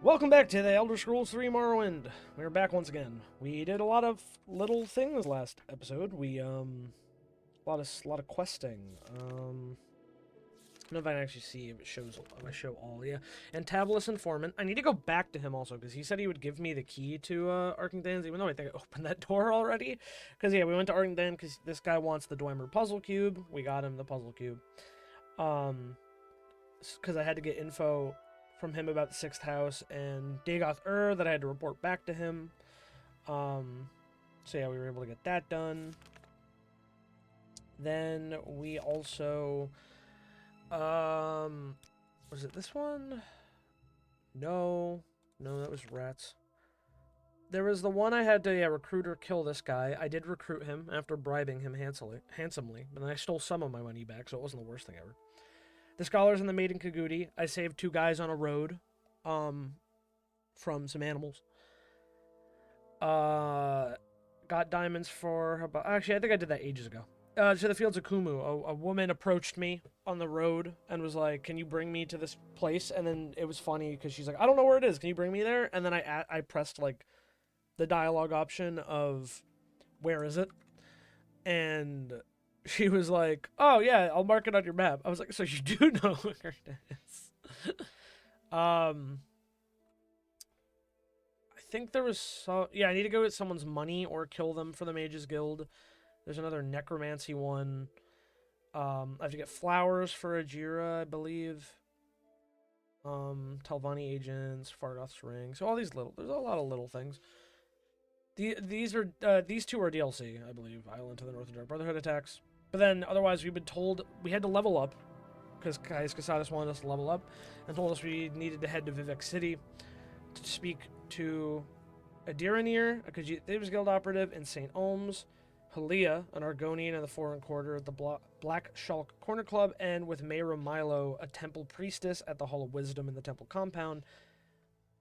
Welcome back to the Elder Scrolls 3 Morrowind. We're back once again. We did a lot of little things last episode. We a lot of questing. I don't know if I can actually see if it shows. If I show all, yeah. And Tabulous Informant. I need to go back to him also because he said he would give me the key to Arkingthan's, even though I think I opened that door already. Because yeah, we went to Arkingthan because this guy wants the Dwemer puzzle cube. We got him the puzzle cube. Because I had to get info from him about the sixth house and Dagoth that I had to report back to him. So yeah, we were able to get that done. Then we also, was it this one? No, that was rats. There was the one I had to recruit or kill this guy. I did recruit him after bribing him handsomely, but then I stole some of my money back, so it wasn't the worst thing ever. The Scholars and the Maiden Kagudi. I saved 2 guys on a road from some animals. Got diamonds for about... Actually, I think I did that ages ago. To the Fields of Kumu. A woman approached me on the road and was like, can you bring me to this place? And then it was funny because she's like, I don't know where it is. Can you bring me there? And then I pressed like the dialogue option of where is it? And... she was like, oh, yeah, I'll mark it on your map. I was like, so you do know where it is. I think there was some... yeah, I need to go get someone's money or kill them for the Mages Guild. There's another necromancy one. I have to get flowers for Ajira, I believe. Talvani agents, Fargoth's ring. So all these little... there's a lot of little things. These 2 are DLC, I believe. Island to the North and Dark Brotherhood attacks. But then, otherwise, we've been told we had to level up, because Caius Casadus wanted us to level up, and told us we needed to head to Vivec City to speak to Adiranir, a Thieves Guild operative in St. Olms, Halia, an Argonian in the Foreign Quarter at the Black Shulk Corner Club, and with Mayra Milo, a Temple Priestess at the Hall of Wisdom in the Temple Compound.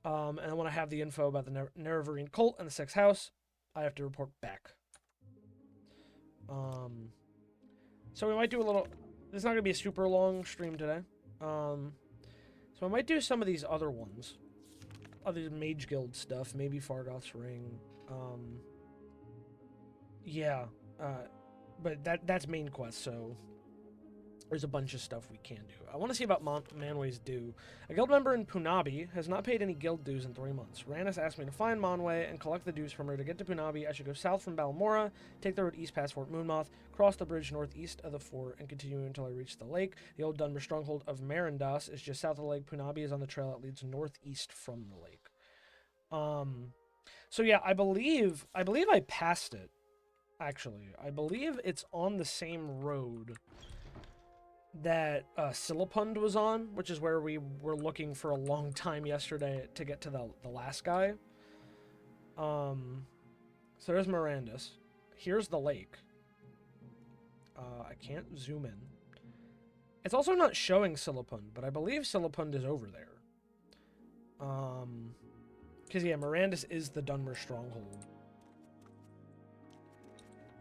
And I want to have the info about the Nerevarine cult and the Sixth House. I have to report back. So we might do a little... this is not going to be a super long stream today. So I might do some of these other ones. Other Mage Guild stuff. Maybe Fargoth's ring. Yeah. But that's main quest, so... there's a bunch of stuff we can do. I want to see about Manway's due. A guild member in Punabi has not paid any guild dues in 3 months. Rannis asked me to find Manway and collect the dues from her. To get to Punabi, I should go south from Balmora, take the road east past Fort Moonmoth, cross the bridge northeast of the fort, and continue until I reach the lake. The old Dunmer stronghold of Marindas is just south of the lake. Punabi is on the trail that leads northeast from the lake. So yeah, I believe I passed it, actually. I believe it's on the same road that Silipund was on, which is where we were looking for a long time yesterday to get to the last guy. So there's Mirandus. Here's the lake. I can't zoom in. It's also not showing Silipund, but I believe Silipund is over there. Because yeah, Mirandus is the Dunmer stronghold.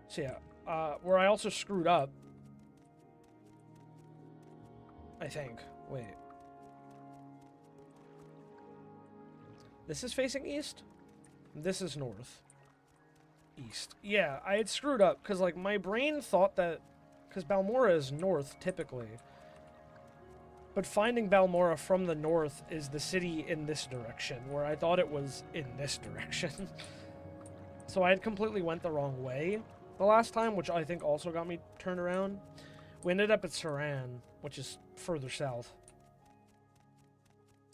So yeah, where I also screwed up, I think. Wait. This is facing east? This is north. East. Yeah, I had screwed up, because, like, my brain thought that... because Balmora is north, typically. But finding Balmora from the north is the city in this direction, where I thought it was in this direction. So I had completely went the wrong way the last time, which I think also got me turned around. We ended up at Saran, which is further south.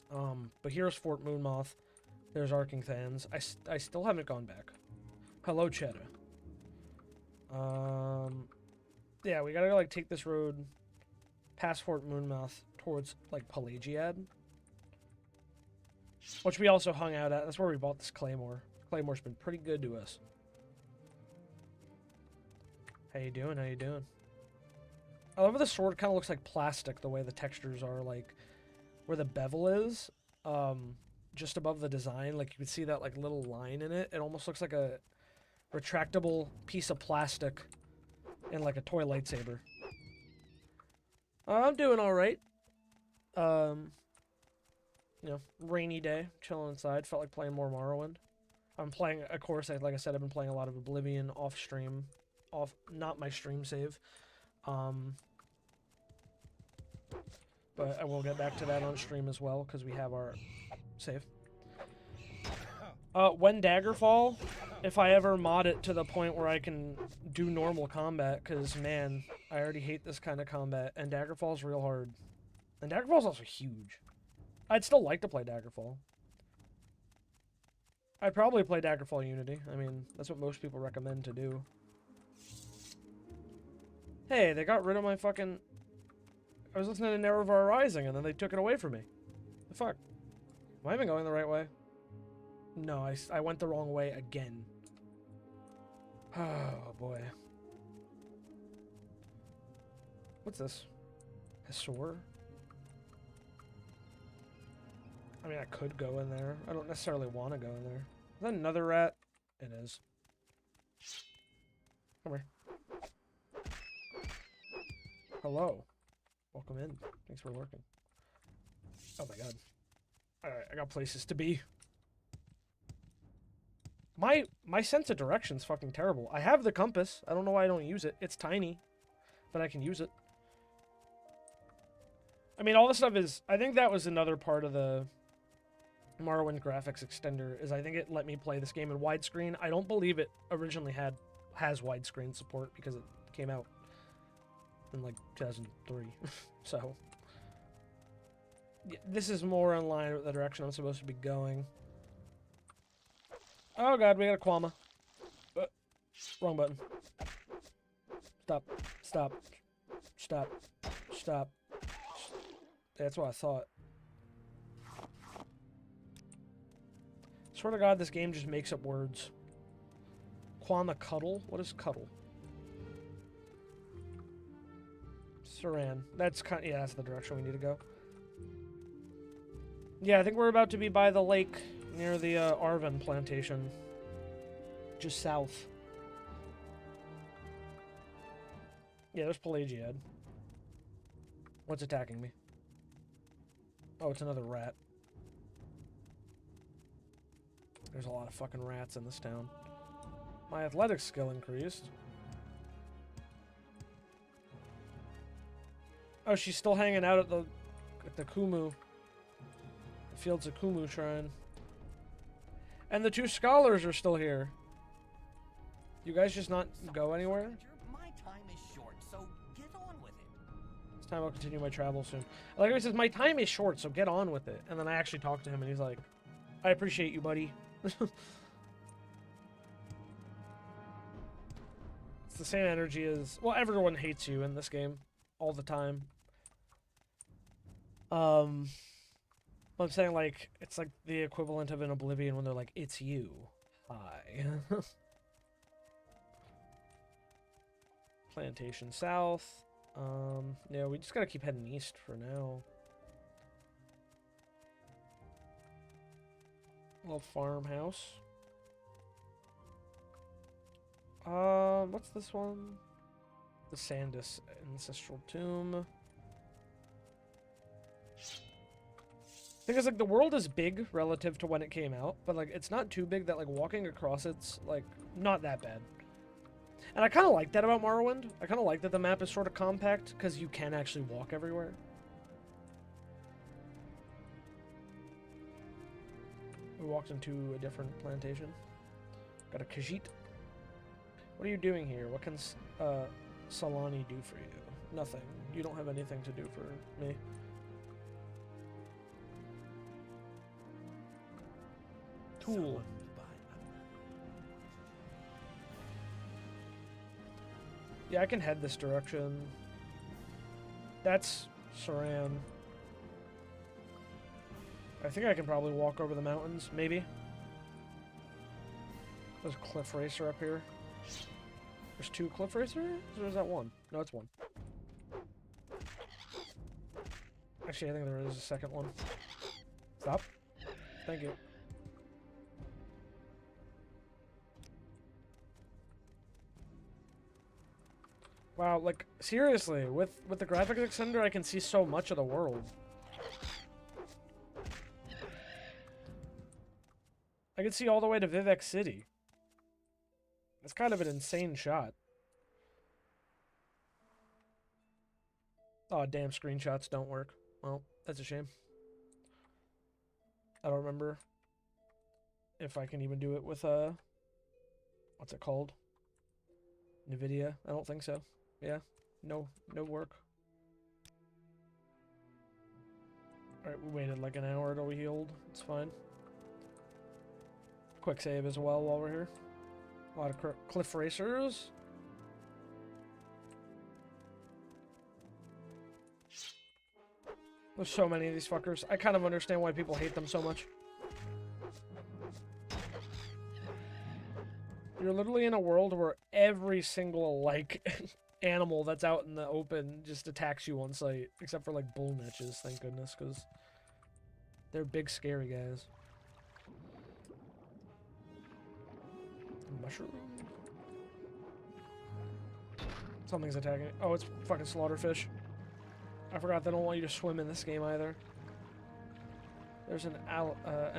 But here's Fort Moonmoth. There's Arkingthans. I still haven't gone back. Hello, Cheddar. Yeah, we gotta, like, take this road past Fort Moonmoth towards, like, Pelagiad. Which we also hung out at. That's where we bought this Claymore. Claymore's been pretty good to us. How you doing? How you doing? I love how the sword kind of looks like plastic, the way the textures are, like, where the bevel is, just above the design. Like, you can see that, like, little line in it. It almost looks like a retractable piece of plastic in, like, a toy lightsaber. I'm doing all right. You know, rainy day, chilling inside. Felt like playing more Morrowind. I'm playing, of course, like I said, I've been playing a lot of Oblivion off stream, not my stream save. But I will get back to that on stream as well because we have our save. When Daggerfall, if I ever mod it to the point where I can do normal combat, because man, I already hate this kind of combat, and Daggerfall's real hard. And Daggerfall's also huge. I'd still like to play Daggerfall. I'd probably play Daggerfall Unity. I mean, that's what most people recommend to do. Hey, they got rid of my fucking... I was listening to Nerevar Rising, and then they took it away from me. The fuck? Am I even going the right way? No, I went the wrong way again. Oh, boy. What's this? Hisor? I mean, I could go in there. I don't necessarily want to go in there. Is that another rat? It is. Come here. Hello. Welcome in. Thanks for lurking. Oh my god. Alright, I got places to be. My sense of direction's fucking terrible. I have the compass. I don't know why I don't use it. It's tiny, but I can use it. I mean, all this stuff is... I think that was another part of the Morrowind graphics extender, is I think it let me play this game in widescreen. I don't believe it originally has widescreen support because it came out in like 2003. So this is more in line with the direction I'm supposed to be going. Oh god, we got a Quama. Wrong button. Stop. Stop. Stop. Stop. That's what I thought. Swear to god, this game just makes up words. Quama cuddle? What is cuddle? Saran. That's kind of, yeah, that's the direction we need to go. Yeah, I think we're about to be by the lake near the Arven plantation. Just south. Yeah, there's Pelagiad. What's attacking me? Oh, it's another rat. There's a lot of fucking rats in this town. My athletics skill increased. Oh, she's still hanging out at the Kumu. The Fields of Kumu Shrine. And the two scholars are still here. You guys just not go anywhere? My time is short, so get on with it. This time I'll continue my travel soon. I like how he says, my time is short, so get on with it. And then I actually talk to him and he's like, I appreciate you, buddy. It's the same energy as... Well, everyone hates you in this game. All the time. I'm saying, like, it's like the equivalent of an Oblivion when they're like, it's you. Hi. Plantation South. Yeah, we just gotta keep heading east for now. Little farmhouse. What's this one? The Sandus Ancestral Tomb. I think it's like the world is big relative to when it came out, but like it's not too big that like walking across it's like not that bad. And I kind of like that about Morrowind. I kind of like that the map is sort of compact because you can actually walk everywhere. We walked into a different plantation. Got a Khajiit. What are you doing here? What can Solani do for you? Nothing. You don't have anything to do for me. Tool. Yeah, I can head this direction. That's Saran. I think I can probably walk over the mountains, maybe. There's a cliff racer up here. There's two cliff racers? Or is that one? No, it's one. Actually, I think there is a second one. Stop. Thank you. Wow, like, seriously, with the graphics extender, I can see so much of the world. I can see all the way to Vivek City. That's kind of an insane shot. Oh, damn, screenshots don't work. Well, that's a shame. I don't remember if I can even do it with, what's it called? NVIDIA? I don't think so. Yeah, no work. Alright, we waited like an hour till we healed. It's fine. Quick save as well while we're here. A lot of cliff racers. There's so many of these fuckers. I kind of understand why people hate them so much. You're literally in a world where every single, like, animal that's out in the open just attacks you on sight. Except for, like, bull niches, thank goodness, because they're big, scary guys. Mushroom. Something's attacking. Oh, it's fucking slaughterfish. I forgot they don't want you to swim in this game either. There's an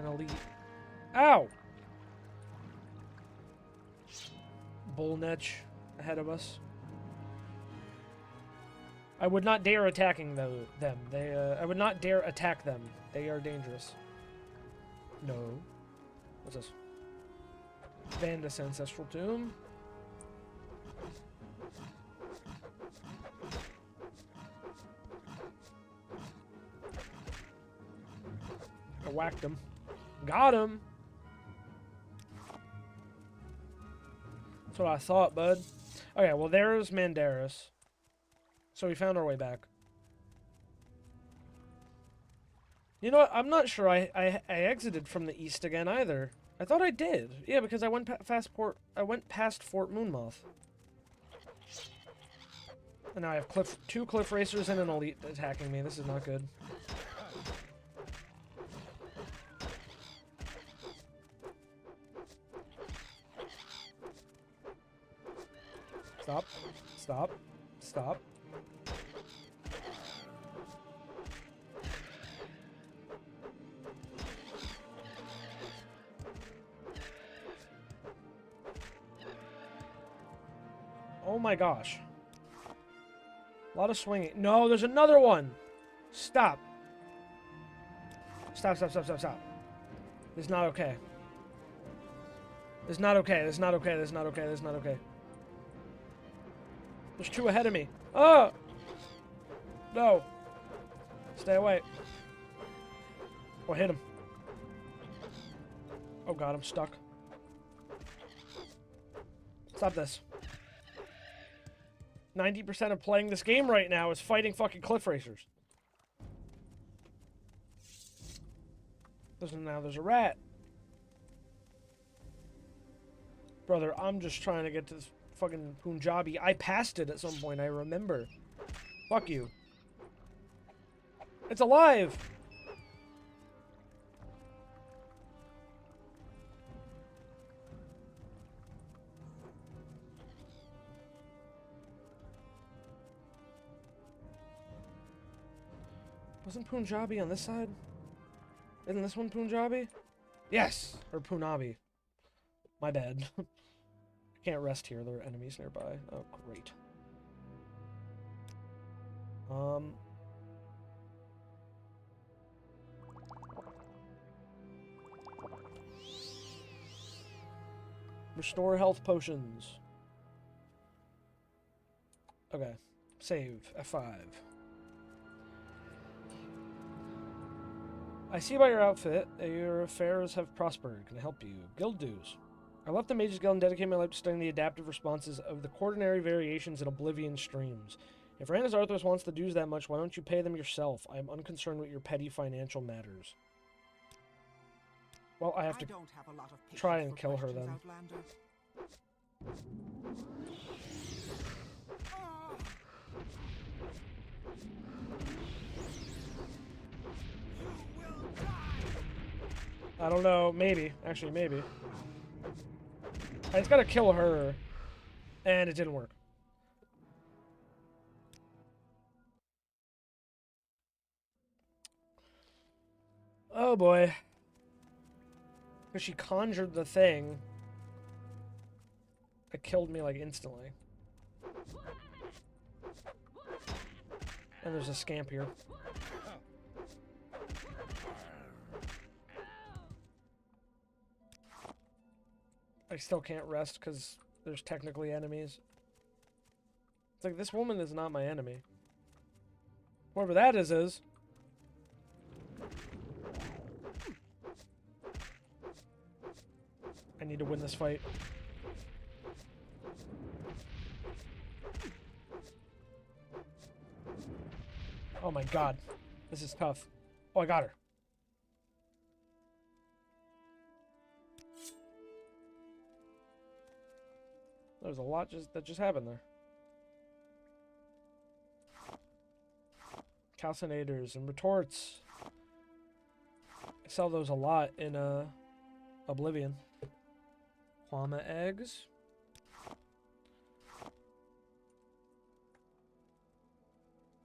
elite. Ow! Bull niche ahead of us. I would not dare attacking them. I would not dare attack them. They are dangerous. No. What's this? Vandus Ancestral Tomb. I whacked him. Got him! That's what I thought, bud. Okay, well, there's Mandaris. So we found our way back. You know what? I'm not sure I exited from the east again either. I thought I did. Yeah, because I went past Fort Moonmoth. And now I have two cliff racers and an elite attacking me. This is not good. Stop. Stop. Stop. Oh my gosh. A lot of swinging. No, there's another one. Stop. Stop, stop, stop, stop, stop. This is not okay. This is not okay. This is not okay. This is not okay. This is not okay. There's two ahead of me. Oh! No. Stay away. Oh, hit him. Oh god, I'm stuck. Stop this. 90% of playing this game right now is fighting fucking cliff racers. Now there's a rat. Brother, I'm just trying to get to this fucking Punjabi. I passed it at some point, I remember. Fuck you. It's alive! Wasn't Punjabi on this side? Isn't this one Punjabi? Yes! Or Punabi. My bad. I can't rest here. There are enemies nearby. Oh, great. Restore health potions. Okay. Save. F5. I see by your outfit that your affairs have prospered. Can I help you? Guild dues. I left the Mage's Guild and dedicated my life to studying the adaptive responses of the quaternary variations in Oblivion streams. If Randus Arthros wants the dues that much, why don't you pay them yourself? I am unconcerned with your petty financial matters. Well, I have to try and kill her then. I don't know. Maybe. Actually, maybe. I just gotta kill her. And it didn't work. Oh boy. Because she conjured the thing that killed me, like, instantly. And there's a scamp here. I still can't rest because there's technically enemies. It's like, this woman is not my enemy. Whoever that is. I need to win this fight. Oh my god. This is tough. Oh, I got her. There's a lot that just happened there. Calcinators and retorts. I sell those a lot in Oblivion. Llama eggs.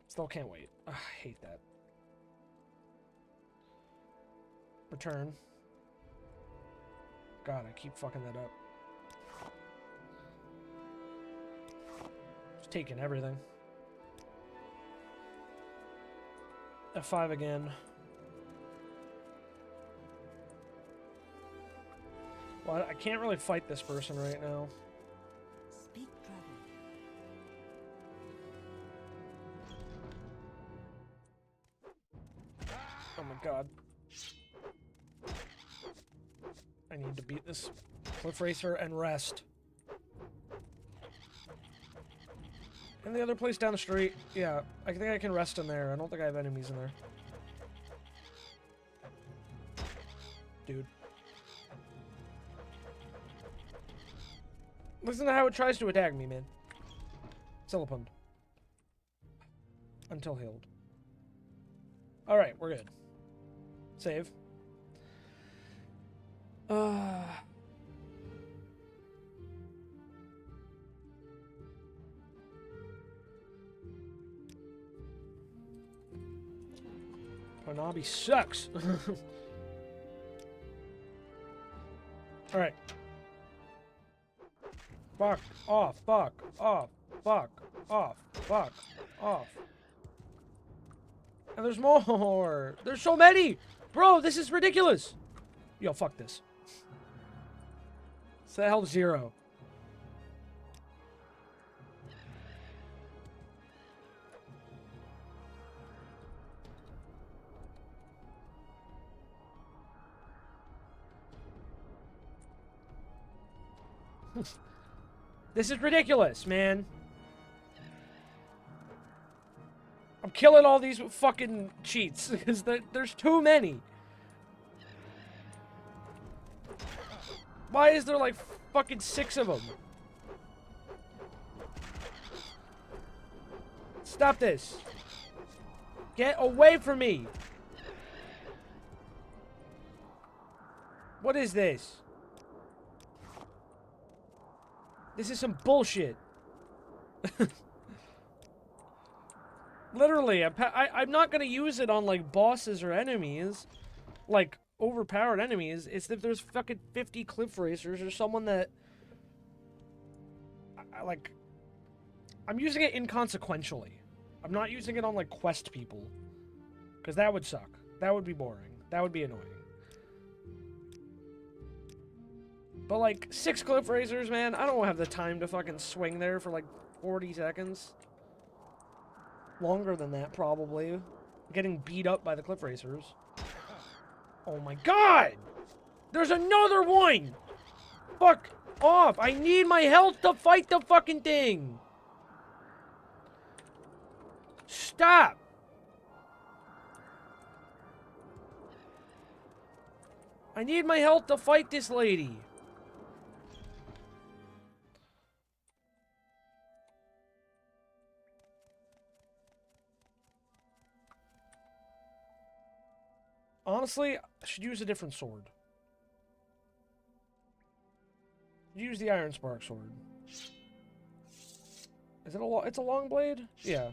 Still can't wait. Ugh, I hate that. Return. God, I keep fucking that up. Just taking everything. F5 again. Well, I can't really fight this person right now. Speak, dragon. Oh my god. I need to beat this Cliff Racer and rest. And the other place down the street, yeah, I think I can rest in there. I don't think I have enemies in there. Dude. Listen to how it tries to attack me, man. Silipund. Until healed. Alright, we're good. Save. Hanabi sucks. Alright. Fuck off, fuck off, fuck off, fuck off. And there's more! There's so many! Bro, this is ridiculous! Yo, fuck this. Set health 0. This is ridiculous, man. I'm killing all these fucking cheats because there's too many. Why is there like fucking 6 of them? Stop this. Get away from me. What is this? This is some bullshit. Literally, I'm not gonna use it on, like, bosses or enemies. Like, overpowered enemies. It's if there's fucking 50 Cliff Racers or someone that... I'm using it inconsequentially. I'm not using it on, like, quest people. Because that would suck. That would be boring. That would be annoying. But, like, 6 Cliff Racers, man, I don't have the time to fucking swing there for, like, 40 seconds. Longer than that, probably. Getting beat up by the Cliff Racers. Oh my god! There's another one! Fuck off! I need my health to fight the fucking thing! Stop! I need my health to fight this lady. Honestly, I should use a different sword. Use the Iron Spark sword. Is it it's a long blade? Yeah.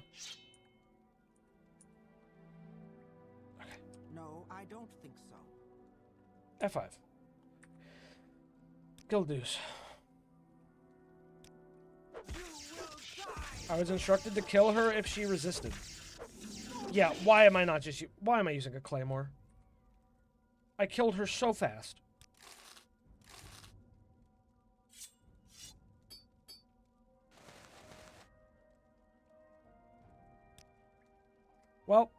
Okay. No, I don't think so. F5. Kill Deuce. I was instructed to kill her if she resisted. Yeah, why am I not just... Why am I using a claymore? I killed her so fast. Well...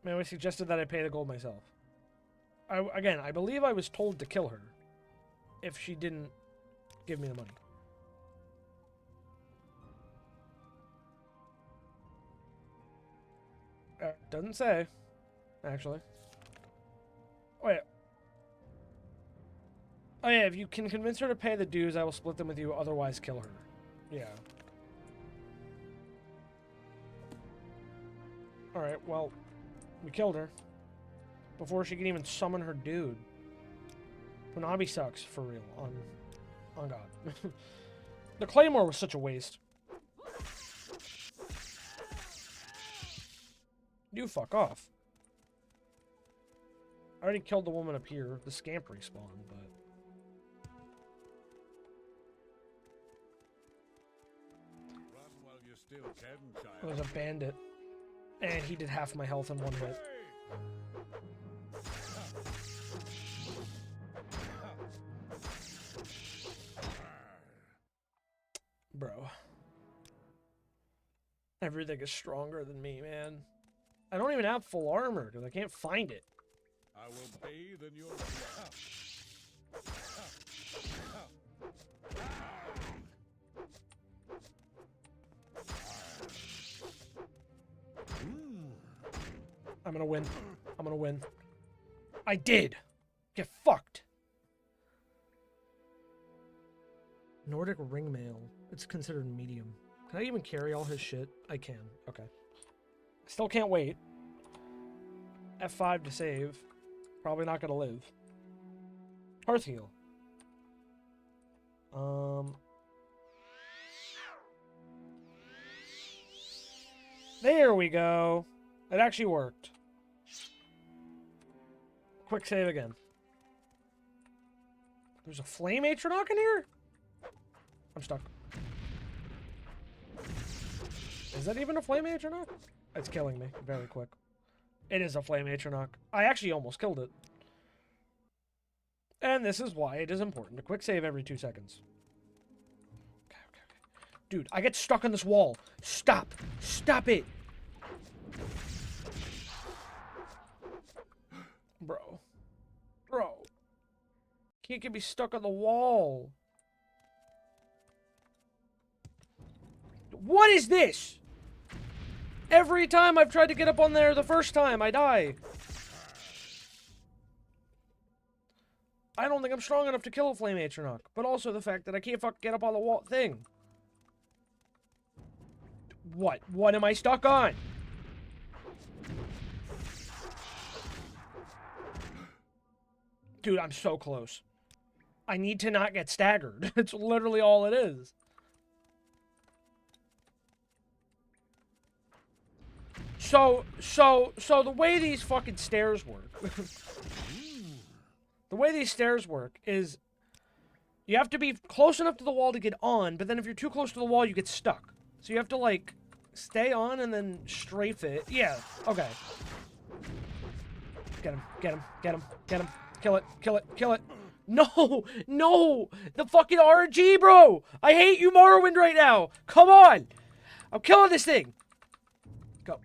Man, we suggested that I pay the gold myself. Again, I believe I was told to kill her if she didn't give me the money. Doesn't say, actually. Oh, yeah. Oh, yeah, if you can convince her to pay the dues, I will split them with you, otherwise kill her. Yeah. Alright, well, we killed her. Before she can even summon her dude. Punabi sucks, for real, on God. The claymore was such a waste. You fuck off. I already killed the woman up here. The scamp respawned, but... Run while you still can, child. It was a bandit. And he did half my health in one hit. Bro. Everything is stronger than me, man. I don't even have full armor because I can't find it. I will bathe in your I'm gonna win. I'm gonna win. I did! Get fucked! Nordic ringmail. It's considered medium. Can I even carry all his shit? I can. Okay. Still can't wait. F5 to save. Probably not gonna live. Hearth heal. There we go. It actually worked. Quick save again. There's a flame atronach in here? I'm stuck. Is that even a flame atronach? It's killing me very quick. It is a flame atronach. I actually almost killed it. And this is why it is important to quick save every 2 seconds. Okay. Dude, I get stuck on this wall. Stop. Stop it. Bro. Can't get me stuck on the wall. What is this? Every time I've tried to get up on there the first time, I die. I don't think I'm strong enough to kill a flame atronach, but also the fact that I can't fucking get up on the wall thing. What? What am I stuck on? Dude, I'm so close. I need to not get staggered. It's literally all it is. So the way these fucking stairs work, the way these stairs work is you have to be close enough to the wall to get on, but then if you're too close to the wall, you get stuck. So you have to, like, stay on and then strafe it. Yeah, okay. Get him. Kill it. No! The fucking RNG, bro! I hate you, Morrowind, right now! Come on! I'm killing this thing! Go.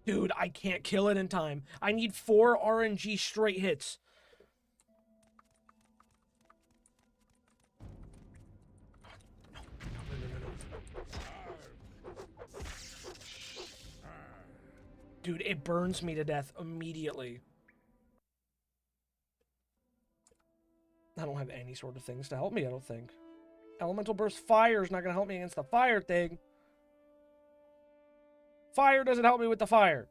Dude, I can't kill it in time. I need 4 RNG straight hits. Dude, it burns me to death immediately. I don't have any sort of things to help me, I don't think. Elemental Burst Fire is not going to help me against the fire thing. Fire doesn't help me with the fire.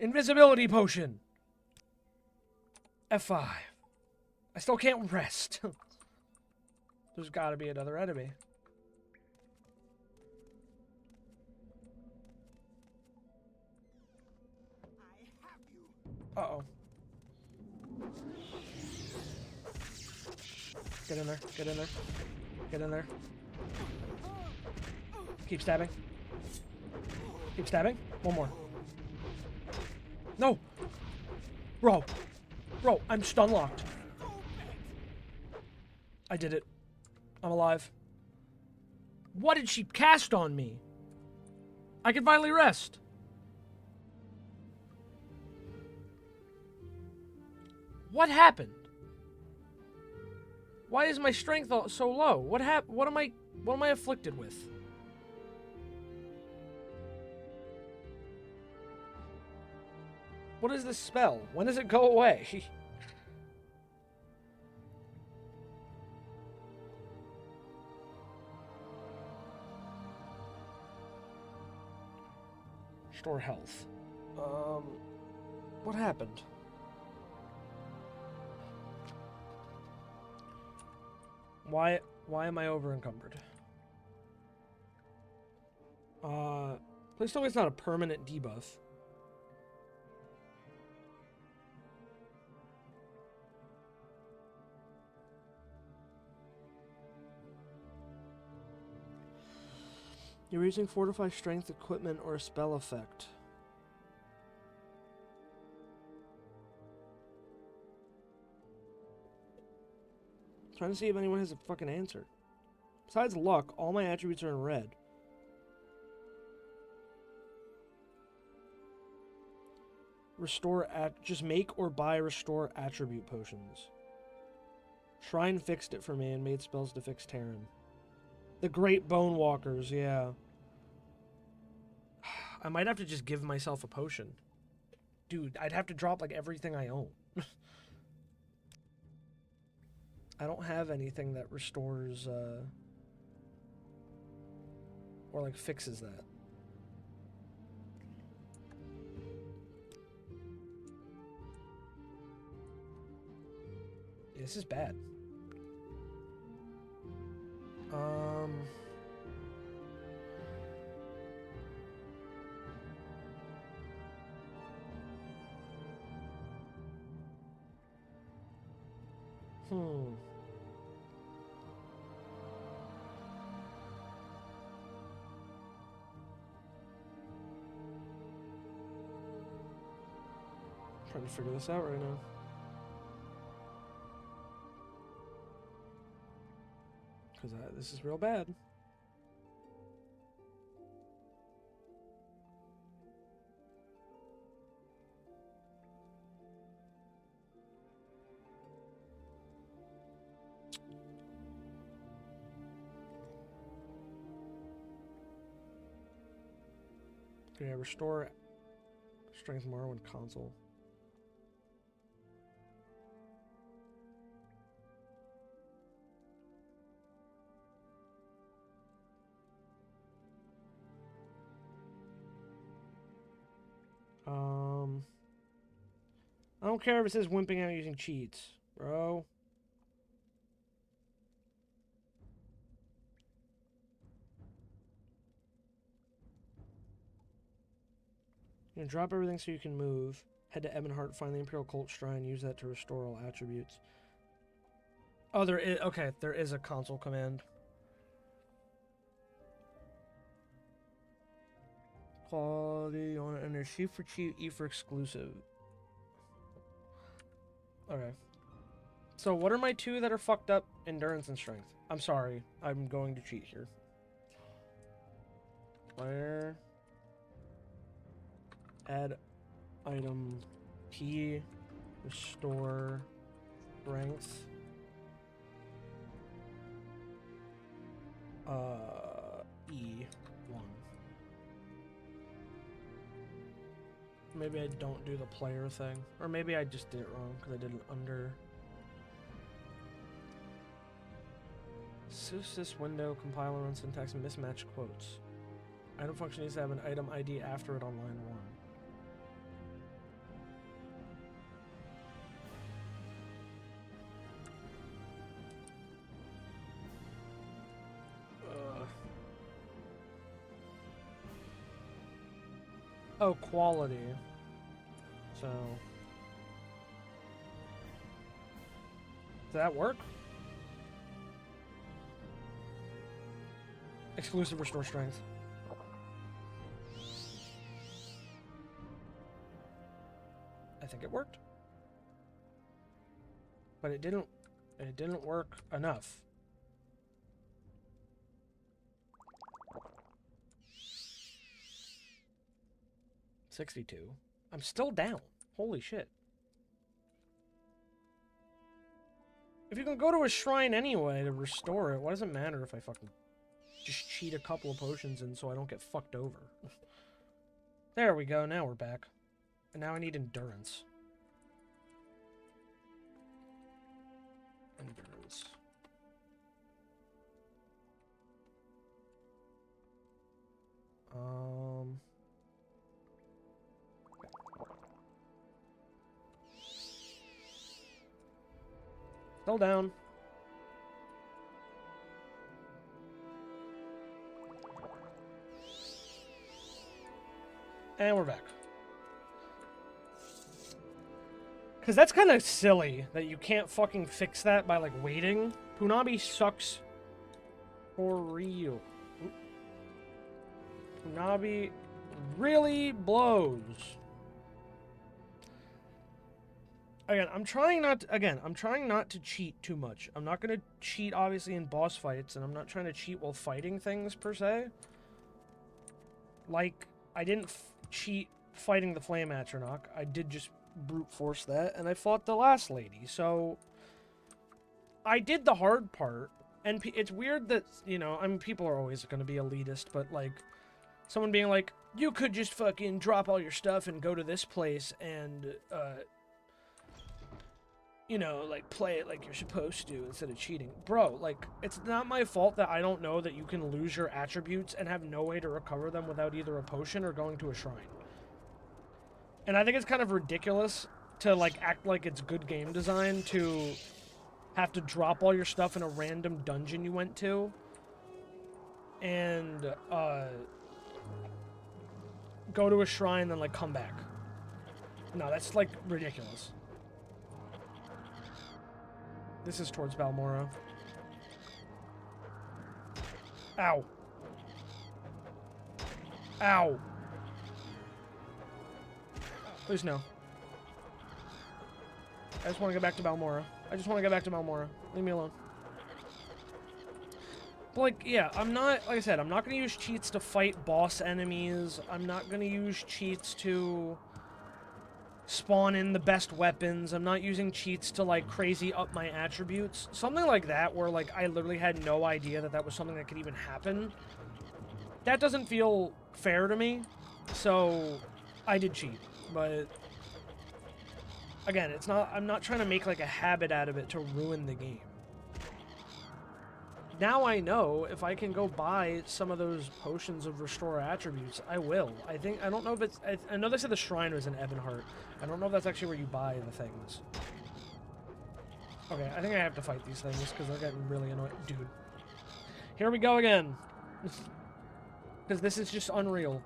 Invisibility potion. F5. I still can't rest. There's gotta be another enemy. Uh-oh. Get in there. Get in there. Get in there. Keep stabbing. Keep stabbing. One more. No! Bro. Bro, I'm stun locked. I did it. I'm alive. What did she cast on me? I can finally rest. What happened? Why is my strength so low? What am I afflicted with? What is this spell? When does it go away? Restore health. What happened? Why am I over encumbered? Please tell me it's not a permanent debuff. You're using fortify strength equipment or a spell effect. Trying to see if anyone has a fucking answer. Besides luck, all my attributes are in red. Just make or buy restore attribute potions. Shrine fixed it for me and made spells to fix Terran. The Great Bone Walkers, yeah. I might have to just give myself a potion. Dude, I'd have to drop like everything I own. I don't have anything that restores, or like fixes that. Yeah, this is bad. Trying to figure this out right now. Because this is real bad. Okay, restore strength Morrowind console. I don't care if it says wimping out using cheats, bro. You know, drop everything so you can move. Head to Ebonheart, find the Imperial Cult Shrine, use that to restore all attributes. Oh, there is, okay, there is a console command. Quality on it, and there's C for cheat, E for exclusive. Okay. So what are my two that are fucked up? Endurance and strength. I'm sorry. I'm going to cheat here. Where? Add item P. Restore strength. E1. Maybe I don't do the player thing. Or maybe I just did it wrong because I did it under. Sys window, compiler run syntax, and mismatched quotes. Item function needs to have an item ID after it on line 1. Oh, quality. So... Does that work? Exclusive restore strength. I think it worked. But it didn't work enough. $62. I'm still down. Holy shit. If you can go to a shrine anyway to restore it, why does it matter if I fucking just cheat a couple of potions in so I don't get fucked over? There we go, now we're back. And now I need endurance. Endurance. Still down. And we're back. Because that's kind of silly that you can't fucking fix that by, like, waiting. Punabi sucks for real. Punabi really blows. I'm trying not to cheat too much. I'm not going to cheat, obviously, in boss fights, and I'm not trying to cheat while fighting things, per se. Like, I didn't cheat fighting the Flame Atronach. I did just brute force that, and I fought the last lady, so... I did the hard part, and it's weird that, you know, I mean, people are always going to be elitist, but, like, someone being like, you could just fucking drop all your stuff and go to this place and, you know, like, play it like you're supposed to instead of cheating. Bro, like, it's not my fault that I don't know that you can lose your attributes and have no way to recover them without either a potion or going to a shrine. And I think it's kind of ridiculous to, like, act like it's good game design to have to drop all your stuff in a random dungeon you went to and, go to a shrine and then, like, come back. No, that's, like, ridiculous. This is towards Balmora. Ow. Ow. Please no. I just want to get back to Balmora. Leave me alone. But, like, yeah, I'm not, like I said, I'm not going to use cheats to fight boss enemies. I'm not going to use cheats to spawn in the best weapons. I'm not using cheats to, like, crazy up my attributes. Something like that where, like, I literally had no idea that that was something that could even happen. That doesn't feel fair to me, so I did cheat. But, again, I'm not trying to make, like, a habit out of it to ruin the game. Now I know if I can go buy some of those potions of restore attributes, I will. I don't know if it's... I know they said the shrine was in Ebonheart. I don't know if that's actually where you buy the things. Okay, I think I have to fight these things because they're getting really annoying. Dude. Here we go again. Because this is just unreal.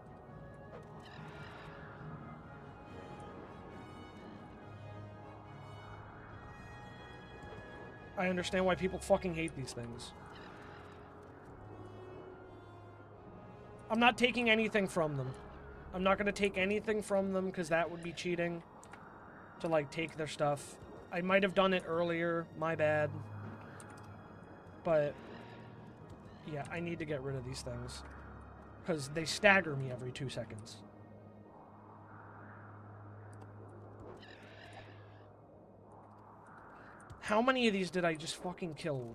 I understand why people fucking hate these things. I'm not taking anything from them. I'm not going to take anything from them because that would be cheating to, like, take their stuff. I might have done it earlier. My bad. But, yeah, I need to get rid of these things because they stagger me every 2 seconds. How many of these did I just fucking kill?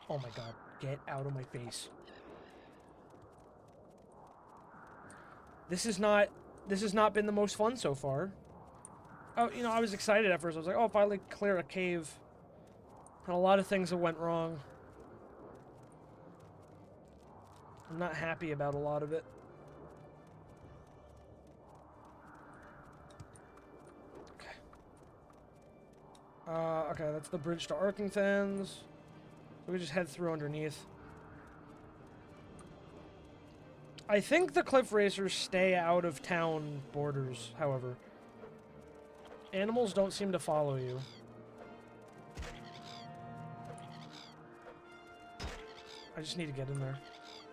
Oh my god. Get out of my face. This has not been the most fun so far. Oh, you know, I was excited at first. I was like, oh, finally clear a cave. And a lot of things that went wrong. I'm not happy about a lot of it. Okay, that's the bridge to Arkingthans. So we just head through underneath. I think the cliff racers stay out of town borders, however. Animals don't seem to follow you. I just need to get in there.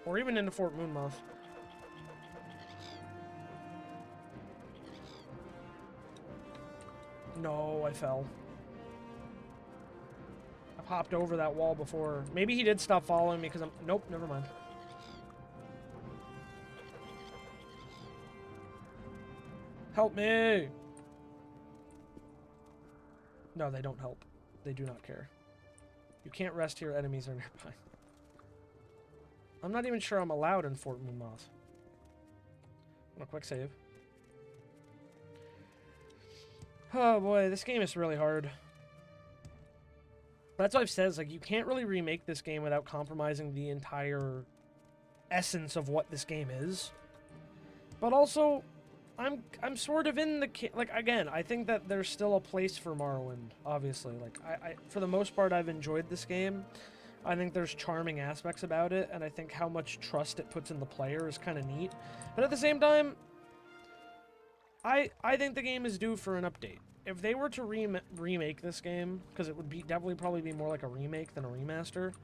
Or even into Fort Moonmoth. No, I fell. I've hopped over that wall before. Maybe he did stop following me because I'm... Nope, never mind. Help me! No, they don't help. They do not care. You can't rest here, enemies are nearby. I'm not even sure I'm allowed in Fort Moonmoth. Want a quick save? Oh boy, this game is really hard. That's what I've said, is like, you can't really remake this game without compromising the entire essence of what this game is. But also, I'm sort of in the... Like, again, I think that there's still a place for Morrowind, obviously. Like, I for the most part, I've enjoyed this game. I think there's charming aspects about it, and I think how much trust it puts in the player is kind of neat. But at the same time, I think the game is due for an update. If they were to remake this game, because it would be definitely probably be more like a remake than a remaster,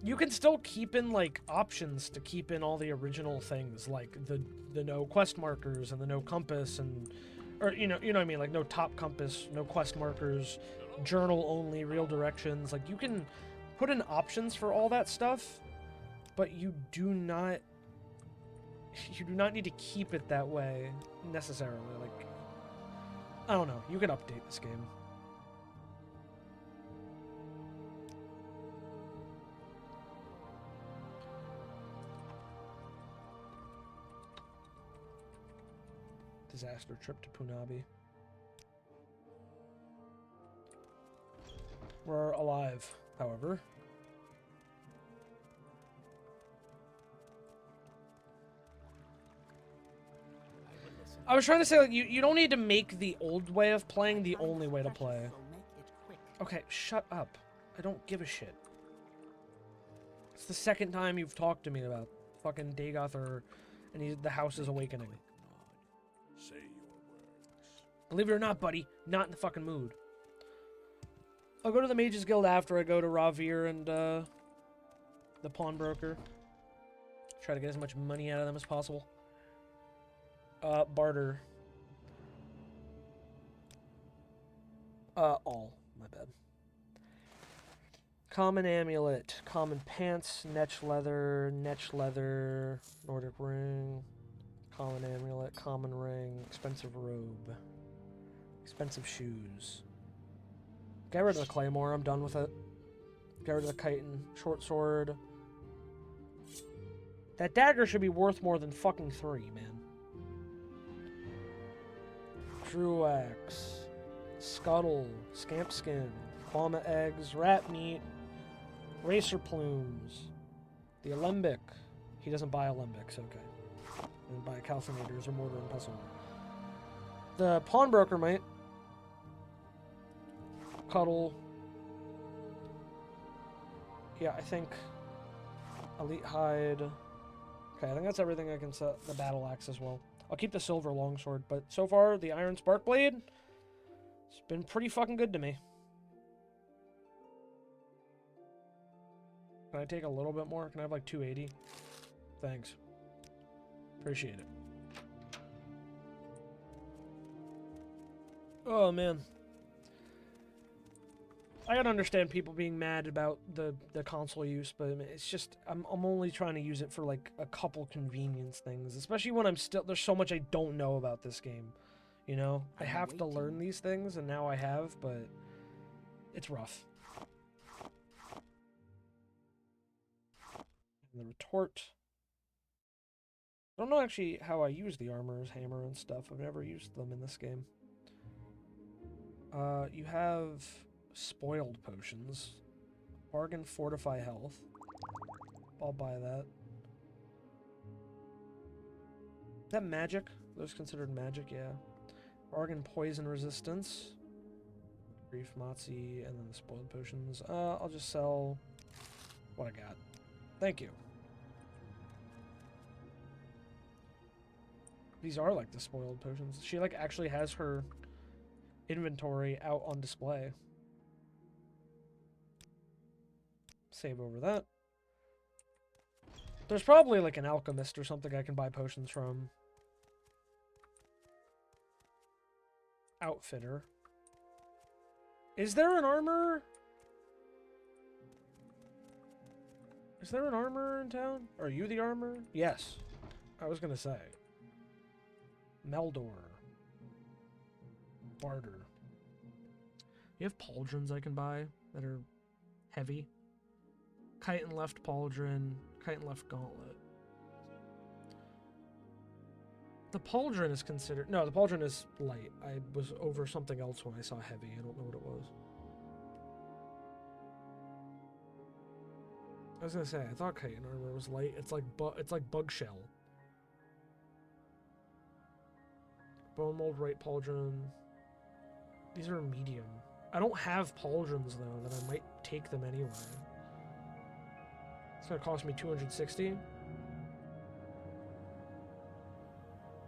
you can still keep in, like, options to keep in all the original things, like the no quest markers and the no compass and... Or, you know what I mean? Like, no top compass, no quest markers, journal only, real directions. Like, you can put in options for all that stuff, but you do not need to keep it that way, necessarily. Like, I don't know. You can update this game. Disaster trip to Punabi. We're alive, however. I was trying to say, like, you don't need to make the old way of playing the only way to play. Okay, shut up. I don't give a shit. It's the second time you've talked to me about fucking Dagoth and the house is awakening. Say your words. Believe it or not, buddy, not in the fucking mood. I'll go to the Mages Guild after I go to Ravir and the pawnbroker. Try to get as much money out of them as possible. Barter. All. My bad. Common amulet, common pants, netch leather, Nordic ring, common amulet, common ring, expensive robe, expensive shoes. Get rid of the claymore, I'm done with it. Get rid of the chitin, short sword. That dagger should be worth more than fucking 3, man. Druax, scuttle, scamp skin, llama eggs, rat meat, racer plumes, the alembic. He doesn't buy alembics, okay. And buy calcinators or mortar and pestle. The pawnbroker might. Cuddle. Yeah, I think elite hide. Okay, I think that's everything I can set. The battle axe as well. I'll keep the silver longsword, but so far the iron spark blade, it's been pretty fucking good to me. Can I take a little bit more? Can I have like 280? Thanks. Appreciate it. Oh man. I gotta understand people being mad about the console use, but I mean, it's just I'm only trying to use it for like a couple convenience things, especially when there's so much I don't know about this game. You know, I have to learn these things, and now I have, but it's rough. And the retort. I don't know actually how I use the armor's hammer and stuff. I've never used them in this game. You have spoiled potions. Bargain fortify health. I'll buy that. Is that magic? Those considered magic, yeah. Bargain poison resistance. Grief Matzi, and then the spoiled potions. I'll just sell what I got. Thank you. These are like the spoiled potions. She like actually has her inventory out on display. Save over that. There's probably like an alchemist or something I can buy potions from. Outfitter. Is there an armor? Is there an armor in town? Are you the armor? Yes. I was gonna say. Meldor. Barter. You have pauldrons I can buy that are heavy. Chitin left pauldron. Chitin left gauntlet. The pauldron is considered... No, the pauldron is light. I was over something else when I saw heavy. I don't know what it was. I was gonna say, I thought chitin armor was light. It's like bug shell. Bone mold, right pauldron. These are medium. I don't have pauldrons though, that I might take them anyway. It's gonna cost me 260.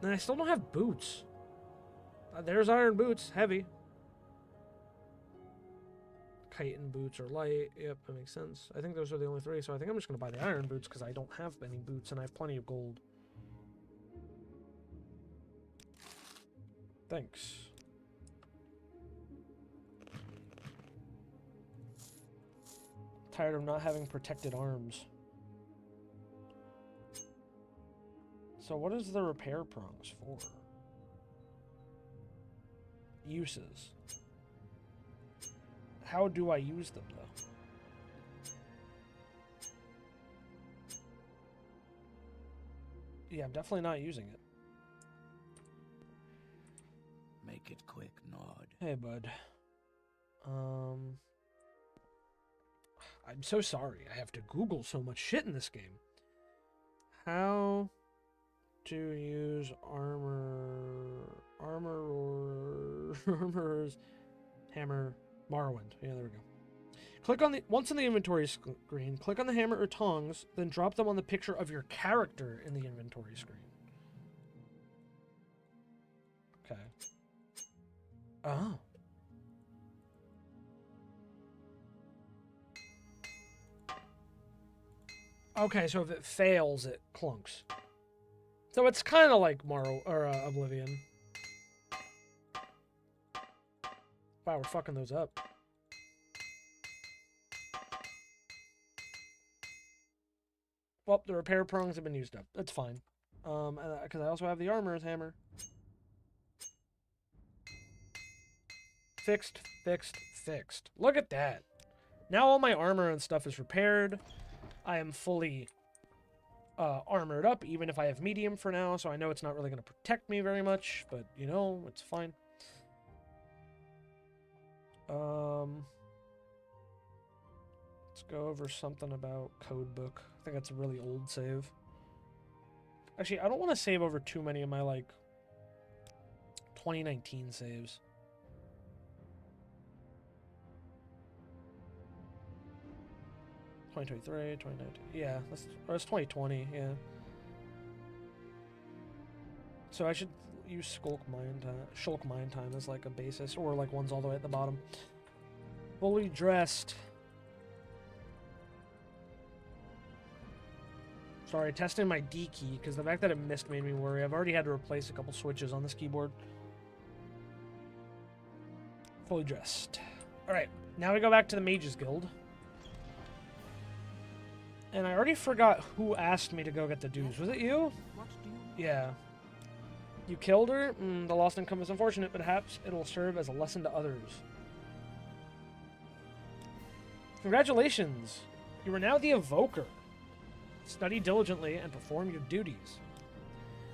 And I still don't have boots. There's iron boots, heavy. Chitin boots are light. Yep, that makes sense. I think those are the only three, so I think I'm just gonna buy the iron boots because I don't have any boots and I have plenty of gold. Thanks. Tired of not having protected arms. So what is the repair prongs for? Uses. How do I use them, though? Yeah, I'm definitely not using it. Make it quick, Nod. Hey, bud. I'm so sorry. I have to Google so much shit in this game. How to use armorer's hammer, Morrowind. Yeah, there we go. Click on the once in the inventory screen, click on the hammer or tongs, then drop them on the picture of your character in the inventory screen. Okay. Oh. Okay, so if it fails, it clunks. So it's kind of like Oblivion. Wow, we're fucking those up. Well, the repair prongs have been used up. That's fine. Because I also have the armorer's hammer. Fixed, fixed, fixed. Look at that. Now all my armor and stuff is repaired. I am fully armored up, even if I have medium for now, so I know it's not really going to protect me very much, but, you know, it's fine. Let's go over something about codebook. I think that's a really old save. Actually, I don't want to save over too many of my, like, 2019 saves. '23, 2019. Yeah, that's 2020. Yeah. So I should use Shulk Mine Time as like a basis, or like ones all the way at the bottom. Fully dressed. Sorry, testing my D key because the fact that it missed made me worry. I've already had to replace a couple switches on this keyboard. Fully dressed. All right, now we go back to the Mages Guild. And I already forgot who asked me to go get the dues. Was it you? What do you... Yeah. You killed her? The lost income is unfortunate, but perhaps it'll serve as a lesson to others. Congratulations! You are now the Evoker. Study diligently and perform your duties.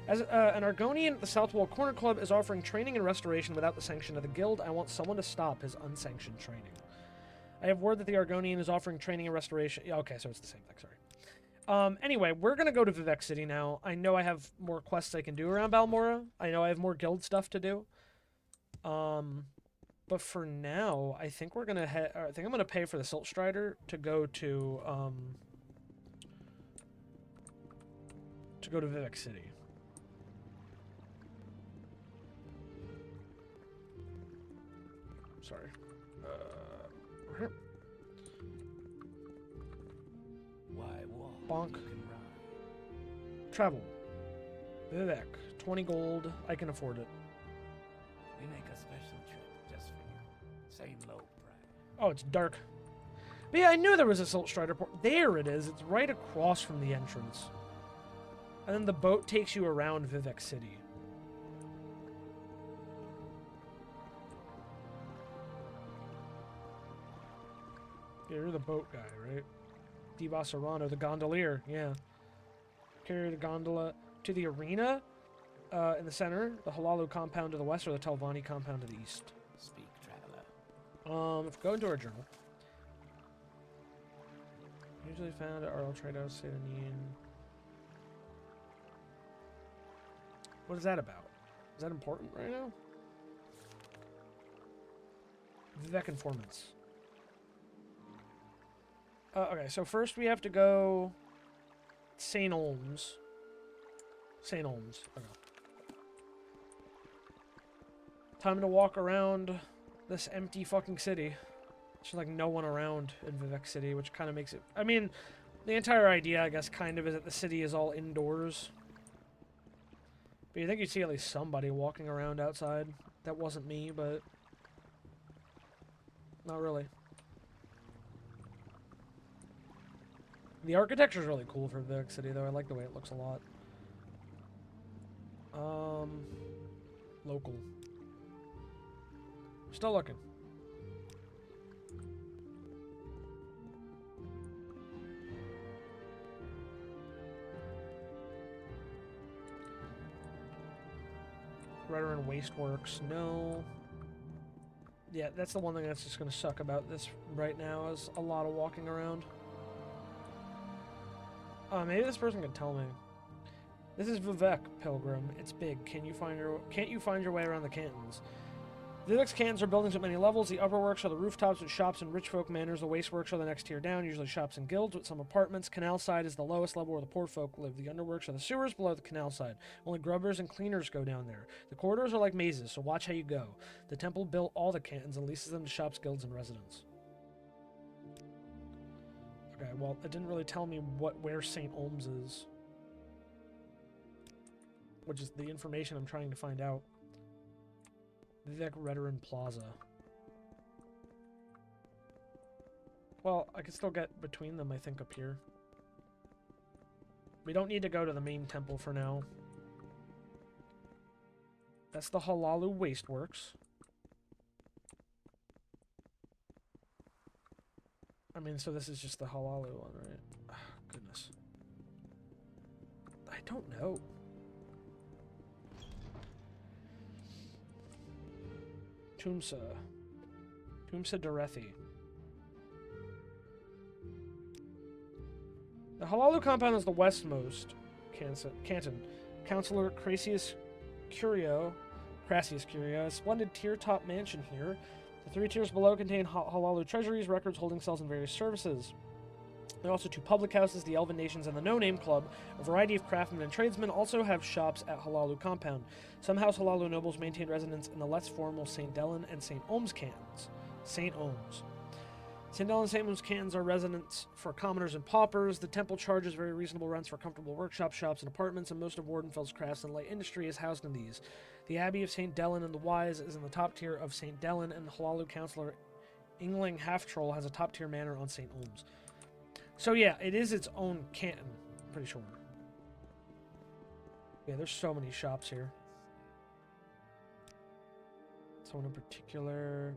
As an Argonian at the Southwall Corner Club is offering training and restoration without the sanction of the guild, I want someone to stop his unsanctioned training. I have word that the Argonian is offering training and restoration. Yeah, okay, so it's the same thing, sorry. Anyway, we're going to go to Vivec City now. I know I have more quests I can do around Balmora. I know I have more guild stuff to do. But for now, I think we're going to I think I'm going to pay for the Silt Strider to go to go to Vivek City. Sorry. Right. Why walk? Bonk. You can run. Travel. Vivek. 20 gold. I can afford it. We make a special trip just for you. Say low price. Oh, it's dark. But yeah, I knew there was a Silt Strider port. There it is. It's right across from the entrance. And then the boat takes you around Vivek City. Yeah, you're the boat guy, right? Diva Serrano, the gondolier, yeah. Carry the gondola to the arena in the center, the Halalu compound to the west, or the Telvanni compound to the east. Speak, traveler. If we go into our journal. Usually found at Arl Tradehouse, Sedanine. What is that about? Is that important right now? Vivek informants. Okay, so first we have to go St. Olms. St. Olms. Okay. Time to walk around this empty fucking city. There's like no one around in Vivek City, which kind of makes it... I mean, the entire idea, I guess, kind of is that the city is all indoors. But you think you'd see at least somebody walking around outside. That wasn't me, but... Not really. The architecture is really cool for Vivek City, though. I like the way it looks a lot. Local. Still looking. Veteran Wasteworks, no. Yeah, that's the one thing that's just going to suck about this right now is a lot of walking around. Maybe this person can tell me. This is Vivek, Pilgrim. It's big. Can't you find your way around the cantons? Vivek's cantons are buildings at many levels. The upper works are the rooftops with shops and rich folk manors. The waste works are the next tier down, usually shops and guilds with some apartments. Canal side is the lowest level where the poor folk live. The underworks are the sewers below the canal side. Only grubbers and cleaners go down there. The corridors are like mazes, so watch how you go. The temple built all the cantons and leases them to shops, guilds, and residents. Okay, well, it didn't really tell me where St. Olms is. Which is the information I'm trying to find out. Vivek Veteran Plaza. Well, I can still get between them, I think, up here. We don't need to go to the main temple for now. That's the Halalu Wasteworks. I mean, so this is just the Halalu one, right? Oh, goodness. I don't know. Tumsa Dorethi. The Halalu compound is the westmost canton. Councillor Crassus Curio, a splendid tier-top mansion here. The 3 tiers below contain Halalu treasuries, records, holding cells, and various services. There are also 2 public houses, the Elven Nations and the No Name Club. A variety of craftsmen and tradesmen also have shops at Halalu compound. Some House Halalu nobles maintain residence in the less formal St. Delen and St. Olms cantons. St. Olms. St. Delen and St. Olms cantons are residents for commoners and paupers. The temple charges very reasonable rents for comfortable workshops, shops, and apartments, and most of Wardenfeld's crafts and light industry is housed in these. The Abbey of St. Delen and the Wise is in the top tier of St. Delen, and the Halalu Councillor Ingling Half-Troll has a top-tier manor on St. Olms. So yeah, it is its own canton, I'm pretty sure. Yeah, there's so many shops here. Someone in particular...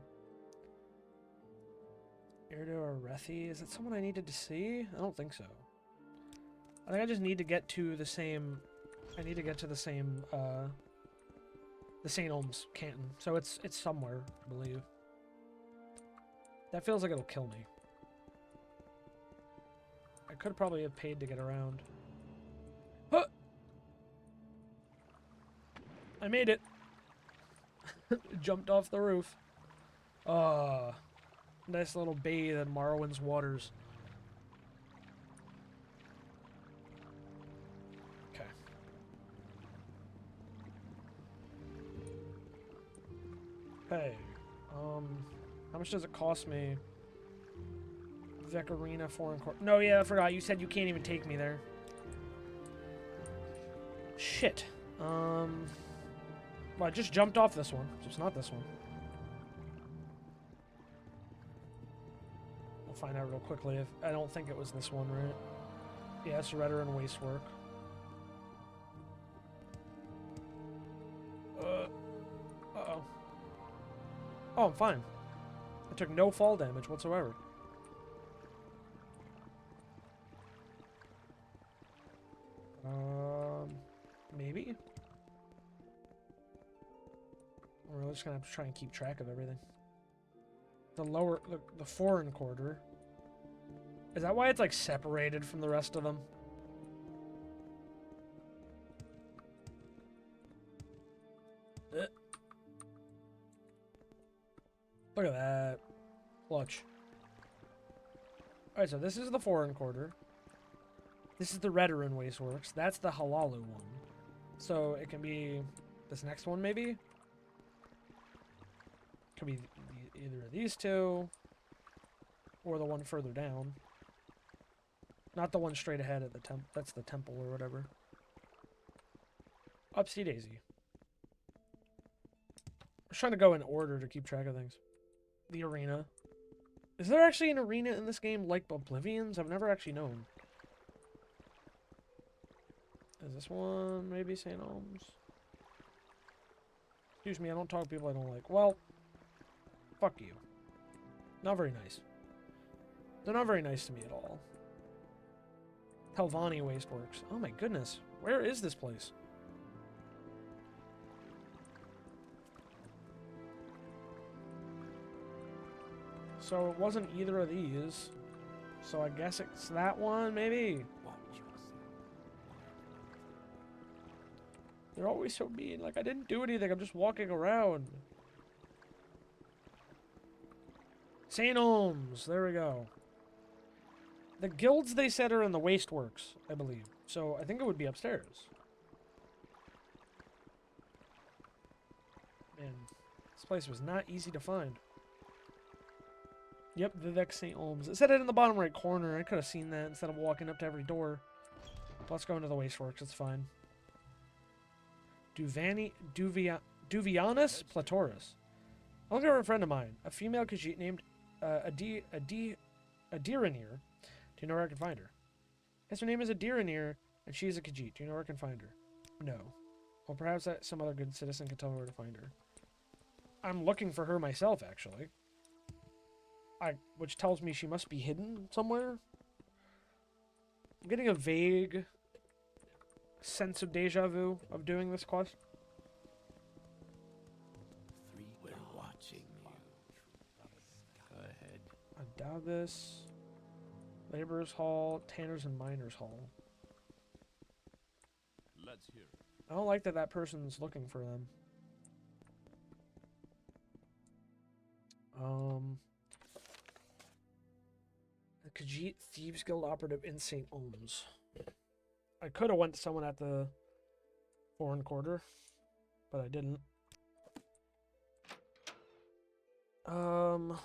Erdo Arethi? Is it someone I needed to see? I don't think so. I think I just need to get to the same... I need to get to the same, the St. Olms canton. So it's somewhere, I believe. That feels like it'll kill me. I could probably have paid to get around. Huh! I made it. Jumped off the roof. Nice little bathe in Morrowind's waters. Okay. Okay. How much does it cost me? Vec Arena Foreign Court. No, yeah, I forgot. You said you can't even take me there. Shit. Well, I just jumped off this one, so it's not this one. We'll find out real quickly. If I don't think it was this one, right? Yeah, it's Redder and Wastework. Uh-oh. Oh, I'm fine. I took no fall damage whatsoever. Maybe? We're just gonna have to try and keep track of everything. The foreign quarter. Is that why it's like separated from the rest of them? Look at that. Clutch. Alright, so this is the foreign quarter. This is the Redoran Wasteworks. That's the Halalu one. So it can be this next one, maybe? Could be either of these two, or the one further down. Not the one straight ahead at the temple. That's the temple or whatever. Upsy daisy. I'm trying to go in order to keep track of things. The arena. Is there actually an arena in this game like Oblivion's? I've never actually known. Is this one maybe St. Ohms? Excuse me, I don't talk to people I don't like. Well, fuck you. Not very nice. They're not very nice to me at all. Helvani Wasteworks. Oh my goodness. Where is this place? So it wasn't either of these. So I guess it's that one, maybe? They're always so mean. Like, I didn't do anything. I'm just walking around. St. Ohms. There we go. The guilds, they said, are in the Wasteworks, I believe. So I think it would be upstairs. Man, this place was not easy to find. Yep, Vivek St. Ohms. It said it in the bottom right corner. I could have seen that instead of walking up to every door. Let's go into the Wasteworks. It's fine. Duvianus Platoris. I'm looking for a friend of mine, a female Khajiit named Adiranir. Do you know where I can find her? Yes, her name is Adiranir, and she is a Khajiit. Do you know where I can find her? No. Well, perhaps some other good citizen can tell me where to find her. I'm looking for her myself, actually. Which tells me she must be hidden somewhere. I'm getting a vague sense of deja vu of doing this quest. We're watching you. Go ahead. Adavis, Laborers Hall, Tanners and Miners Hall. Let's hear it. I don't like that that person's looking for them. The Khajiit Thieves Guild operative in St. Ohms. I could have went to someone at the foreign quarter, but I didn't. I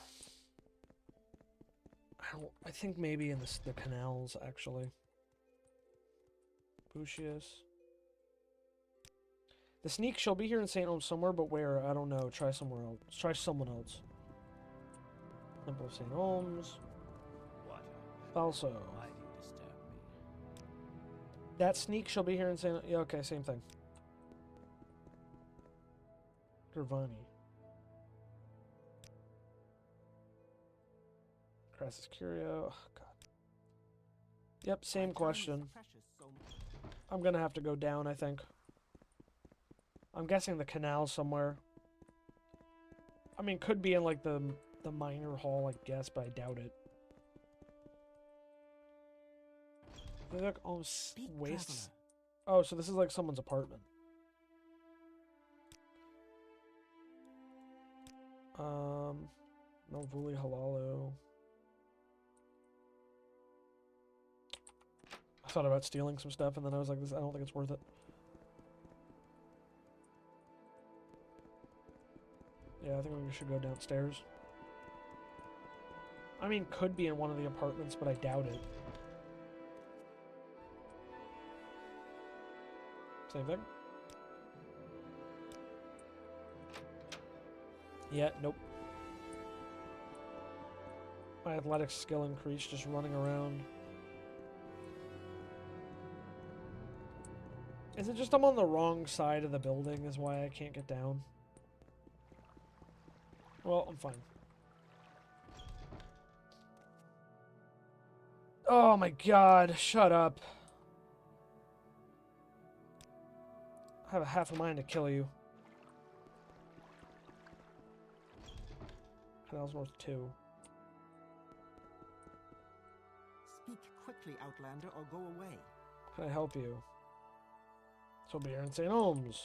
think maybe in the canals, actually. Bushius. The sneak shall be here in St. Ohms somewhere, but where? I don't know. Try somewhere else. Try someone else. Temple of St. Ohms. What? Also, Why do you disturb me? that sneak shall be here in St. Yeah, okay, same thing. Gervani. Crassus Curio. Oh, God. Yep, same question. I'm gonna have to go down, I think. I'm guessing the canal somewhere. I mean, could be in, like, the minor hall, I guess, but I doubt it. They look almost wastes. Oh, so this is like someone's apartment. Melvuli Halalu. I thought about stealing some stuff, and then I was like, "This, I don't think it's worth it." Yeah, I think we should go downstairs. I mean, could be in one of the apartments, but I doubt it. Same thing? Yeah, nope. My athletic skill increased just running around. Is it just I'm on the wrong side of the building is why I can't get down? Well, I'm fine. Oh my god, shut up. I have a half a mind to kill you. Canals North 2. Speak quickly, Outlander, or go away. Can I help you? She'll be here in St. Ohms.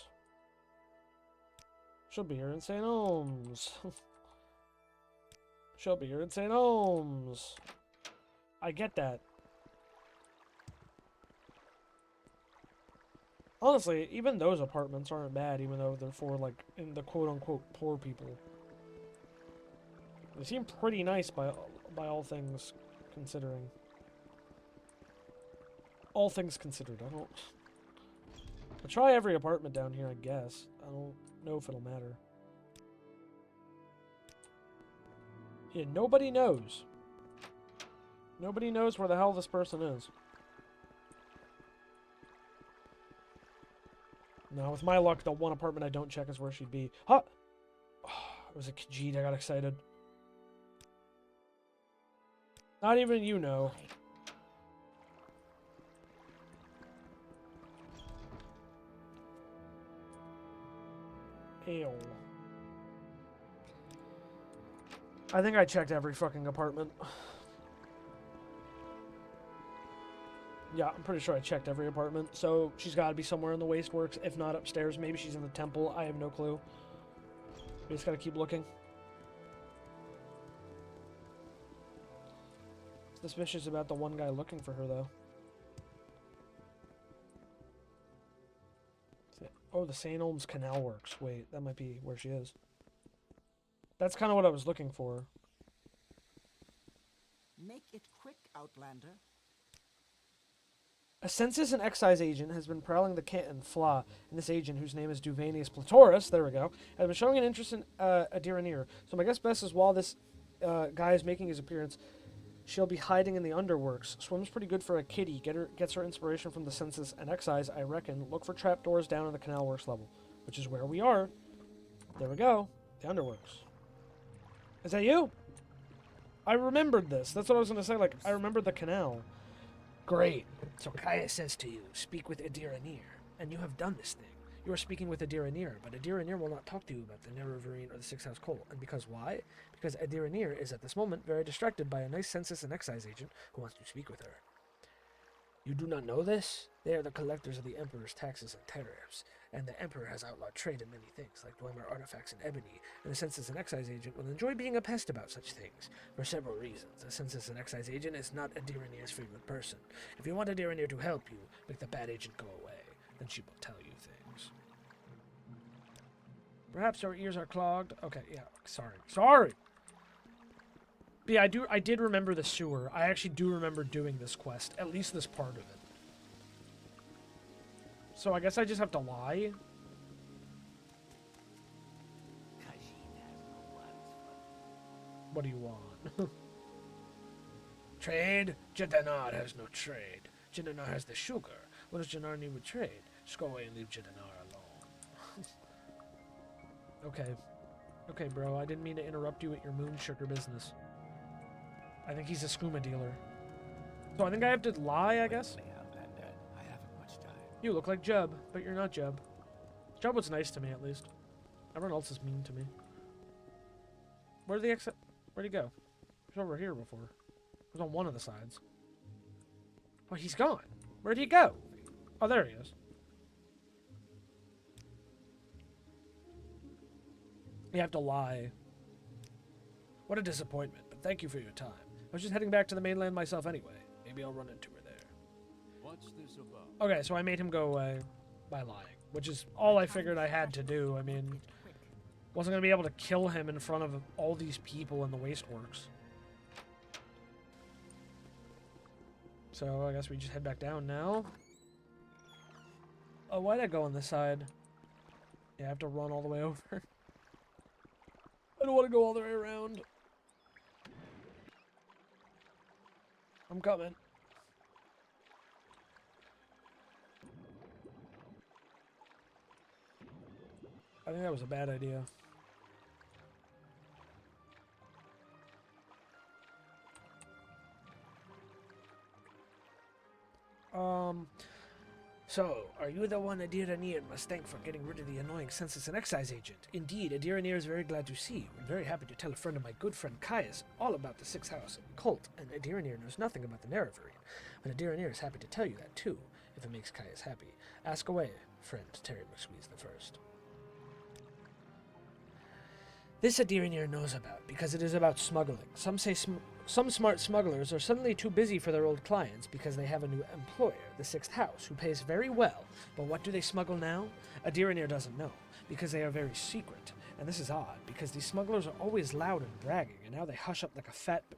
She'll be here in St. Ohms. She'll be here in St. Ohms. I get that. Honestly, even those apartments aren't bad, even though they're for, like, in the quote-unquote poor people. They seem pretty nice by all things considering. All things considered, I don't... I'll try every apartment down here, I guess. I don't know if it'll matter. Yeah, nobody knows. Nobody knows where the hell this person is. Now, with my luck, the one apartment I don't check is where she'd be. Huh! Oh, it was a Khajiit, I got excited. Not even you know. Ew. I think I checked every fucking apartment. Yeah, I'm pretty sure I checked every apartment. So she's got to be somewhere in the Wasteworks, if not upstairs. Maybe she's in the temple. I have no clue. We just got to keep looking. Suspicious about the one guy looking for her, though. Oh, the St. Olm's Canal Works. Wait, that might be where she is. That's kind of what I was looking for. Make it quick, Outlander. A census and excise agent has been prowling the canton Fla, and this agent, whose name is Duvanius Platoris, there we go, has been showing an interest in Adiranir. So my guess best is while this guy is making his appearance, she'll be hiding in the underworks. Swims pretty good for a kitty. Gets her inspiration from the census and excise, I reckon. Look for trapdoors down in the canal works level, which is where we are. There we go. The underworks. Is that you? I remembered this. That's what I was going to say. Like, I remembered the canal. Great. So Kaya says to you, speak with Adiranir, and you have done this thing. You are speaking with Adiranir, but Adiranir will not talk to you about the Nerevarine or the Six House Coal. And because why? Because Adiranir is at this moment very distracted by a nice census and excise agent who wants to speak with her. You do not know this? They are the collectors of the Emperor's taxes and tariffs, and the Emperor has outlawed trade in many things, like Dwemer artifacts and ebony, and the census and excise agent will enjoy being a pest about such things, for several reasons. A census and excise agent is not Adiranir's favorite person. If you want Adiranir to help you, make the bad agent go away, then she will tell you things. Perhaps our ears are clogged. Okay, yeah, sorry. But yeah, I did remember the sewer. I actually do remember doing this quest, at least this part of it. So I guess I just have to lie. Khajiit has no words for you. What do you want? Trade? Jadanar has no trade. Jadanar has the sugar. What does Jadanar need with trade? Just go away and leave Jadanar alone. Okay, bro, I didn't mean to interrupt you at your moon sugar business. I think he's a skooma dealer. So I think I have to lie, I guess? Quickly, Outlander. I haven't much time. You look like Jeb, but you're not Jeb. Jeb was nice to me, at least. Everyone else is mean to me. Where'd the exit? Where'd he go? He was over here before. He was on one of the sides. Oh, he's gone. Where'd he go? Oh, there he is. You have to lie. What a disappointment, but thank you for your time. I was just heading back to the mainland myself anyway. Maybe I'll run into her there. What's this about? Okay, so I made him go away by lying, which is all I figured I had to do. I mean, Make it quick. Wasn't going to be able to kill him in front of all these people in the Wasteworks. So I guess we just head back down now. Oh, why'd I go on this side? Yeah, I have to run all the way over. I don't want to go all the way around. I'm coming. I think that was a bad idea. So, are you the one Adir Anir must thank for getting rid of the annoying census and excise agent? Indeed, Adir Anir is very glad to see you, and very happy to tell a friend of my good friend Caius all about the Sixth House cult, and Adir Anir knows nothing about the Nerevarine. But Adir Anir is happy to tell you that, too, if it makes Caius happy. Ask away, friend Terry McSqueeze the First. This Adir Anir knows about, because it is about smuggling. Some say some smart smugglers are suddenly too busy for their old clients because they have a new employer, the Sixth House, who pays very well. But what do they smuggle now? Adir Anir doesn't know, because they are very secret. And this is odd, because these smugglers are always loud and bragging, and now they hush up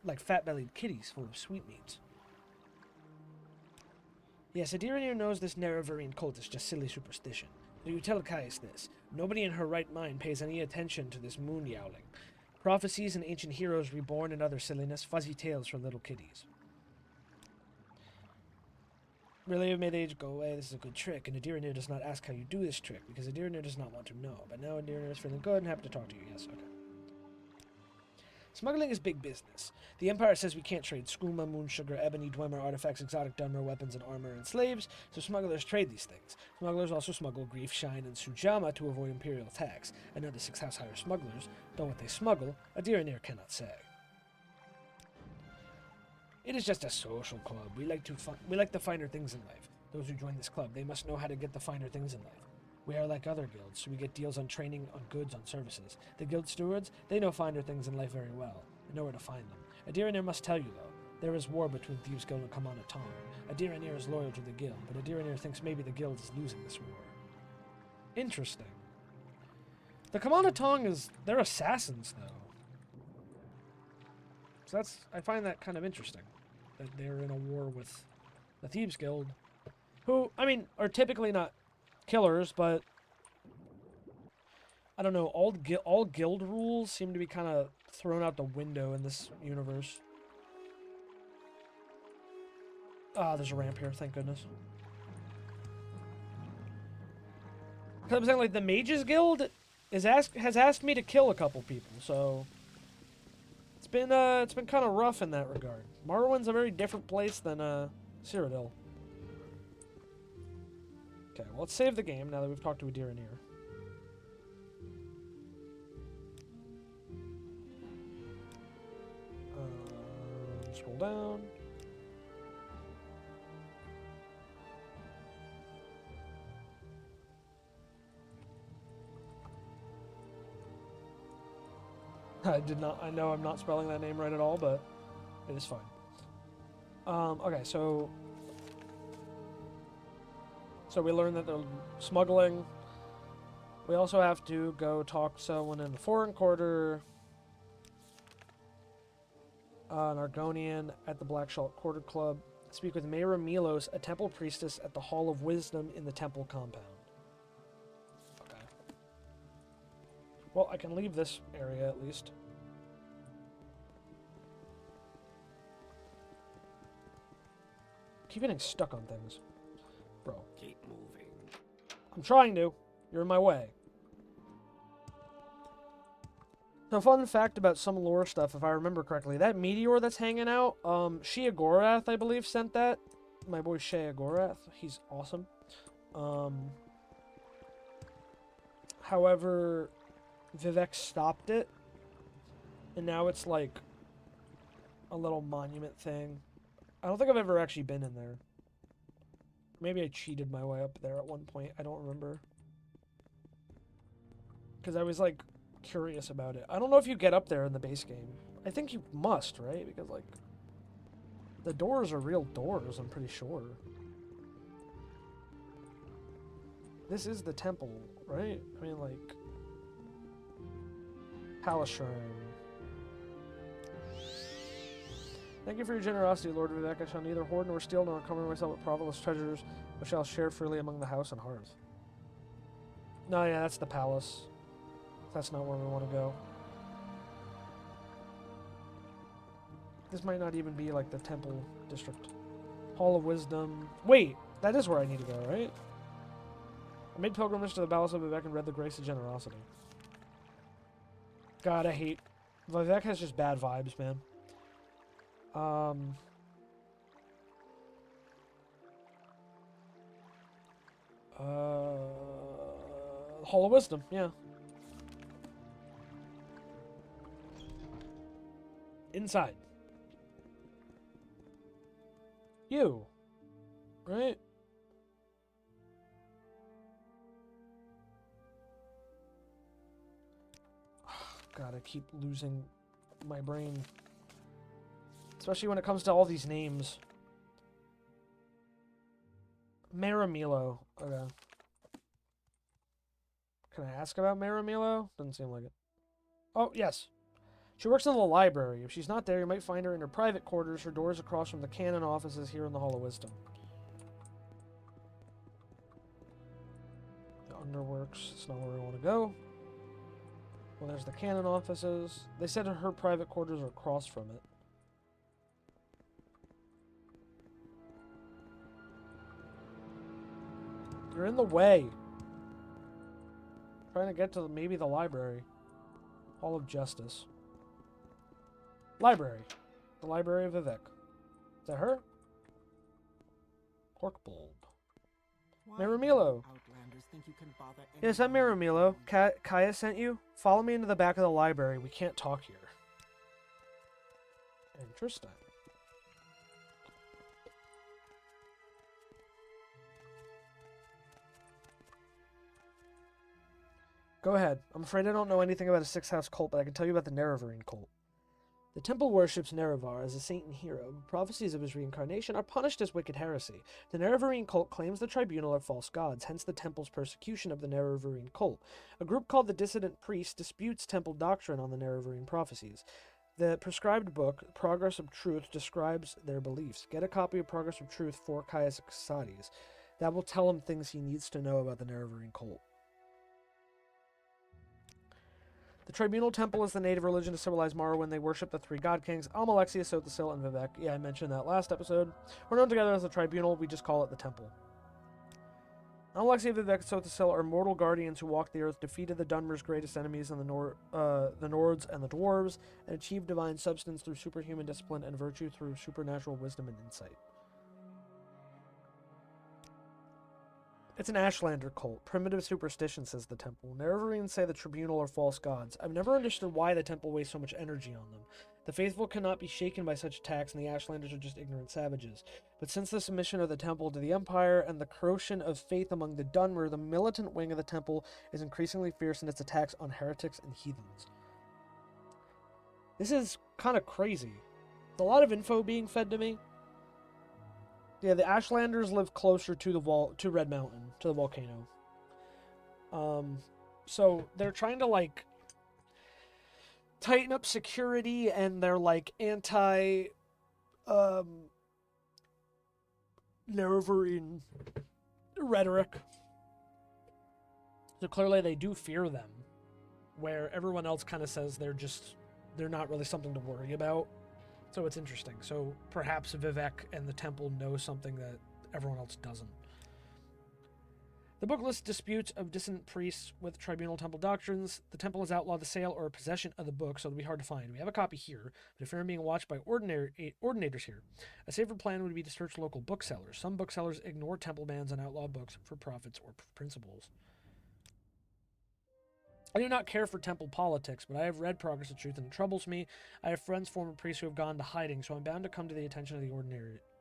like fat-bellied kitties full of sweetmeats. Yes, Adir Anir knows this Nerevarine cult is just silly superstition. So you tell Caius this. Nobody in her right mind pays any attention to this moon yowling. Prophecies and ancient heroes reborn and other silliness, fuzzy tales for little kiddies. Really have made age go away, this is a good trick, and Adir Anir does not ask how you do this trick, because Adir Anir does not want to know. But now Adir Anir is feeling good and happy to talk to you, yes, okay. Smuggling is big business. The Empire says we can't trade skooma, moon sugar, ebony, dwemer, artifacts, exotic dunmer, weapons, and armor, and slaves, so smugglers trade these things. Smugglers also smuggle grief, shine, and sujama to avoid imperial tax. And now the Sixth House hires smugglers, though what they smuggle, Adir Anir cannot say. It is just a social club. We like the finer things in life. Those who join this club, they must know how to get the finer things in life. We are like other guilds, so we get deals on training, on goods, on services. The guild stewards, they know finer things in life very well, and know where to find them. Adir Anir must tell you, though, there is war between Thieves' Guild and Kamana Tong. Adir Anir is loyal to the guild, but Adir Anir thinks maybe the guild is losing this war. Interesting. The Kamana Tong they're assassins, though. So I find that kind of interesting, that they're in a war with the Thieves' Guild, who, I mean, are typically not killers, but I don't know, all guild rules seem to be kind of thrown out the window in this universe. Ah, there's a ramp here, thank goodness. Because I'm saying, like, the Mages Guild has asked me to kill a couple people, so it's been kind of rough in that regard. Morrowind's a very different place than Cyrodiil. Okay, well, let's save the game now that we've talked to Adir Anir. Scroll down. I know I'm not spelling that name right at all, but it is fine. Okay, so we learned that they're smuggling. We also have to go talk to someone in the Foreign Quarter, an Argonian at the Black Shalt Quarter Club. Speak with Mayra Milos, a temple priestess at the Hall of Wisdom in the temple compound. Okay. Well, I can leave this area at least. Keep getting stuck on things. Bro. Keep moving. I'm trying to. You're in my way. So, fun fact about some lore stuff, if I remember correctly, that meteor that's hanging out, Shea Gorath, I believe, sent that. My boy Shea Gorath. He's awesome. However, Vivek stopped it. And now it's like a little monument thing. I don't think I've ever actually been in there. Maybe I cheated my way up there at one point. I don't remember. Because I was, like, curious about it. I don't know if you get up there in the base game. I think you must, right? Because, like, the doors are real doors, I'm pretty sure. This is the temple, right? I mean, like... Palace Shrine. Thank you for your generosity, Lord Vivek. I shall neither hoard nor steal nor encumber myself with profitless treasures, but shall share freely among the house and hearth. No, yeah, that's the palace. That's not where we want to go. This might not even be like the temple district. Hall of Wisdom. Wait, that is where I need to go, right? I made pilgrimage to the Palace of Vivek and read the Grace of Generosity. God, I hate... Vivek has just bad vibes, man. Hall of Wisdom, yeah. Inside. You. Right? God, I keep losing my brain. Especially when it comes to all these names. Maramilo. Okay. Can I ask about Maramilo? Doesn't seem like it. Oh, yes. She works in the library. If she's not there, you might find her in her private quarters. Her door's across from the canon offices here in the Hall of Wisdom. The Underworks. It's not where we want to go. Well, there's the canon offices. They said her private quarters are across from it. You're in the way. Trying to get to maybe the library. Hall of Justice. Library. The Library of Vivek. Is that her? Corkbulb. Maramilo. Outlanders think you can bother Yes, I'm Maramilo. Kaya sent you? Follow me into the back of the library. We can't talk here. Interesting. Go ahead. I'm afraid I don't know anything about a six-house cult, but I can tell you about the Nerevarine cult. The temple worships Nerevar as a saint and hero, but prophecies of his reincarnation are punished as wicked heresy. The Nerevarine cult claims the tribunal are false gods, hence the temple's persecution of the Nerevarine cult. A group called the Dissident Priests disputes temple doctrine on the Nerevarine prophecies. The prescribed book, Progress of Truth, describes their beliefs. Get a copy of Progress of Truth for Caius Exades. That will tell him things he needs to know about the Nerevarine cult. The Tribunal Temple is the native religion of civilized Morrowind. They worship the three god kings, Almalexia, Sothasil, and Vivek. Yeah, I mentioned that last episode. We're known together as the Tribunal. We just call it the Temple. Almalexia, Vivek, and Sothasil are mortal guardians who walked the earth, defeated the Dunmer's greatest enemies in the Nords and the Dwarves, and achieved divine substance through superhuman discipline and virtue through supernatural wisdom and insight. It's an Ashlander cult. Primitive superstition, says the temple. Nerevarines say the tribunal are false gods. I've never understood why the temple wastes so much energy on them. The faithful cannot be shaken by such attacks, and the Ashlanders are just ignorant savages. But since the submission of the temple to the Empire and the corrosion of faith among the Dunmer, the militant wing of the temple is increasingly fierce in its attacks on heretics and heathens. This is kind of crazy. There's a lot of info being fed to me. Yeah, the Ashlanders live closer to to Red Mountain, to the volcano. So they're trying to like tighten up security and their like anti Nerevarine rhetoric. So clearly they do fear them, where everyone else kind of says they're not really something to worry about. So it's interesting. So perhaps Vivek and the temple know something that everyone else doesn't. The book lists disputes of dissonant priests with tribunal temple doctrines. The temple has outlawed the sale or possession of the book, so it'll be hard to find. We have a copy here, but if you're being watched by ordinators here, a safer plan would be to search local booksellers. Some booksellers ignore temple bans and outlaw books for profits or principles. I do not care for temple politics, but I have read Progress of Truth and it troubles me. I have friends, former priests, who have gone to hiding, so I'm bound to come to the attention of the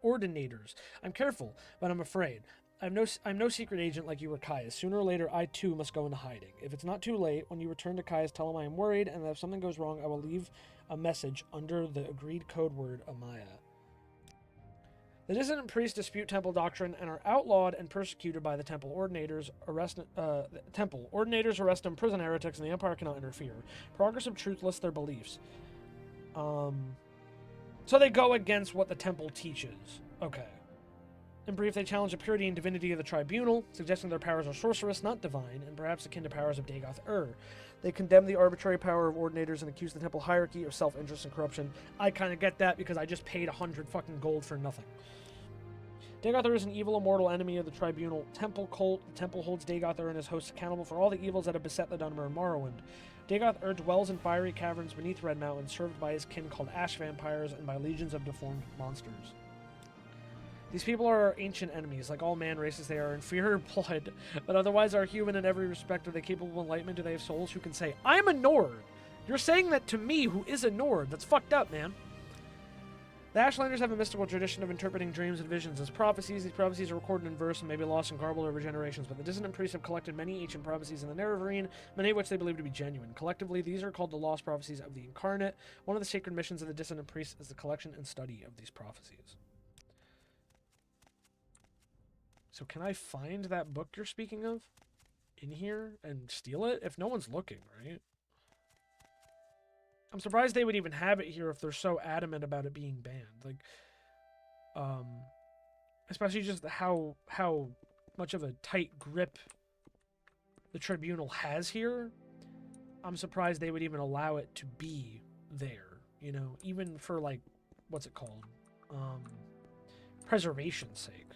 ordinators. I'm careful, but I'm afraid. I'm no secret agent like you or Caius. Sooner or later, I too must go into hiding. If it's not too late, when you return to Caius, tell him I am worried, and that if something goes wrong, I will leave a message under the agreed code word Amaya. The dissonant priests dispute temple doctrine and are outlawed and persecuted by the temple ordinators. Ordinators arrest and imprison heretics, and the Empire cannot interfere. Progress of Truth lists their beliefs. So they go against what the temple teaches. Okay. In brief, they challenge the purity and divinity of the tribunal, suggesting their powers are sorcerous, not divine, and perhaps akin to powers of Dagoth-Ur. They condemn the arbitrary power of ordinators and accuse the temple hierarchy of self-interest and corruption. I kind of get that because I just paid 100 fucking gold for nothing. Dagoth-Ur is an evil, immortal enemy of the tribunal temple cult. The temple holds Dagoth-Ur and his hosts accountable for all the evils that have beset the Dunmer and Morrowind. Dagoth-Ur dwells in fiery caverns beneath Red Mountain, served by his kin called ash vampires and by legions of deformed monsters. These people are our ancient enemies. Like all man races, they are inferior blood, but otherwise are human in every respect. Are they capable of enlightenment? Do they have souls who can say, I'm a Nord? You're saying that to me, who is a Nord? That's fucked up, man. The Ashlanders have a mystical tradition of interpreting dreams and visions as prophecies. These prophecies are recorded in verse and may be lost and garbled over generations, but the dissonant priests have collected many ancient prophecies in the Nerevarine, many of which they believe to be genuine. Collectively, these are called the lost prophecies of the Incarnate. One of the sacred missions of the dissonant priests is the collection and study of these prophecies. So can I find that book you're speaking of in here and steal it? If no one's looking, right? I'm surprised they would even have it here if they're so adamant about it being banned. Like, especially just how much of a tight grip the tribunal has here. I'm surprised they would even allow it to be there, you know, even for, like, what's it called? Preservation's sake.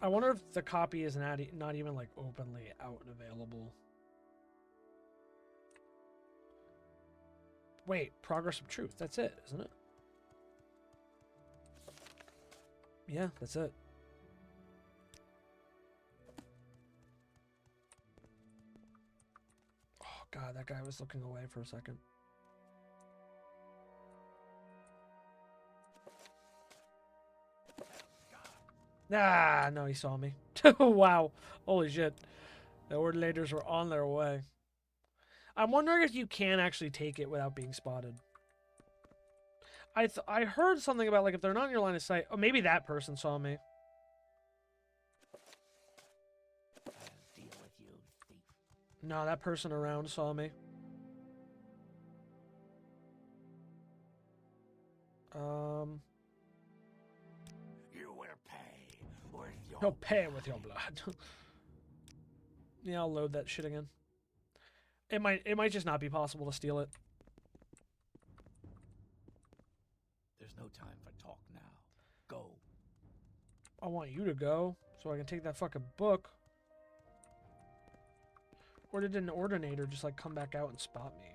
I wonder if the copy is not even, like, openly out and available. Wait, Progress of Truth. That's it, isn't it? Yeah, that's it. Oh, God, that guy was looking away for a second. Ah, no, he saw me. Wow. Holy shit. The ordinators were on their way. I'm wondering if you can actually take it without being spotted. I heard something about, like, if they're not in your line of sight... Oh, maybe that person saw me. I'll deal with you, thief. No, that person around saw me. You will pay with your He'll pay with your blood. Yeah, I'll load that shit again. It might just not be possible to steal it. There's no time for talk now. Go. I want you to go so I can take that fucking book. Or did an ordinator just, like, come back out and spot me?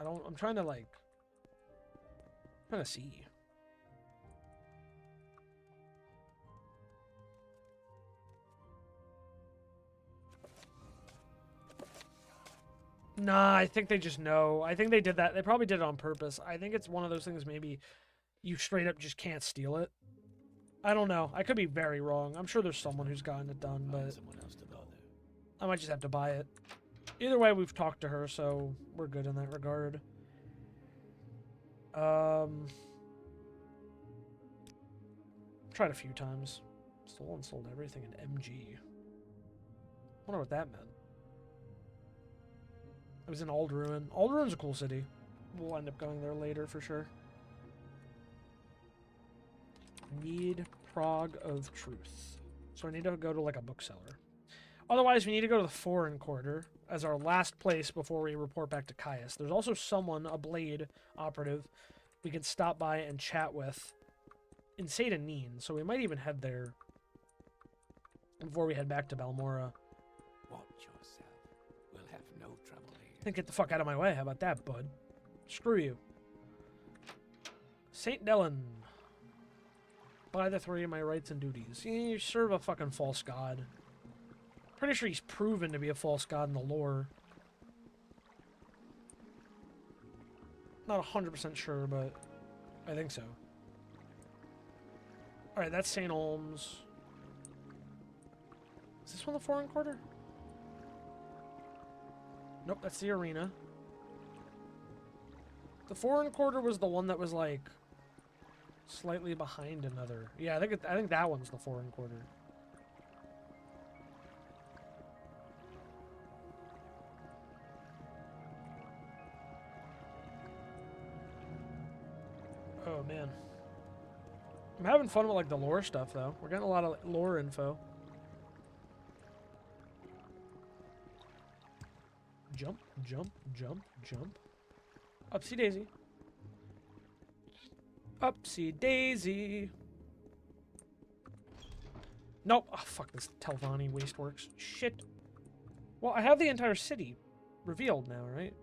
I'm trying to, like... I'm trying to see. Nah, I think they just know. I think they did that. They probably did it on purpose. I think it's one of those things maybe you straight up just can't steal it. I don't know. I could be very wrong. I'm sure there's someone who's gotten it done, but Someone else to bother. I might just have to buy it. Either way, we've talked to her, so we're good in that regard. Tried a few times. Stole and sold everything in MG. Wonder what that meant. It was in Alderruin. Alderruin's a cool city. We'll end up going there later for sure. Need Prog of Truth. So I need to go to, like, a bookseller. Otherwise, we need to go to the Foreign Quarter as our last place before we report back to Caius. There's also someone, a Blade operative, we can stop by and chat with in Seda Neen, so we might even head there before we head back to Balmora. Watch yourself. We'll have no trouble here. Then get the fuck out of my way. How about that, bud? Screw you. St. Dellen. By the three of my rights and duties. You serve a fucking false god. Pretty sure he's proven to be a false god in the lore. Not 100% sure, but I think so. Alright, that's St. Olms. Is this one the Foreign Quarter? Nope, that's the arena. The foreign quarter was the one that was like slightly behind another. Yeah, I think that one's the foreign quarter. Oh man. I'm having fun with like the lore stuff though. We're getting a lot of lore info. Jump, jump, jump, jump. Upsy daisy. Upsy daisy. Nope. Oh, fuck this Telvanni Wasteworks. Shit. Well, I have the entire city revealed now, right?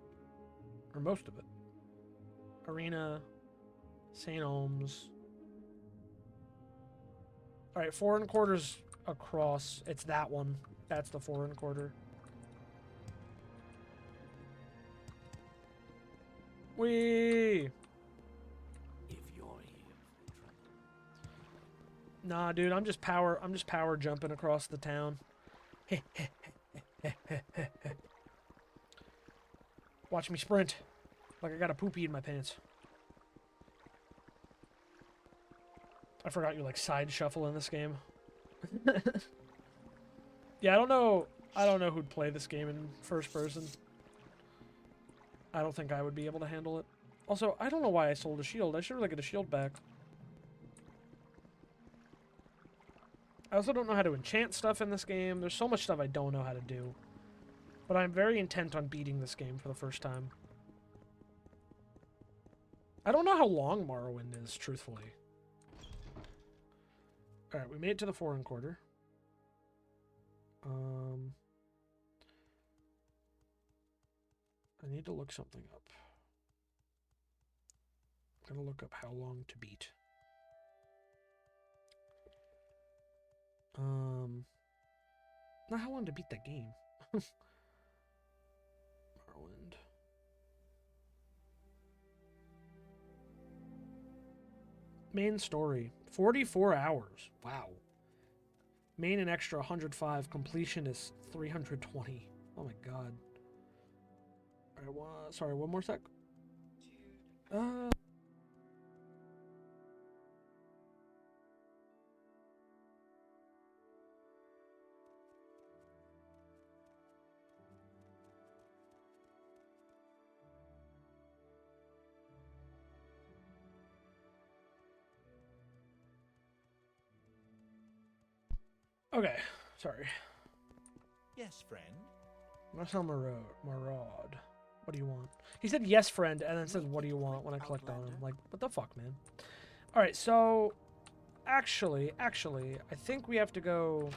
Or most of it. Arena. St. Ohms. Alright, foreign quarters across. It's that one. That's the foreign quarter. Whee! If you're here for trouble. Nah, dude, I'm just power jumping across the town. Watch me sprint. Like I got a poopy in my pants. I forgot you like side shuffle in this game. Yeah, I don't know who'd play this game in first person. I don't think I would be able to handle it. Also, I don't know why I sold a shield. I should really get a shield back. I also don't know how to enchant stuff in this game. There's so much stuff I don't know how to do. But I'm very intent on beating this game for the first time. I don't know how long Morrowind is, truthfully. Alright, we made it to the foreign quarter. I need to look something up. I'm gonna look up how long to beat. Not how long to beat that game. Morrowind. Main story. 44 hours. Wow. Main and extra 105. Completion is 320. Oh my god. Alright, sorry, one more sec. Okay, sorry. Yes, friend. Marcel Maraude. What do you want? He said yes, friend, and then says what do you want when I clicked on him. Like, what the fuck, man? Alright, so actually, I think we have to go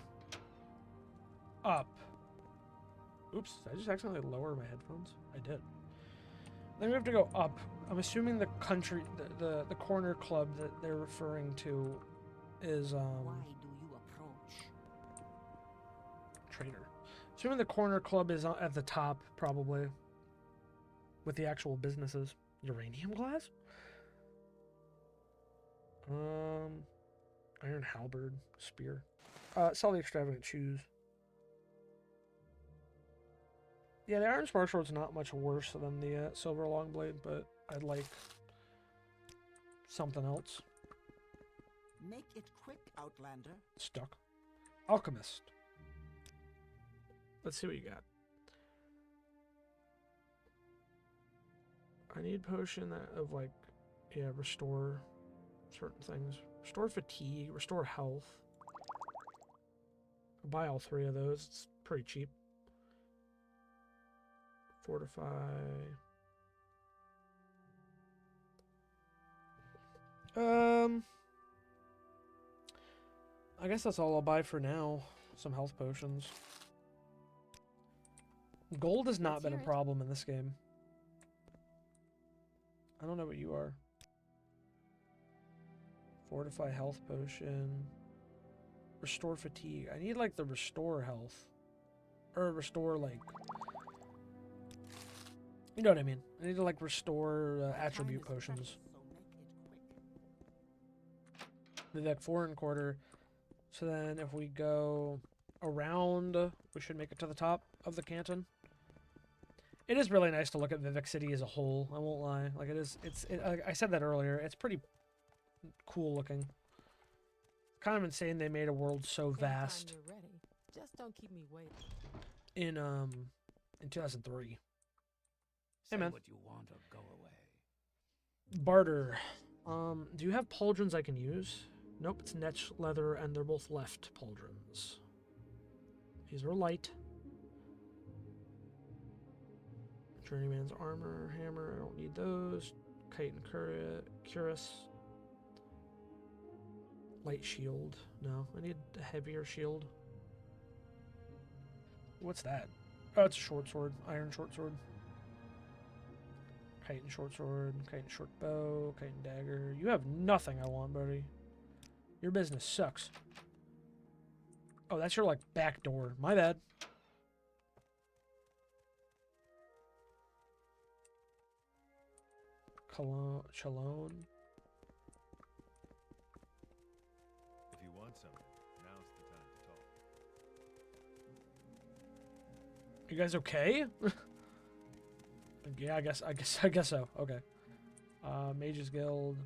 up. Oops, did I just accidentally lower my headphones? I did. I think we have to go up. I'm assuming the country, the corner club that they're referring to is, Why do you approach? Trader. Assuming the corner club is at the top, probably. With the actual businesses. Uranium glass? Iron halberd. Spear. Sell the extravagant shoes. Yeah, the iron spark sword's not much worse than the silver long blade, but I'd like something else. Make it quick, Outlander. Stuck. Alchemist. Let's see what you got. I need potion of like, yeah, restore certain things. Restore fatigue, restore health. I'll buy all three of those. It's pretty cheap. Fortify. I guess that's all I'll buy for now. Some health potions. Gold has not been a problem in this game. I don't know what you are. Fortify health potion. Restore fatigue. I need like the restore health. Or restore like... You know what I mean. I need to like restore attribute potions. The like foreign quarter. So then if we go around, we should make it to the top of the canton. It is really nice to look at Vivek City as a whole. I won't lie. Like it is. I said that earlier. It's pretty cool looking. Kind of insane they made a world so vast You're ready. Just don't keep me waiting. in 2003. Hey Say man, what you want or go away. barter. Do you have pauldrons I can use? Nope, it's netch leather, and they're both left pauldrons. These are light. Journeyman's armor, hammer, I don't need those. Kite and cuirass. Light shield. No, I need a heavier shield. What's that? Oh, it's a short sword. Iron short sword. Kite and short sword. Kite and short bow. Kite and dagger. You have nothing I want, buddy. Your business sucks. Oh, that's your, like, back door. My bad. Chalone. If you want something, now's the time to talk. You guys okay? Yeah, I guess so. Okay. Mages Guild.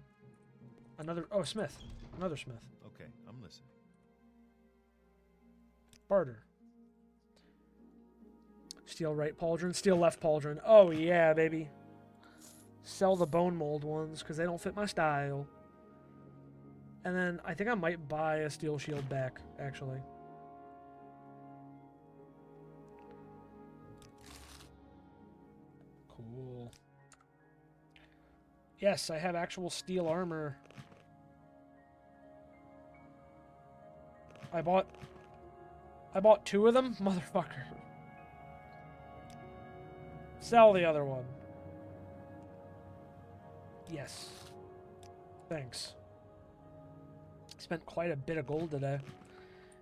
Smith. Another Smith. Okay, I'm listening. Barter. Steel right pauldron, steel left pauldron. Oh yeah, baby. Sell the bone mold ones because they don't fit my style. And then I think I might buy a steel shield back, actually. Cool. Yes, I have actual steel armor. I bought 2 of them? Motherfucker. Sell the other one. Yes. Thanks. Spent quite a bit of gold today.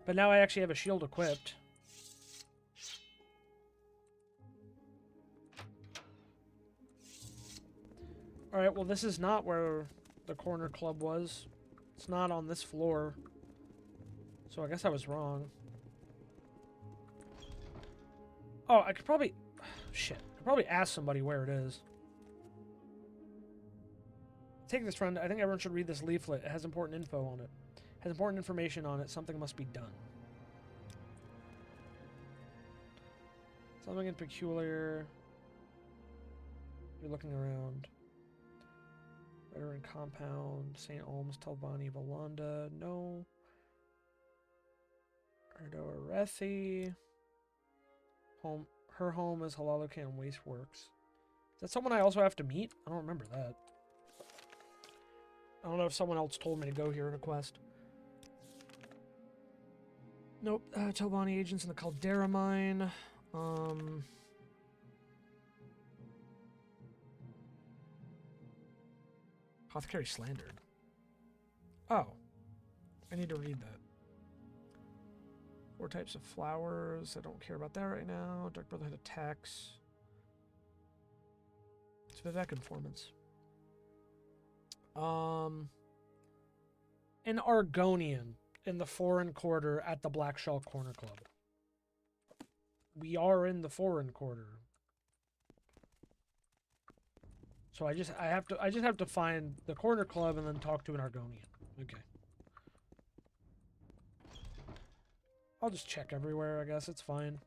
But now I actually have a shield equipped. Alright, well this is not where the corner club was. It's not on this floor. So I guess I was wrong. Oh, I could probably... Shit. I could probably ask somebody where it is. Take this, friend. I think everyone should read this leaflet. It has important info on it. It has important information on it. Something must be done. Something in peculiar. You're looking around. Veteran Compound. St. Olms, Telvani, Valanda. No. Erdo Arethi. Home. Her home is Halalocan Wasteworks. Is that someone I also have to meet? I don't remember that. I don't know if someone else told me to go here in a quest. Nope. Telvani agents in the Caldera mine. Apothecary slandered. Oh. I need to read that. 4 types of flowers. I don't care about that right now. Dark Brotherhood attacks. It's Vivek informants. An Argonian in the foreign quarter at the Black Shell Corner Club. We are in the foreign quarter. So I just have to find the corner club and then talk to an Argonian. Okay. I'll just check everywhere, I guess. It's fine.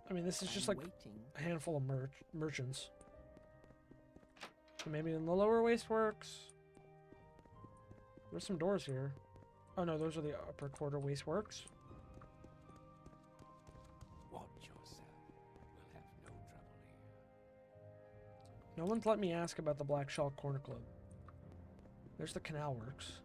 I mean, this is just like a handful of merchants. So maybe in the lower wasteworks. There's some doors here. Oh no, those are the upper quarter wasteworks. Watch yourself. We'll have no trouble here. No one's let me ask about the Black Shell Corner Club. There's the canal works.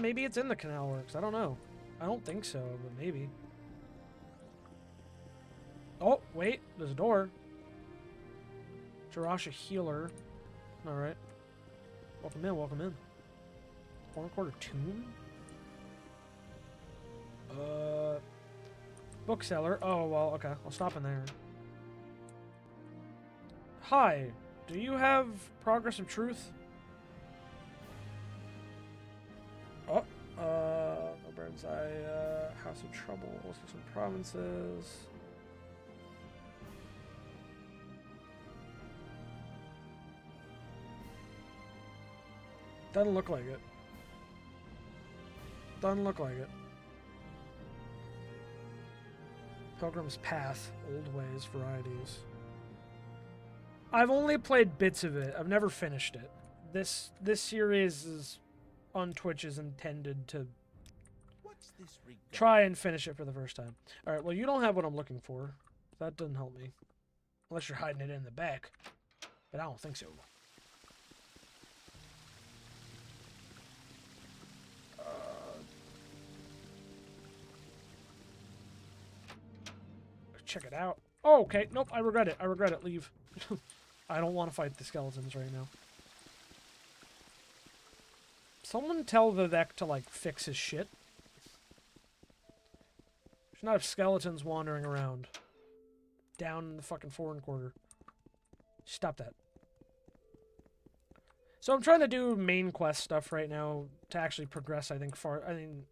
Maybe it's in the canal works. I don't know. I don't think so, but maybe. Oh, wait. There's a door. Jarasha Healer. Alright. Welcome in, welcome in. Corner quarter tomb? Bookseller. Oh, well, okay. I'll stop in there. Hi. Do you have Progress of Truth? Oh, Bard's Eye, House of Trouble, some provinces. Doesn't look like it. Doesn't look like it. Pilgrim's Path, Old Ways, Varieties. I've only played bits of it. I've never finished it. This series is on Twitch is intended to What's this regard? try and finish it for the first time. All right, well, you don't have what I'm looking for. That doesn't help me. Unless you're hiding it in the back. But I don't think so. Check it out. Oh, okay. Nope, I regret it. I regret it. Leave. I don't want to fight the skeletons right now. Someone tell Vivek to, like, fix his shit. There's not skeletons wandering around. Down in the fucking foreign quarter. Stop that. So I'm trying to do main quest stuff right now to actually progress, I think, far. I mean,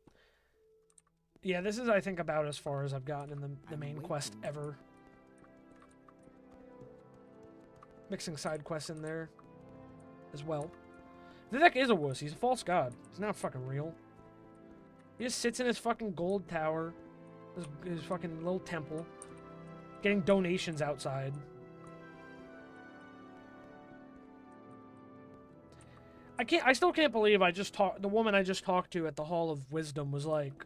yeah, this is, I think, about as far as I've gotten in the main quest ever. Mixing side quests in there as well. Vivek is a wuss. He's a false god. He's not fucking real. He just sits in his fucking gold tower, his fucking little temple, getting donations outside. I still can't believe the woman I just talked to at the Hall of Wisdom was like,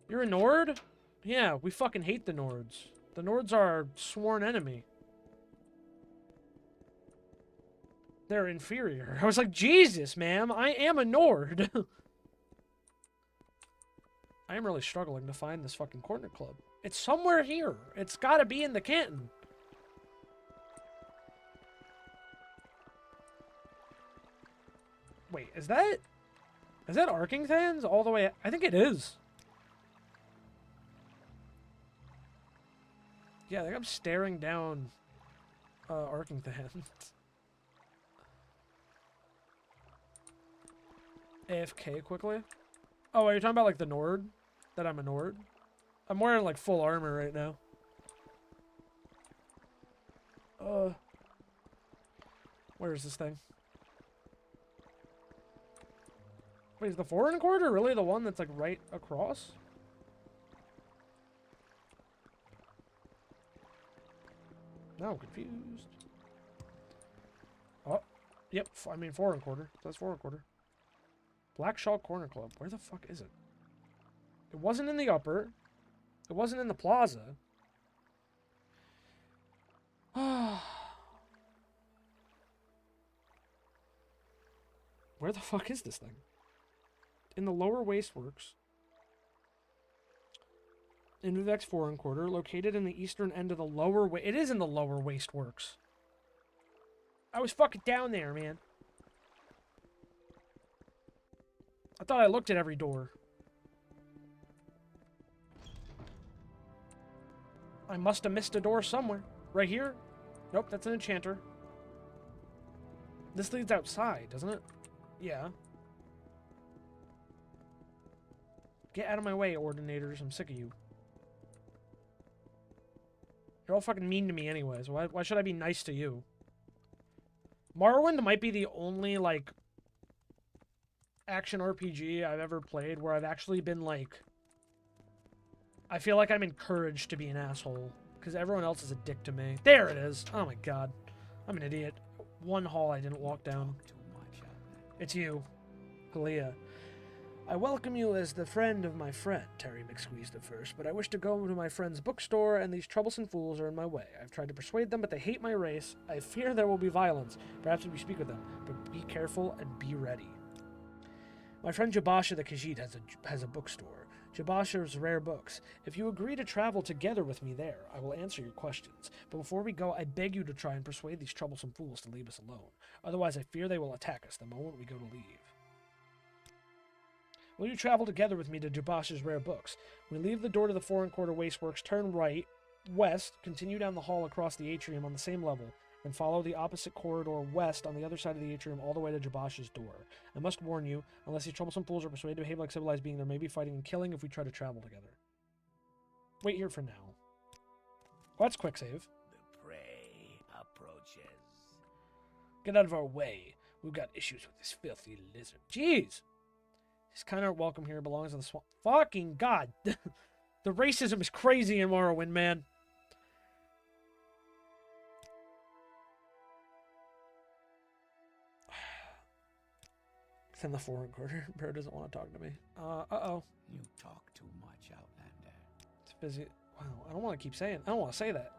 "You're a Nord? Yeah, we fucking hate the Nords. The Nords are our sworn enemy. They're inferior." I was like, Jesus, ma'am, I am a Nord. I am really struggling to find this fucking corner club. It's somewhere here. It's gotta be in the canton. Wait, is that Arkingthans all the way? I think it is. Yeah, I think I'm staring down Arkingthans. AFK quickly. Oh, are you talking about like the Nord? That I'm a Nord? I'm wearing like full armor right now. Where is this thing? Wait, is the foreign quarter really the one that's like right across? Now I'm confused. Oh, yep. I mean, foreign quarter. That's foreign quarter. Black Shawl Corner Club. Where the fuck is it? It wasn't in the upper. It wasn't in the plaza. Where the fuck is this thing? In the lower wasteworks. In Vivek's foreign quarter, located in the eastern end of the lower it is in the lower wasteworks. I was fucking down there, man. I thought I looked at every door. I must have missed a door somewhere. Right here? Nope, that's an enchanter. This leads outside, doesn't it? Yeah. Get out of my way, Ordinators. I'm sick of you. You're all fucking mean to me anyways. Why should I be nice to you? Morrowind might be the only, like, action RPG I've ever played where I've actually been, like... I feel like I'm encouraged to be an asshole. Because everyone else is a dick to me. There it is! Oh my god. I'm an idiot. One hall I didn't walk down. It's you. Kalia. I welcome you as the friend of my friend, Terry McSqueeze the First, but I wish to go to my friend's bookstore, and these troublesome fools are in my way. I've tried to persuade them, but they hate my race. I fear there will be violence. Perhaps if you speak with them, but be careful and be ready. My friend Jabasha the Khajiit has a bookstore. Jabasha's Rare Books. If you agree to travel together with me there, I will answer your questions. But before we go, I beg you to try and persuade these troublesome fools to leave us alone. Otherwise, I fear they will attack us the moment we go to leave. Will you travel together with me to Jabasha's Rare Books? When we leave the door to the foreign quarter wasteworks, turn right, west, continue down the hall across the atrium on the same level, then follow the opposite corridor west on the other side of the atrium all the way to Jabash's door. I must warn you, unless these troublesome fools are persuaded to behave like civilized beings, there may be fighting and killing if we try to travel together. Wait here for now. Well, that's quick save. The prey approaches. Get out of our way. We've got issues with this filthy lizard. Jeez! He's kind of welcome here, belongs to the swamp. Fucking God! The racism is crazy in Morrowind, man. It's in the foreign quarter. Bear doesn't want to talk to me. Uh-oh. You talk too much, Outlander. It's busy. Wow, I don't want to keep saying. I don't want to say that.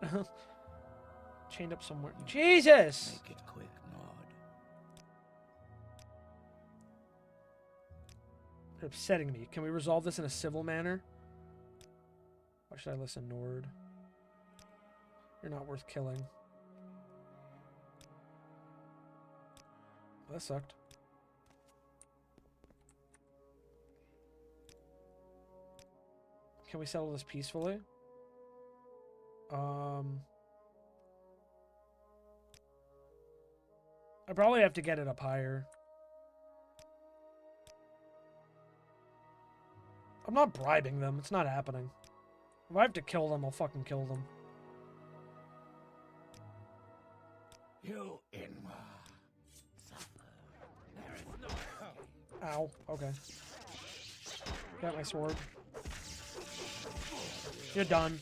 Chained up somewhere. Jesus! Make it quick, Nod. They're upsetting me. Can we resolve this in a civil manner? Why should I listen, Nord? You're not worth killing. That sucked. Can we settle this peacefully? I probably have to get it up higher. I'm not bribing them. It's not happening. If I have to kill them, I'll fucking kill them. You Inwa. Suffer. There is no escape. Ow. Okay. Got my sword. You're done.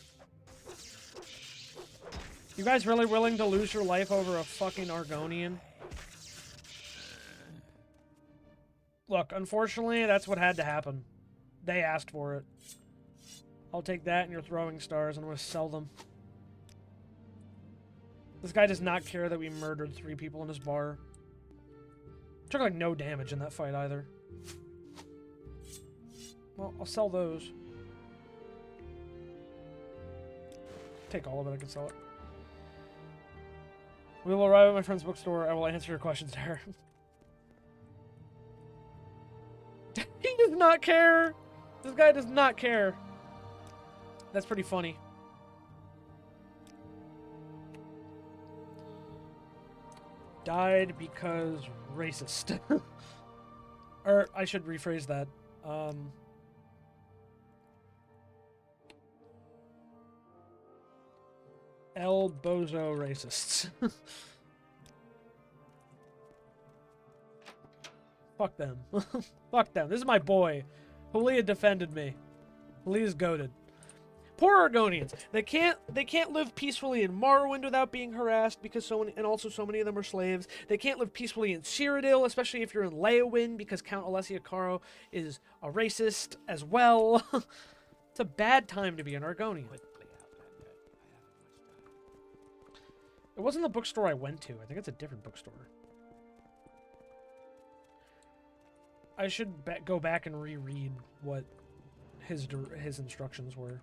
You guys really willing to lose your life over a fucking Argonian? Look, unfortunately, that's what had to happen. They asked for it. I'll take that and your throwing stars, and I'm going to sell them. This guy does not care that we murdered 3 people in his bar. Took, like, no damage in that fight, either. Well, I'll sell those. Take all of it, I can sell it. We will arrive at my friend's bookstore. I will answer your questions there. He does not care! This guy does not care. That's pretty funny. Died because racist. Or I should rephrase that. El Bozo racists. Fuck them. Fuck them. This is my boy. Hulia defended me. Hulia's goated. Poor Argonians. They can't live peacefully in Morrowind without being harassed because so many, and also so many of them are slaves. They can't live peacefully in Cyrodiil, especially if you're in Leyawind, because Count Alessia Caro is a racist as well. It's a bad time to be an Argonian. Quickly, Outlander. I haven't much time. It wasn't the bookstore I went to. I think it's a different bookstore. I should go back and reread what his instructions were.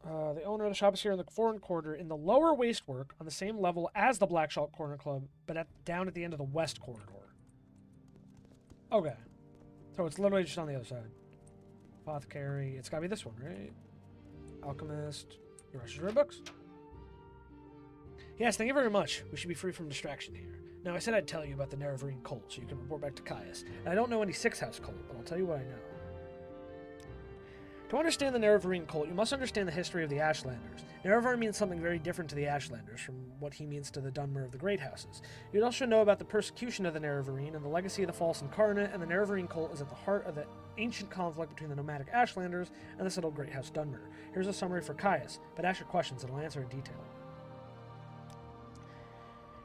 The owner of the shop is here in the foreign quarter in the lower wastework on the same level as the Black Shalt Corner Club, but down at the end of the west corridor. Okay. So it's literally just on the other side. Apothecary. It's gotta be this one, right? Alchemist. Your Russia's rare books? Yes, thank you very much. We should be free from distraction here. Now, I said I'd tell you about the Nerevarine cult, so you can report back to Caius. And I don't know any Six-House cult, but I'll tell you what I know. To understand the Nerevarine cult, you must understand the history of the Ashlanders. Nerevar means something very different to the Ashlanders from what he means to the Dunmer of the Great Houses. You'd also know about the persecution of the Nerevarine and the legacy of the False Incarnate, and the Nerevarine cult is at the heart of the ancient conflict between the nomadic Ashlanders and the settled Great House Dunmer. Here's a summary for Caius, but ask your questions and I'll answer in detail.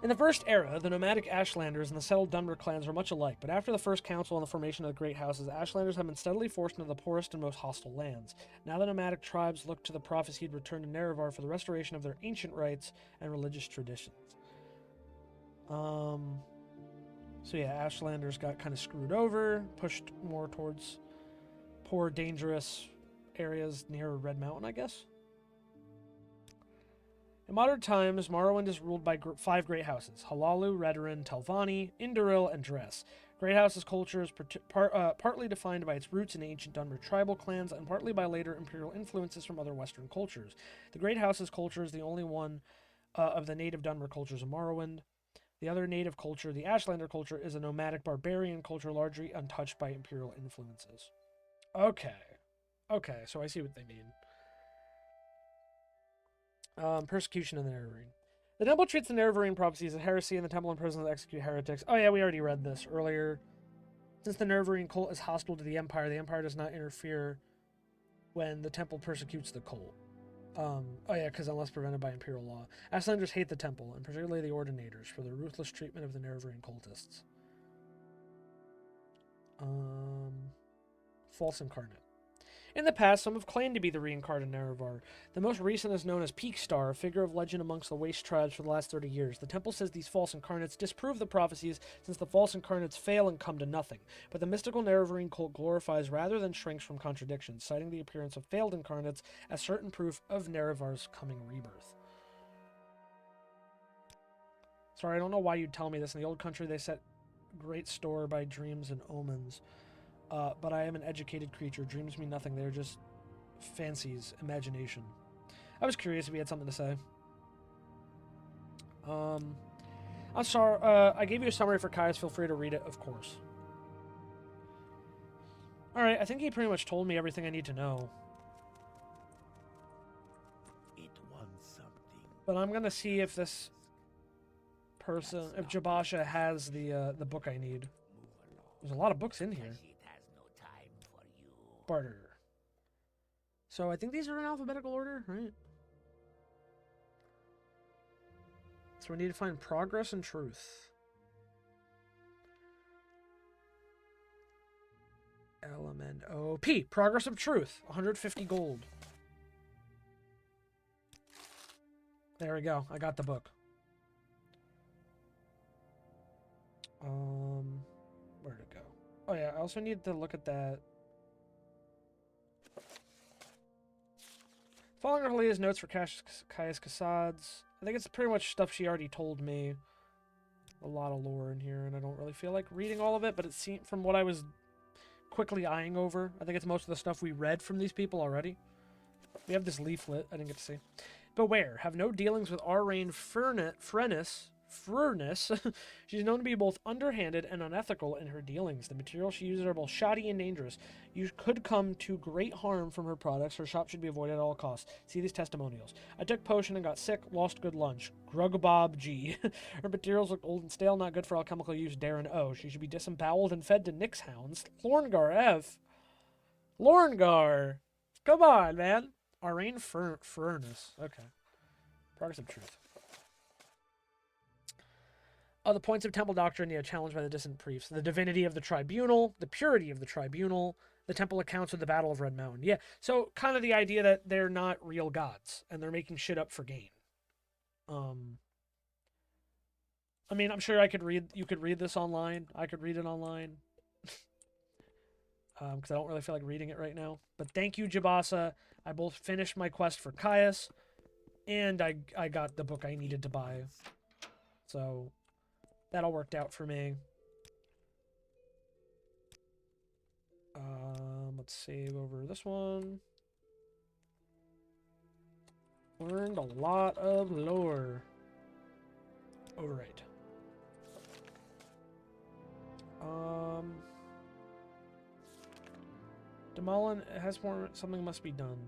In the First Era, the nomadic Ashlanders and the settled Dunmer clans were much alike, but after the First Council and the formation of the Great Houses, Ashlanders have been steadily forced into the poorest and most hostile lands. Now the nomadic tribes look to the prophesied return to Nerevar for the restoration of their ancient rights and religious traditions. So yeah, Ashlanders got kind of screwed over, pushed more towards poor, dangerous areas near Red Mountain, I guess. In modern times, Morrowind is ruled by 5 great houses: Halalu, Redoran, Telvanni, Indoril, and Dress. Great House's culture is partly defined by its roots in ancient Dunmer tribal clans and partly by later imperial influences from other Western cultures. The Great House's culture is the only one of the native Dunmer cultures of Morrowind. The other native culture, the Ashlander culture, is a nomadic barbarian culture largely untouched by imperial influences. Okay. Okay, so I see what they mean. Persecution in the Nerevarine. The Temple treats the Nerevarine prophecies as heresy, and the Temple imprisons and execute heretics. Oh yeah, we already read this earlier. Since the Nerevarine cult is hostile to the Empire does not interfere when the Temple persecutes the cult. Oh yeah, because unless prevented by Imperial law. Ashlanders hate the Temple, and particularly the Ordinators, for their ruthless treatment of the Nerevarine cultists. False Incarnate. In the past, some have claimed to be the reincarnated Nerevar. The most recent is known as Peakstar, a figure of legend amongst the Waste tribes for the last 30 years. The Temple says these false incarnates disprove the prophecies, since the false incarnates fail and come to nothing. But the mystical Nerevarine cult glorifies rather than shrinks from contradictions, citing the appearance of failed incarnates as certain proof of Nerevar's coming rebirth. Sorry, I don't know why you'd tell me this. In the old country, they set great store by dreams and omens. But I am an educated creature. Dreams mean nothing. They're just fancies, imagination. I was curious if he had something to say. I'm sorry. I gave you a summary for Kai's. Feel free to read it, of course. Alright, I think he pretty much told me everything I need to know. It wants something. But I'm going to see if this person, if Jabasha has the book I need. Move along. There's a lot of books in here. It has no time for you. Barter. So I think these are in alphabetical order, right? So we need to find progress and truth. LMNOP. Progress of truth. 150 gold. There we go. I got the book. Where'd it go? Oh yeah, I also need to look at that. Following are Halia's notes for Caius Cassads. I think it's pretty much stuff she already told me. A lot of lore in here, and I don't really feel like reading all of it, but it seemed from what I was quickly eyeing over, I think it's most of the stuff we read from these people already. We have this leaflet I didn't get to see. Beware, have no dealings with Arraine Furness. She's known to be both underhanded and unethical in her dealings. The materials she uses are both shoddy and dangerous. You could come to great harm from her products. Her shop should be avoided at all costs. See these testimonials. I took potion and got sick, lost good lunch. Grugbob G. Her materials look old and stale, not good for alchemical use. Darren O. She should be disemboweled and fed to Nyx hounds. Lorngar F. Lorngar! Come on, man. Arraine Furness. Okay. Progress of truth. The points of temple doctrine, challenged by the distant priests. The divinity of the tribunal, the purity of the tribunal, the temple accounts of the Battle of Red Mountain. Yeah, so kind of the idea that they're not real gods, and they're making shit up for gain. I mean, I'm sure you could read this online. I could read it online. Because I don't really feel like reading it right now. But thank you, Jabasa. I both finished my quest for Caius, and I got the book I needed to buy. So that all worked out for me. Let's save over this one. Learned a lot of lore. Overwrite. Demolin has more. Something must be done.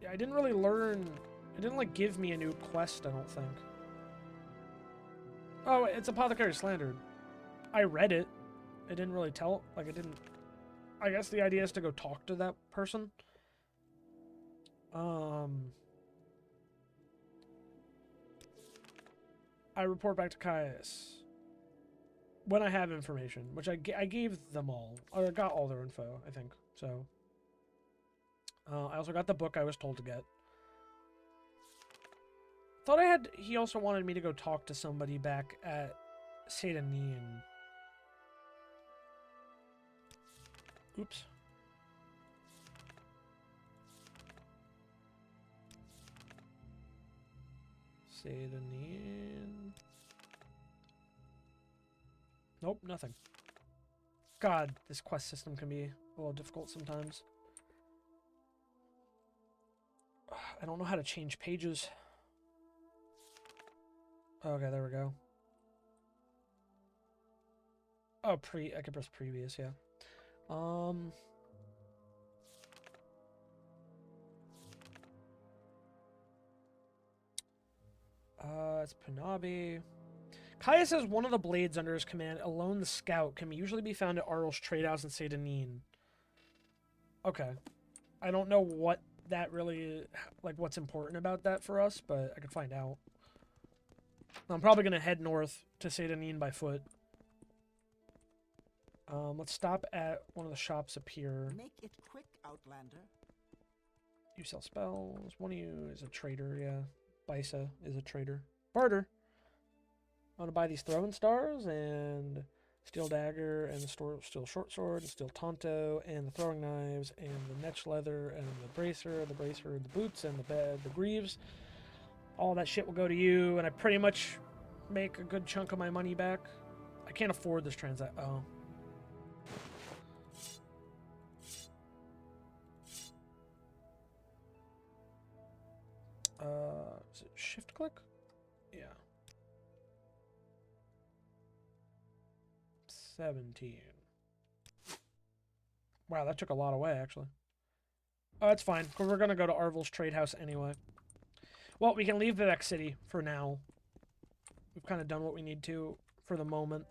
Yeah, I didn't really learn. It didn't like give me a new quest. I don't think. Oh, it's Apothecary Slandered. I read it. It didn't really tell. Like, it didn't. I guess the idea is to go talk to that person. I report back to Caius when I have information, which I gave them all. Or I got all their info, I think. So. I also got the book I was told to get. Thought I had. He also wanted me to go talk to somebody back at Satanine. Oops. Satanine. Nope, nothing. God, this quest system can be a little difficult sometimes. I don't know how to change pages. Okay, there we go. Oh, I can press previous, yeah. It's Panabi. Kaya says one of the blades under his command, Alone the Scout, can usually be found at Arl's Trade House in Sedanine. Okay. I don't know what that really, like, what's important about that for us, but I could find out. I'm probably going to head north to Sedanine by foot. Let's stop at one of the shops up here. Make it quick, Outlander. You sell spells. One of you is a trader, yeah. Bisa is a trader. Barter. I want to buy these throwing stars and steel dagger and the steel short sword and steel tonto and the throwing knives and the netch leather and the bracer, the boots and the bed, the greaves. All that shit will go to you, and I pretty much make a good chunk of my money back. I can't afford this transaction. Oh. Is it shift click? Yeah. 17. Wow, that took a lot away, actually. Oh, that's fine, because we're going to go to Arvel's Trade House anyway. Well, we can leave Vivek City for now. We've kind of done what we need to for the moment.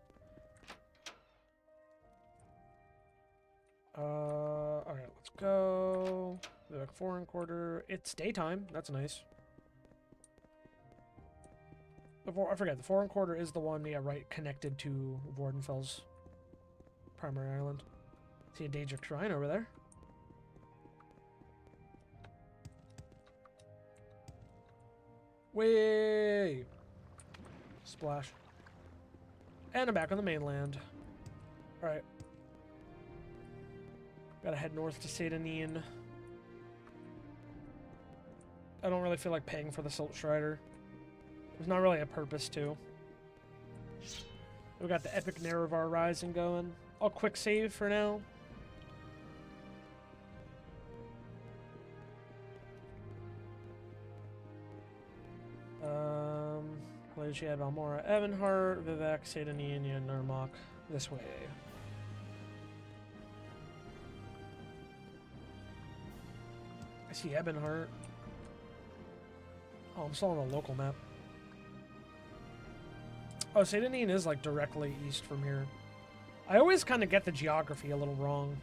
Alright, let's go. Vivek Foreign Quarter. It's daytime. That's nice. I forget, the Foreign Quarter is the one, yeah, right, connected to Vordenfell's primary island. See a Daedric Shrine over there. Way! Splash. And I'm back on the mainland. Alright. Gotta head north to Sedanine. I don't really feel like paying for the Silt Strider. There's not really a purpose to. We got the Epic Nerevar Rising going. I'll quick save for now. Pelagia, Valmora, Evanhart, Vivek, Sedanine, Nurmok. This way. I see Ebenhart. Oh, I'm still on the local map. Oh, Sedanine is like directly east from here. I always kind of get the geography a little wrong.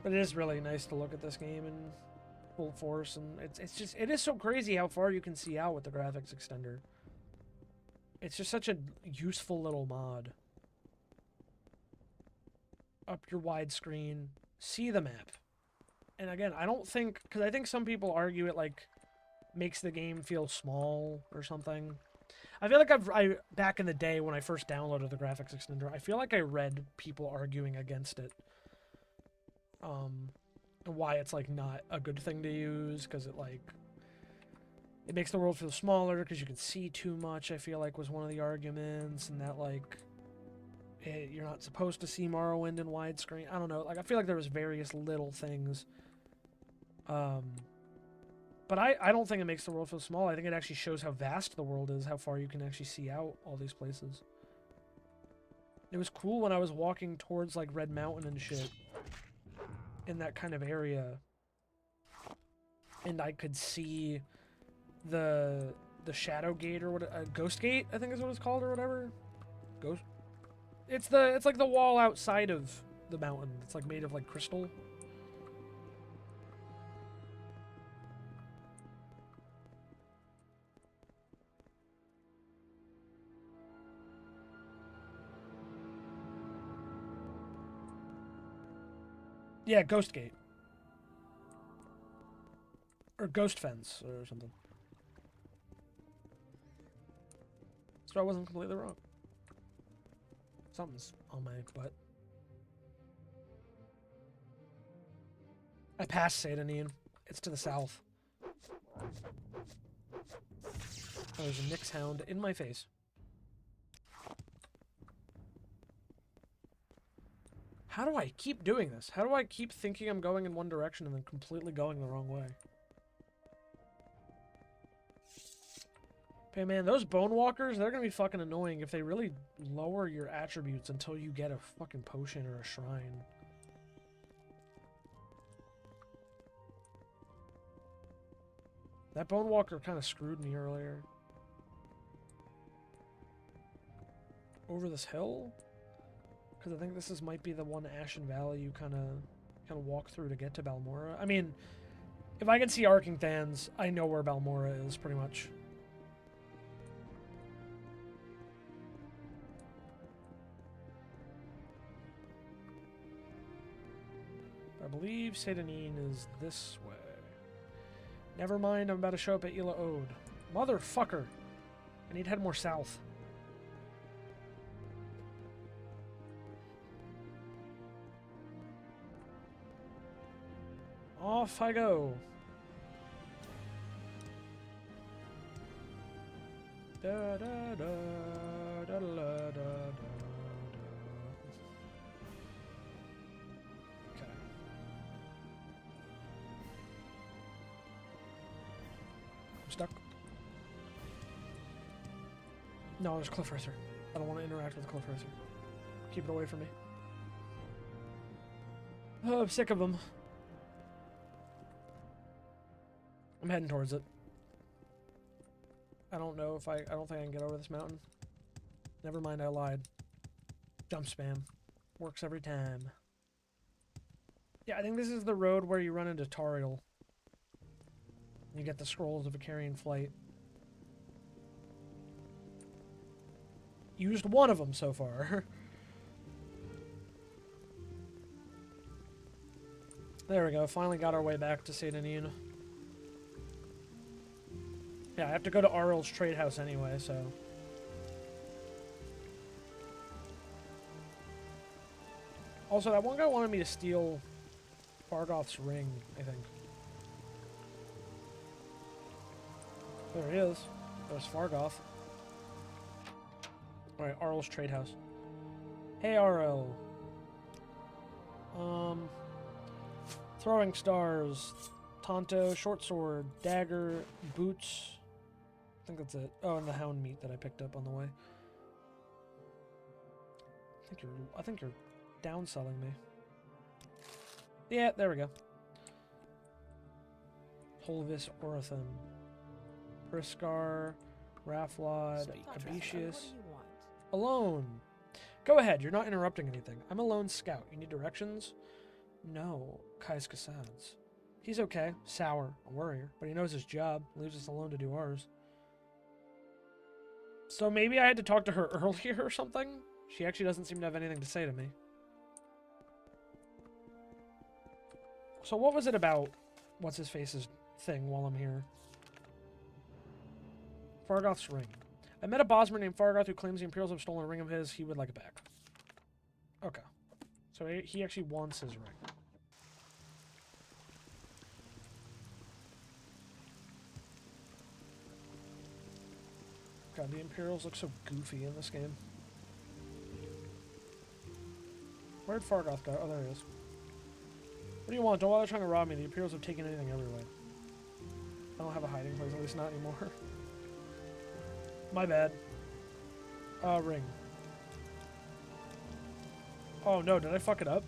But it is really nice to look at this game in full force, and it is so crazy how far you can see out with the graphics extender. It's just such a useful little mod. Up your widescreen, see the map. And again, I don't think, because I think some people argue it like makes the game feel small or something. I feel like I back in the day when I first downloaded the graphics extender, I feel like I read people arguing against it. Why it's like not a good thing to use, because it makes the world feel smaller because you can see too much, I feel like was one of the arguments, and that like you're not supposed to see Morrowind in widescreen. I don't know, like I feel like there was various little things. But I don't think it makes the world feel small. I think it actually shows how vast the world is, how far you can actually see out all these places. It was cool when I was walking towards like Red Mountain and shit in that kind of area, and I could see the Shadow Gate or what, Ghost Gate, I think is what it's called or whatever. Ghost. It's like the wall outside of the mountain. It's like made of like crystal. Yeah, Ghost Gate. Or Ghost Fence or something. So I wasn't completely wrong. Something's on my butt. I passed Sedanine. It's to the south. There's a Nyx Hound in my face. How do I keep doing this? How do I keep thinking I'm going in one direction and then completely going the wrong way? Okay, man, those Bone Walkers, they're gonna be fucking annoying if they really lower your attributes until you get a fucking potion or a shrine. That Bone Walker kind of screwed me earlier. Over this hill? Because I think this might be the one Ashen Valley you kind of walk through to get to Balmora. I mean, if I can see Arcing Thans, I know where Balmora is, pretty much. I believe Sedanine is this way. Never mind, I'm about to show up at Ila Ode. Motherfucker! I need to head more south. Off I go. Da da da da da da da. Okay. I'm stuck. No, there's Cliff Racer. I don't want to interact with the Cliff Racer. Keep it away from me. Oh, I'm sick of them. I'm heading towards it. I don't know if I don't think I can get over this mountain. Never mind, I lied. Jump spam. Works every time. Yeah, I think this is the road where you run into Tariel. You get the scrolls of Icarian Flight. Used one of them so far. There we go. Finally got our way back to Sedanine. Yeah, I have to go to Arl's trade house anyway, so... Also, that one guy wanted me to steal Fargoth's ring, I think. There he is. There's Fargoth. Alright, Arl's trade house. Hey, Arl. Throwing stars. Tonto, short sword, dagger, boots... I think that's it. Oh, and the hound meat that I picked up on the way. I think you're downselling me. Yeah, there we go. Holvis Orathan. Briscar, Raflod, Abetius. Alone. Go ahead, you're not interrupting anything. I'm a lone scout. You need directions? No. Kai's Kassad's. He's okay. Sour. A worrier. But he knows his job. Leaves us alone to do ours. So maybe I had to talk to her earlier or something? She actually doesn't seem to have anything to say to me. So what was it about What's-His-Face's thing while I'm here? Fargoth's ring. I met a Bosmer named Fargoth who claims the Imperials have stolen a ring of his. He would like it back. Okay. So he actually wants his ring. God, the Imperials look so goofy in this game. Where'd Fargoth go? Oh, there he is. What do you want? Don't bother trying to rob me. The Imperials have taken anything everywhere. I don't have a hiding place, at least not anymore. My bad. Ring. Oh no, did I fuck it up?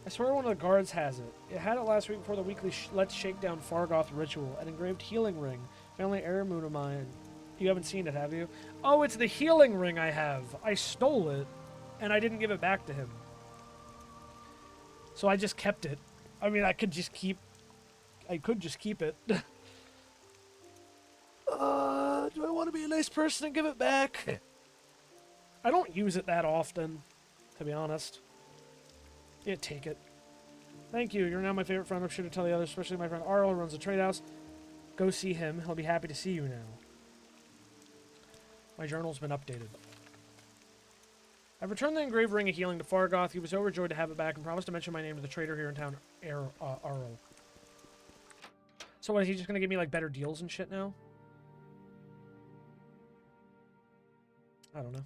I swear one of the guards has it. It had it last week before the weekly Let's Shake Down Fargoth ritual. An engraved healing ring. Family heirloom of mine. You haven't seen it, have you? Oh, it's the healing ring I have. I stole it, and I didn't give it back to him. So I just kept it. I mean, I could just keep it. Do I want to be a nice person and give it back? I don't use it that often, to be honest. Yeah, take it. Thank you. You're now my favorite friend. I'm sure to tell the others, especially my friend Arl, who runs the trade house. Go see him. He'll be happy to see you now. My journal's been updated. I've returned the engraved ring of healing to Fargoth. He was overjoyed to have it back and promised to mention my name to the trader here in town, Arl. So what, is he just gonna give me like better deals and shit now? I don't know.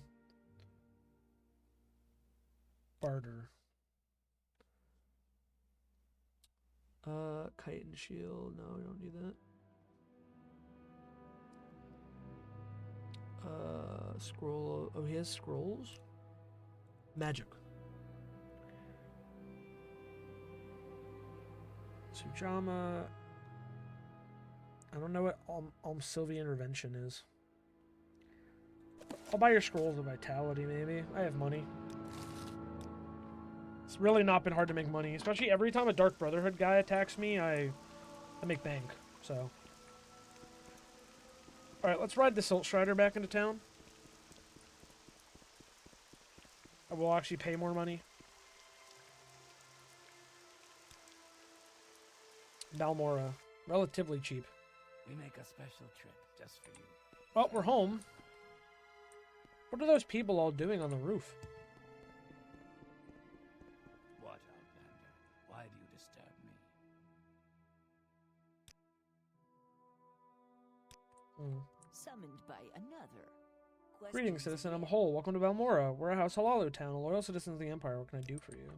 Barter. Kite and shield. No, we don't need that. Scroll. Oh, he has scrolls? Magic. Sujama. I don't know what Sylvia Intervention is. I'll buy your scrolls of vitality, maybe. I have money. It's really not been hard to make money, especially every time a Dark Brotherhood guy attacks me, I make bank, so. Alright, let's ride the Silt Strider back into town. I will actually pay more money. Balmora, relatively cheap. We make a special trip just for you. Well, we're home. What are those people all doing on the roof? What, Outlander? Why do you disturb me? Summoned by another. Greetings, citizen. I'm Hole. Welcome to Balmora. We're a House Halalu town, a loyal citizen of the Empire. What can I do for you?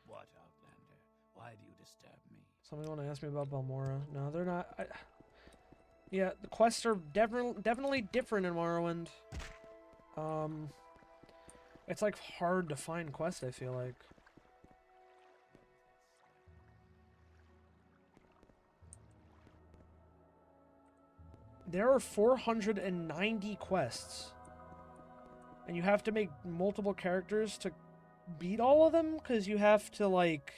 What, Outlander? Why do you disturb me? Somebody want to ask me about Balmora? No, they're not. Yeah, the quests are definitely different in Morrowind. It's like hard to find quests, I feel like. There are 490 quests. And you have to make multiple characters to beat all of them? Because you have to, like,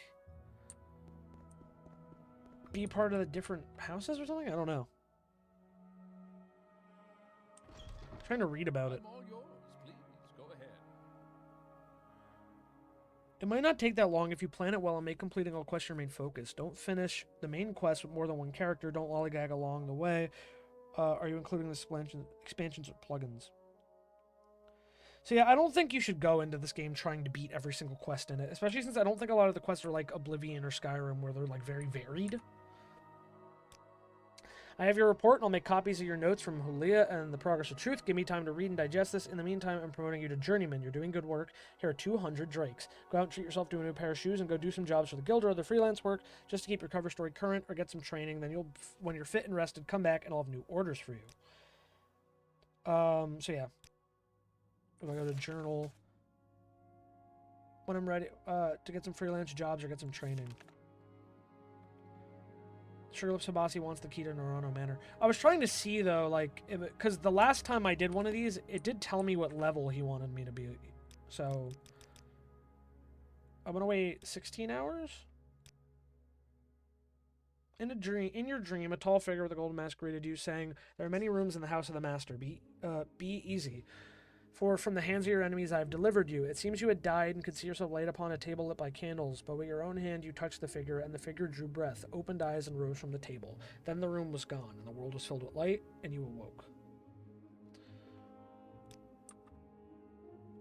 be part of the different houses or something? I don't know. I'm trying to read about it. I'm all yours. Please, go ahead. It might not take that long if you plan it well and make completing all quests your main focus. Don't finish the main quest with more than one character. Don't lollygag along the way. Are you including the expansions or plugins? So yeah, I don't think you should go into this game trying to beat every single quest in it, especially since I don't think a lot of the quests are like Oblivion or Skyrim where they're like very varied. I have your report and I'll make copies of your notes from Hulia and the Progress of Truth. Give me time to read and digest this. In the meantime, I'm promoting you to Journeyman. You're doing good work. Here are 200 drakes. Go out and treat yourself to a new pair of shoes and go do some jobs for the guild or other freelance work just to keep your cover story current or get some training. Then when you're fit and rested, come back and I'll have new orders for you. So yeah. If I go to journal, when I'm ready to get some freelance jobs or get some training. Sugarlips Habasi wants the key to Norano Manor. I was trying to see, though, like, because the last time I did one of these, it did tell me what level he wanted me to be. So, I'm going to wait 16 hours? In your dream, a tall figure with a golden mask greeted you, saying, "There are many rooms in the house of the master. Be easy. For from the hands of your enemies I have delivered you. It seems you had died and could see yourself laid upon a table lit by candles, but with your own hand you touched the figure, and the figure drew breath, opened eyes, and rose from the table. Then the room was gone, and the world was filled with light, and you awoke."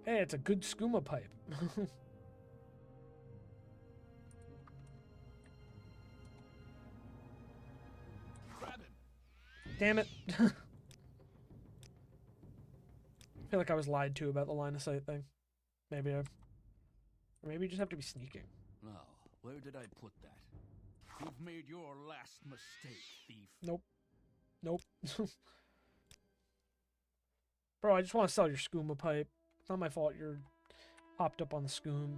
Hey, it's a good skooma pipe. Damn it. I feel like I was lied to about the line of sight thing. Maybe or maybe you just have to be sneaking. Now, where did I put that? You've made your last mistake, thief. Nope. Nope. Bro, I just want to sell your skooma pipe. It's not my fault you're hopped up on the skoom.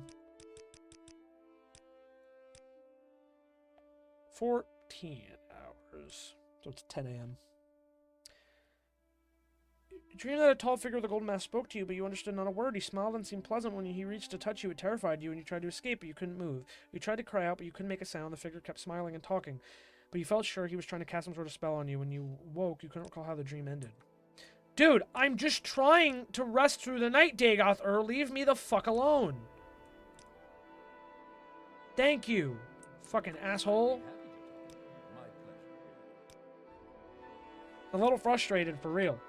14 hours. So it's 10 a.m. You dreamed that a tall figure with a golden mask spoke to you, but you understood not a word. He smiled and seemed pleasant. When he reached to touch you, it terrified you, and you tried to escape, but you couldn't move. You tried to cry out, but you couldn't make a sound. The figure kept smiling and talking, but you felt sure he was trying to cast some sort of spell on you. When you woke, you couldn't recall how the dream ended. Dude, I'm just trying to rest through the night, Dagoth. Leave me the fuck alone. Thank you, fucking asshole. My pleasure. A little frustrated, for real.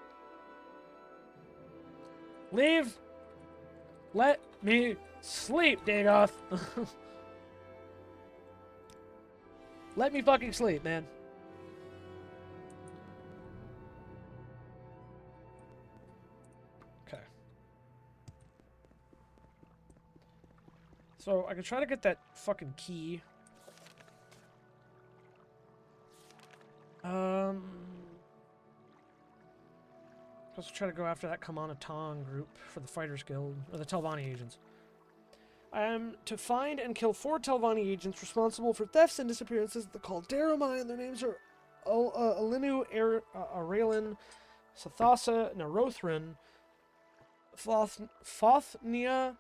Leave. Let me sleep, Dagoth. Let me fucking sleep, man. So I can try to get that fucking key. Also try to go after that Kamana Tong group for the Fighters Guild, or the Telvanni agents. I am to find and kill 4 Telvanni agents responsible for thefts and disappearances at the Caldera mine. Their names are Alinu, Aralin, Sathasa, Narothrin, Fothnia,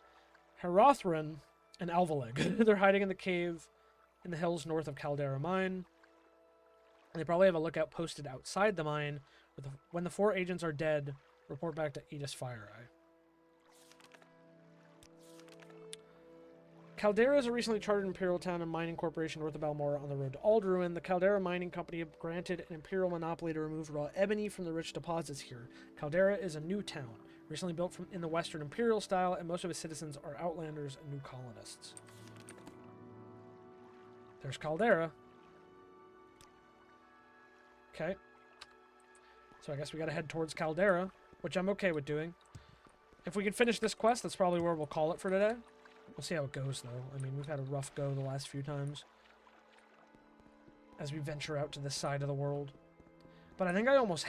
Herathrin, and Alvaleg. They're hiding in the cave in the hills north of Caldera mine. And they probably have a lookout posted outside the mine. When the 4 agents are dead, report back to Aegis FireEye. Caldera is a recently chartered imperial town and mining corporation north of Balmora on the road to Alderruin. The Caldera Mining Company granted an imperial monopoly to remove raw ebony from the rich deposits here. Caldera is a new town, recently built in the Western Imperial style, and most of its citizens are outlanders and new colonists. There's Caldera. Okay. So I guess we gotta head towards Caldera, which I'm okay with doing. If we can finish this quest, that's probably where we'll call it for today. We'll see how it goes, though. I mean, we've had a rough go the last few times as we venture out to this side of the world. But I think I almost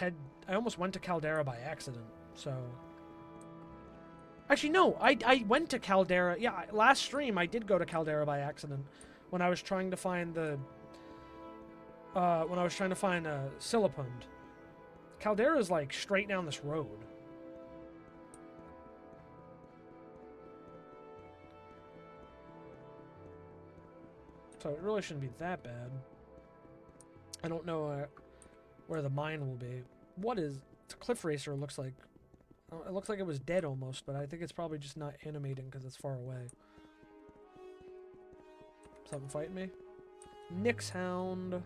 went to Caldera by accident, so... Actually, no, I went to Caldera. Yeah, last stream I did go to Caldera by accident when I was trying to find the... Silipund. Caldera is, like, straight down this road. So it really shouldn't be that bad. I don't know where the mine will be. What is... It's a cliff racer, it looks like. It looks like it was dead almost, but I think it's probably just not animating because it's far away. Something fighting me? Nyx Hound.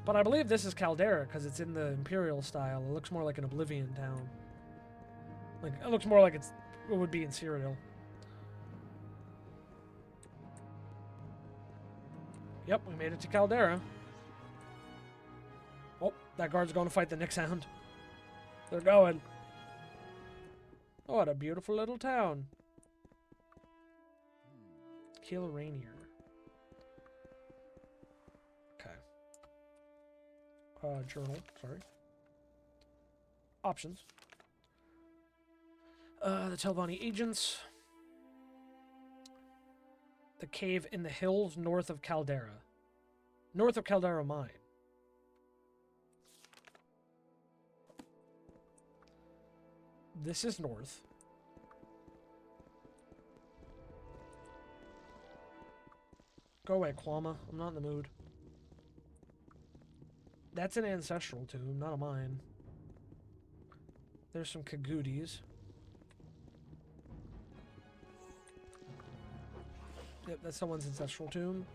But I believe this is Caldera because it's in the Imperial style. It looks more like an Oblivion town. Like, it looks more like it would be in Cyrodiil. Yep, we made it to Caldera. Oh, that guard's going to fight the Nyx Hound. They're going. Oh, what a beautiful little town. Kill Rainier. Okay. Journal, sorry. Options. The Telvanni agents. The cave in the hills north of Caldera. North of Caldera mine. This is north. Go away, Kwama. I'm not in the mood. That's an ancestral tomb, not a mine. There's some Kagudis. Yep, that's someone's ancestral tomb.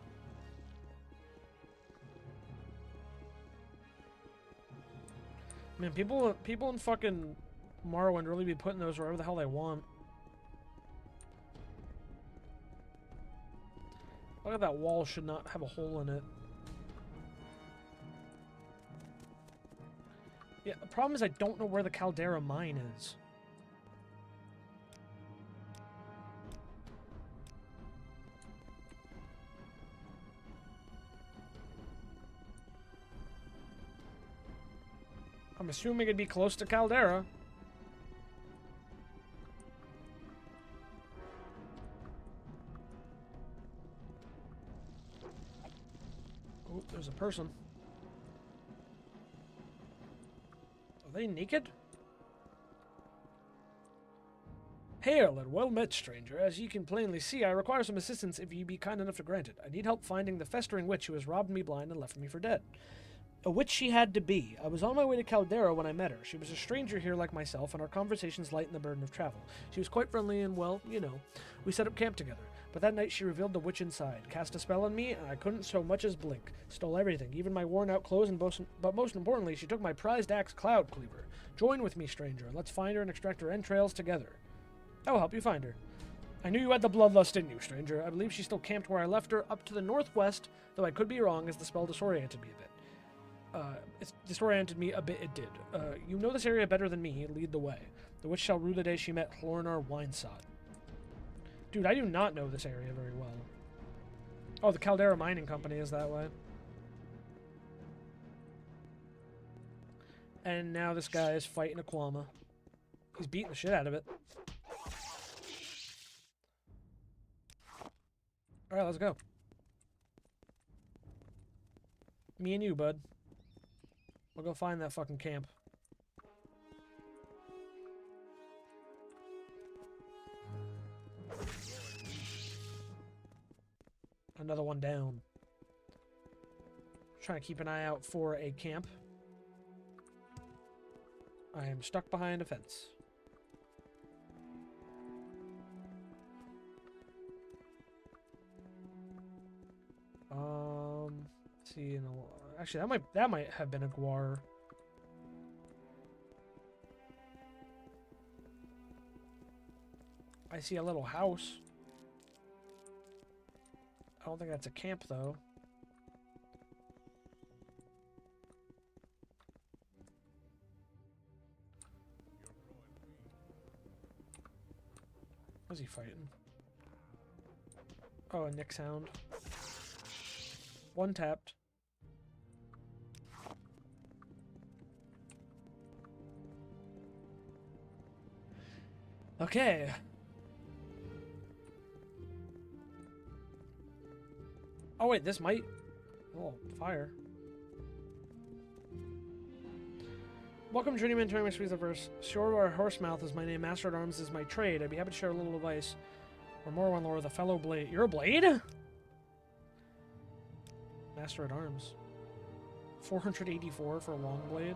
Man, people in fucking Morrowind really be putting those wherever the hell they want. Look at that wall, should not have a hole in it. Yeah, the problem is I don't know where the Caldera mine is. I'm assuming it'd be close to Caldera. Oh, there's a person. Are they naked? Hail and well met, stranger. As ye can plainly see, I require some assistance if ye be kind enough to grant it. I need help finding the festering witch who has robbed me blind and left me for dead. A witch she had to be. I was on my way to Caldera when I met her. She was a stranger here like myself, and our conversations lightened the burden of travel. She was quite friendly and, well, you know, we set up camp together. But that night she revealed the witch inside, cast a spell on me, and I couldn't so much as blink. Stole everything, even my worn-out clothes, but most importantly, she took my prized axe, Cloud Cleaver. Join with me, stranger, and let's find her and extract her entrails together. I will help you find her. I knew you had the bloodlust in you, stranger. I believe she's still camped where I left her, up to the northwest, though I could be wrong, as the spell disoriented me a bit. It disoriented me a bit, it did. You know this area better than me. Lead the way. The witch shall rue the day she met Hlornar Winesod. Dude, I do not know this area very well. Oh, the Caldera Mining Company is that way. And now this guy is fighting a Kwama. He's beating the shit out of it. Alright, let's go. Me and you, bud. We'll go find that fucking camp. Another one down. Trying to keep an eye out for a camp. I am stuck behind a fence. Let's see, actually, that might have been a guar. I see a little house. I don't think that's a camp, though. What's he fighting? Oh, a Nick sound. One tapped. Okay. Oh wait, this might... Oh, fire. Welcome, journeyman, to my Squeeze the Verse. Shorewar Horsemouth is my name. Master at Arms is my trade. I'd be happy to share a little advice. Or Morrowind lore, the fellow blade. You're a blade? Master at Arms. 484 for a long blade.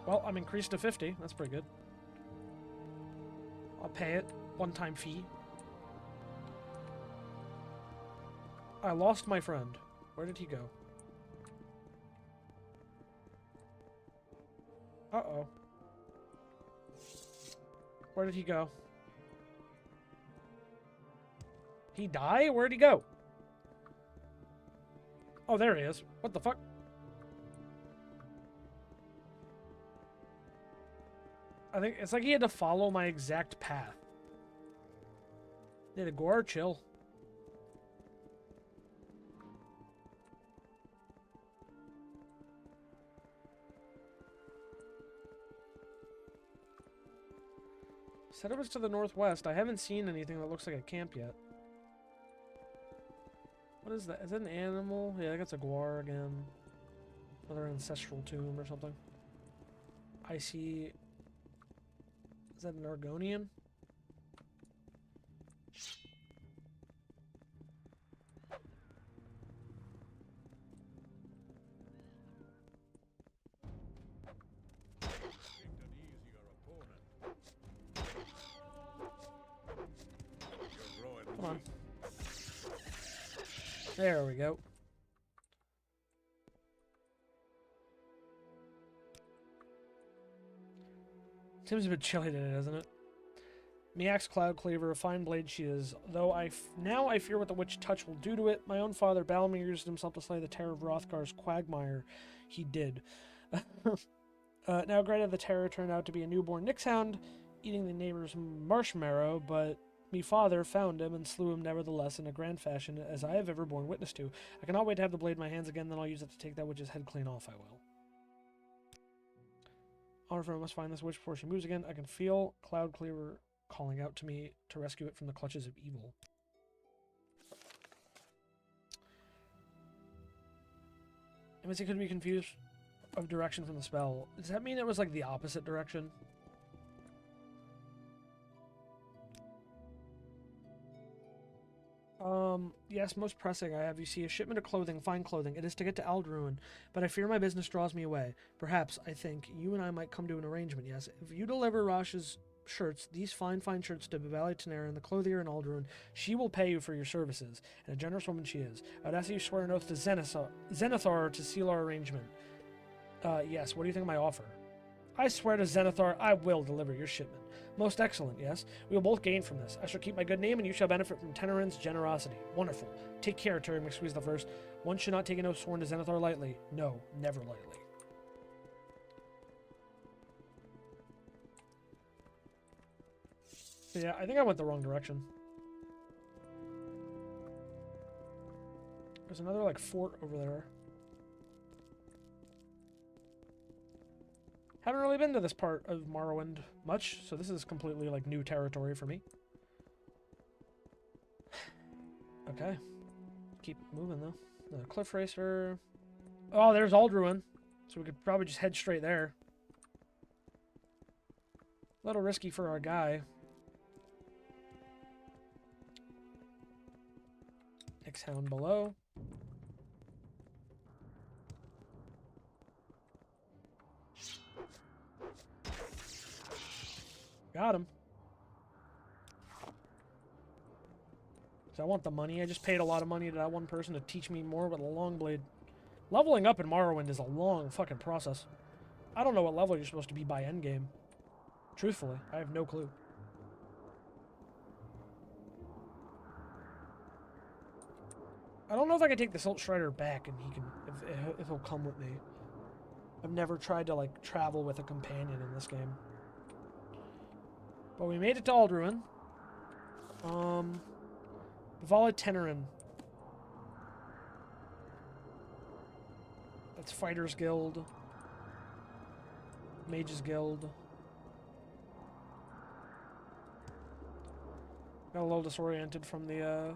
Well, I'm increased to 50. That's pretty good. I'll pay it. One-time fee. I lost my friend. Where did he go? Uh-oh. Where did he go? He die? Where'd he go? Oh, there he is. What the fuck? I think it's like he had to follow my exact path. Yeah, the Gore, chill. Said it was to the northwest. I haven't seen anything that looks like a camp yet. What is that? Is that an animal? Yeah, I think it's a guar again. Another ancestral tomb or something. I see... Is that an Argonian? Come on. There we go. Seems a bit chilly today, doesn't it? Miak's Cloud Cleaver, a fine blade she is, though now I fear what the witch touch will do to it. My own father, Balmir, used himself to slay the terror of Hrothgar's quagmire. He did. Now granted, the terror turned out to be a newborn Nixhound, eating the neighbor's marshmallow, but me father found him and slew him nevertheless in a grand fashion, as I have ever borne witness to. I cannot wait to have the blade in my hands again, then I'll use it to take that witch's head clean off, I will. However, I must find this witch before she moves again. I can feel Cloud Cleaver calling out to me to rescue it from the clutches of evil. I mean, it could be confused of direction from the spell. Does that mean it was like the opposite direction? Yes, most pressing. I have, you see, a shipment of clothing, fine clothing. It is to get to Aldruin, but I fear my business draws me away. Perhaps, I think, you and I might come to an arrangement, yes. If you deliver Rash's shirts, these fine shirts to Valley Tenera and the clothier in Aldruin, she will pay you for your services, and a generous woman she is. I would ask that you swear an oath to Zenithar to seal our arrangement. Yes, what do you think of my offer? I swear to Zenithar, I will deliver your shipment. Most excellent, yes. We will both gain from this. I shall keep my good name, and you shall benefit from Teneran's generosity. Wonderful. Take care, Terry McSqueeze the First. One should not take an oath sworn to Zenithar lightly. No, never lightly. Yeah, I think I went the wrong direction. There's another, like, fort over there. Haven't really been to this part of Morrowind much, so this is completely, like, new territory for me. Okay. Keep moving, though. The Cliff Racer. Oh, there's Aldruin. So we could probably just head straight there. A little risky for our guy. X-Hound below. Got him. So I want the money. I just paid a lot of money to that one person to teach me more with a long blade. Leveling up in Morrowind is a long fucking process. I don't know what level you're supposed to be by endgame. Truthfully, I have no clue. I don't know if I can take the Silt Strider back and he can, if he'll come with me. I've never tried to, like, travel with a companion in this game. But we made it to Aldruin. Volatenerin. That's Fighters Guild. Mages Guild. Got a little disoriented from the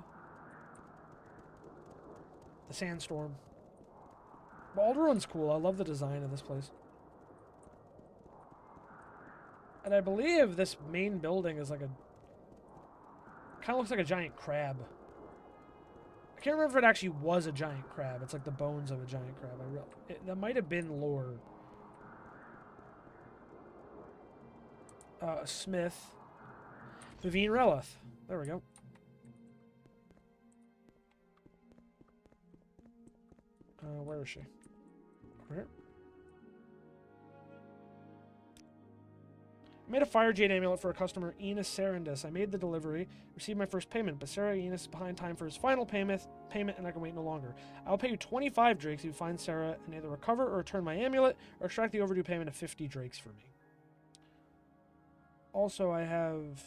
sandstorm. But Alderun's cool. I love the design of this place. And I believe this main building is like a... kind of looks like a giant crab. I can't remember if it actually was a giant crab. It's like the bones of a giant crab. That might have been lore. Smith. Vivine Relith. There we go. Where is she? Over here. I made a Fire Jade amulet for a customer, Enos Serendis. I made the delivery, received my first payment, but Sarah Enos is behind time for his final payment, and I can wait no longer. I'll pay you 25 drakes if you find Sarah and either recover or return my amulet, or extract the overdue payment of 50 drakes for me. Also, I have...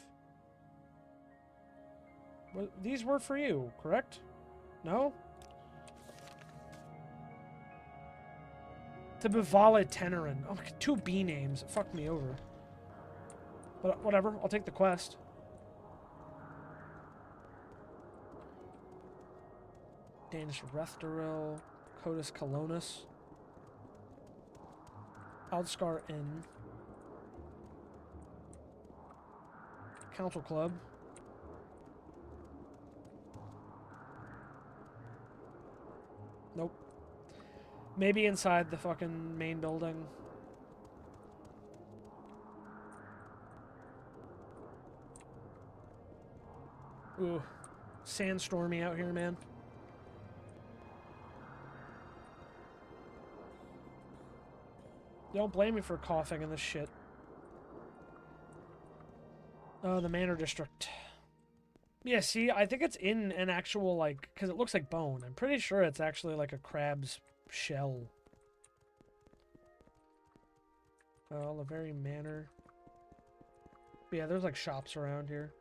well, these were for you, correct? No? To Bivala Tenerin. Oh, 2 B names. It fucked me over. But whatever, I'll take the quest. Danish Rethdoril, Codus Colonus, Aldscar Inn, Council Club, nope. Maybe inside the fucking main building. Ooh, sandstormy out here, man. Don't blame me for coughing in this shit. Oh, the Manor District. Yeah, see, I think it's in an actual, like, because it looks like bone. I'm pretty sure it's actually like a crab's shell. Oh, the very Manor. But yeah, there's like shops around here.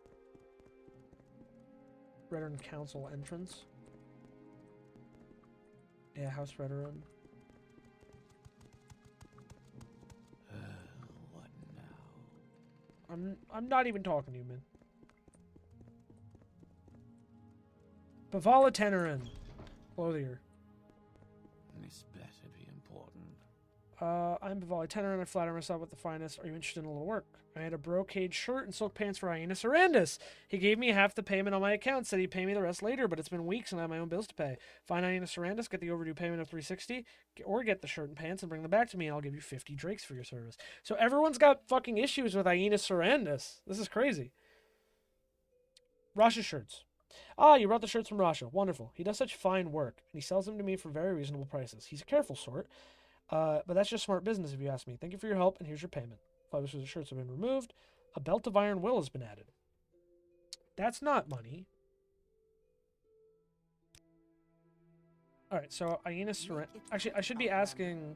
Redern Council entrance. Yeah, House Redern. What now? I'm not even talking to you, man. Bivala Tenerin. Clothier. This better be important. I'm Bivala Tenerin. I flatter myself with the finest. Are you interested in a little work? I had a brocade shirt and silk pants for Aina Sarandis. He gave me half the payment on my account, said he'd pay me the rest later, but it's been weeks and I have my own bills to pay. Find Aina Sarandis, get the overdue payment of 360, or get the shirt and pants and bring them back to me, and I'll give you 50 drakes for your service. So everyone's got fucking issues with Aina Sarandis. This is crazy. Rasha shirts. Ah, you brought the shirts from Rasha. Wonderful. He does such fine work, and he sells them to me for very reasonable prices. He's a careful sort, but that's just smart business if you ask me. Thank you for your help, and here's your payment. 5 of the shirts have been removed. A belt of iron will has been added. That's not money. Alright, so Aina Sarandis... Actually, I should be asking...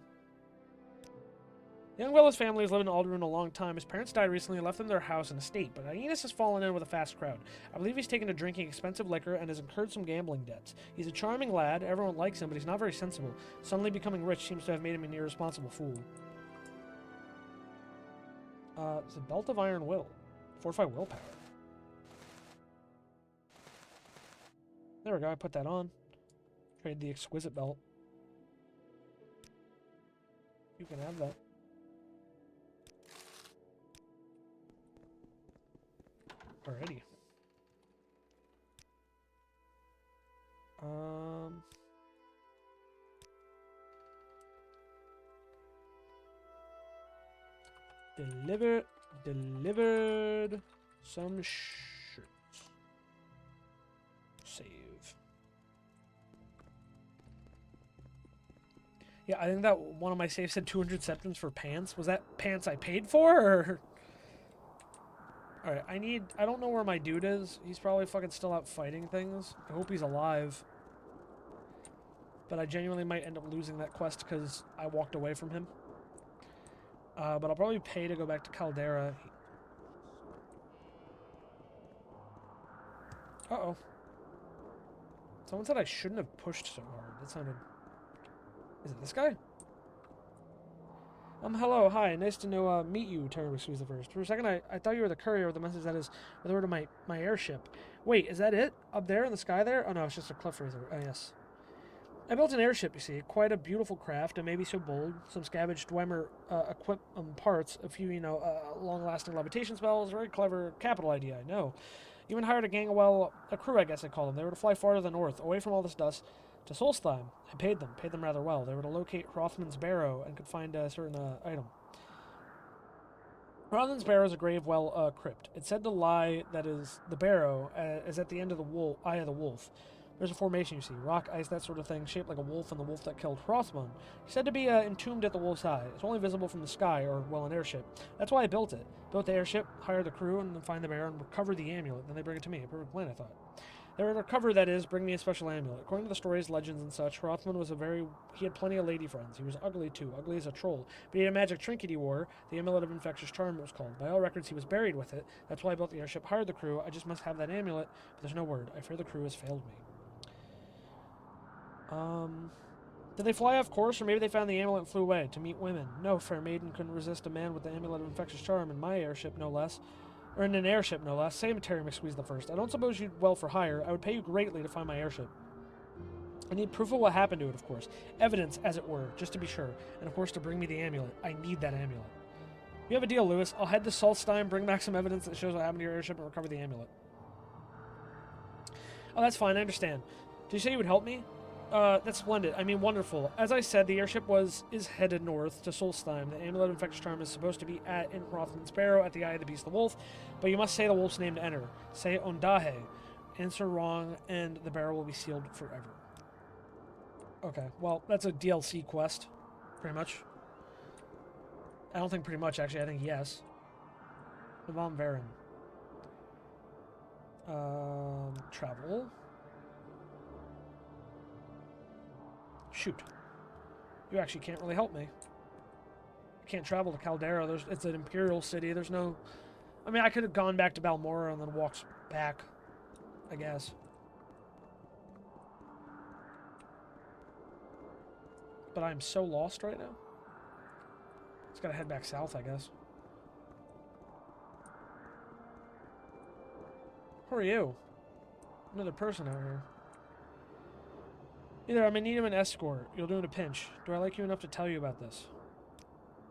The young Willis family has lived in Alderaan a long time. His parents died recently and left them their house and estate, but Aeneas has fallen in with a fast crowd. I believe he's taken to drinking expensive liquor and has incurred some gambling debts. He's a charming lad, everyone likes him, but he's not very sensible. Suddenly becoming rich seems to have made him an irresponsible fool. It's a Belt of Iron Will. Fortify willpower. There we go, I put that on. Trade the exquisite belt. You can have that. Alrighty. Delivered some shirts. Save. Yeah, I think that one of my saves said 200 septims for pants. Was that pants I paid for, or? Alright, I don't know where my dude is. He's probably fucking still out fighting things. I hope he's alive. But I genuinely might end up losing that quest because I walked away from him. But I'll probably pay to go back to Caldera. Uh-oh. Someone said I shouldn't have pushed so hard. That sounded... Is it this guy? Hello, hi, nice to meet you, Terry McSqueeze the First. For a second, I thought you were the courier with the message that is with the word of my airship. Wait, is that it? Up there in the sky there? Oh no, it's just a cliff razor. Oh yes. I built an airship, you see. Quite a beautiful craft, and maybe so bold. Some scavenged Dwemer parts, a few, long-lasting levitation spells. Very clever capital idea, I know. Even hired a gang of, a crew, I guess I'd call them. They were to fly farther than north, away from all this dust, to Solstheim. I paid them rather well. They were to locate Hrothmund's barrow and could find a certain item. Hrothmund's barrow is a grave crypt. It's said to lie, that is, the barrow is at the end of the eye of the wolf. There's a formation, you see, rock, ice, that sort of thing, shaped like a wolf and the wolf that killed Hrothmund. He's said to be entombed at the wolf's eye. It's only visible from the sky, or, well, an airship. That's why I built it. Built the airship, hired the crew, and then find the barrow and recover the amulet. Then they bring it to me. A perfect plan, I thought. They were to recover, that is, bring me a special amulet. According to the stories, legends, and such, Hrothmund was he had plenty of lady friends. He was ugly, too, ugly as a troll. But he had a magic trinket he wore, the amulet of infectious charm it was called. By all records, he was buried with it. That's why I built the airship, hired the crew. I just must have that amulet, but there's no word. I fear the crew has failed me. Did they fly off course, or maybe they found the amulet and flew away to meet women? No, fair maiden couldn't resist a man with the amulet of infectious charm in my airship, no less. Or in an airship, no less. Same Terry McSqueeze the First. I don't suppose you'd well for hire. I would pay you greatly to find my airship. I need proof of what happened to it, of course. Evidence, as it were, just to be sure. And of course, to bring me the amulet. I need that amulet. You have a deal, Lewis. I'll head to Solstheim, bring back some evidence that shows what happened to your airship, and recover the amulet. Oh, that's fine. I understand. Did you say you would help me? That's splendid. I mean, wonderful. As I said, the airship is headed north to Solstheim. The amulet of infectious charm is supposed to be in Hrothmund's barrow at the eye of the beast, the wolf, but you must say the wolf's name to enter. Say Ondahe. Answer wrong, and the barrow will be sealed forever. Okay, well, that's a DLC quest, pretty much. I don't think pretty much, actually. I think yes. Von Varen. Travel. Shoot. You actually can't really help me. I can't travel to Caldera. It's an imperial city. There's no... I mean, I could have gone back to Balmora and then walked back, I guess. But I'm so lost right now. Just gotta head back south, I guess. Who are you? Another person out here. Either I'm in need of an escort. You'll do in a pinch. Do I like you enough to tell you about this?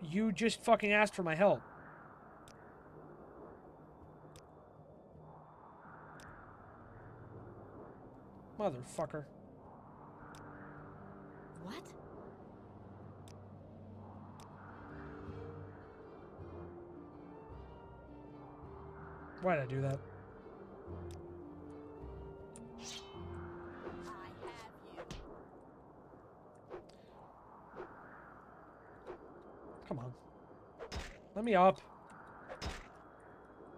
You just fucking asked for my help. Motherfucker. What? Why'd I do that? Come on. Let me up.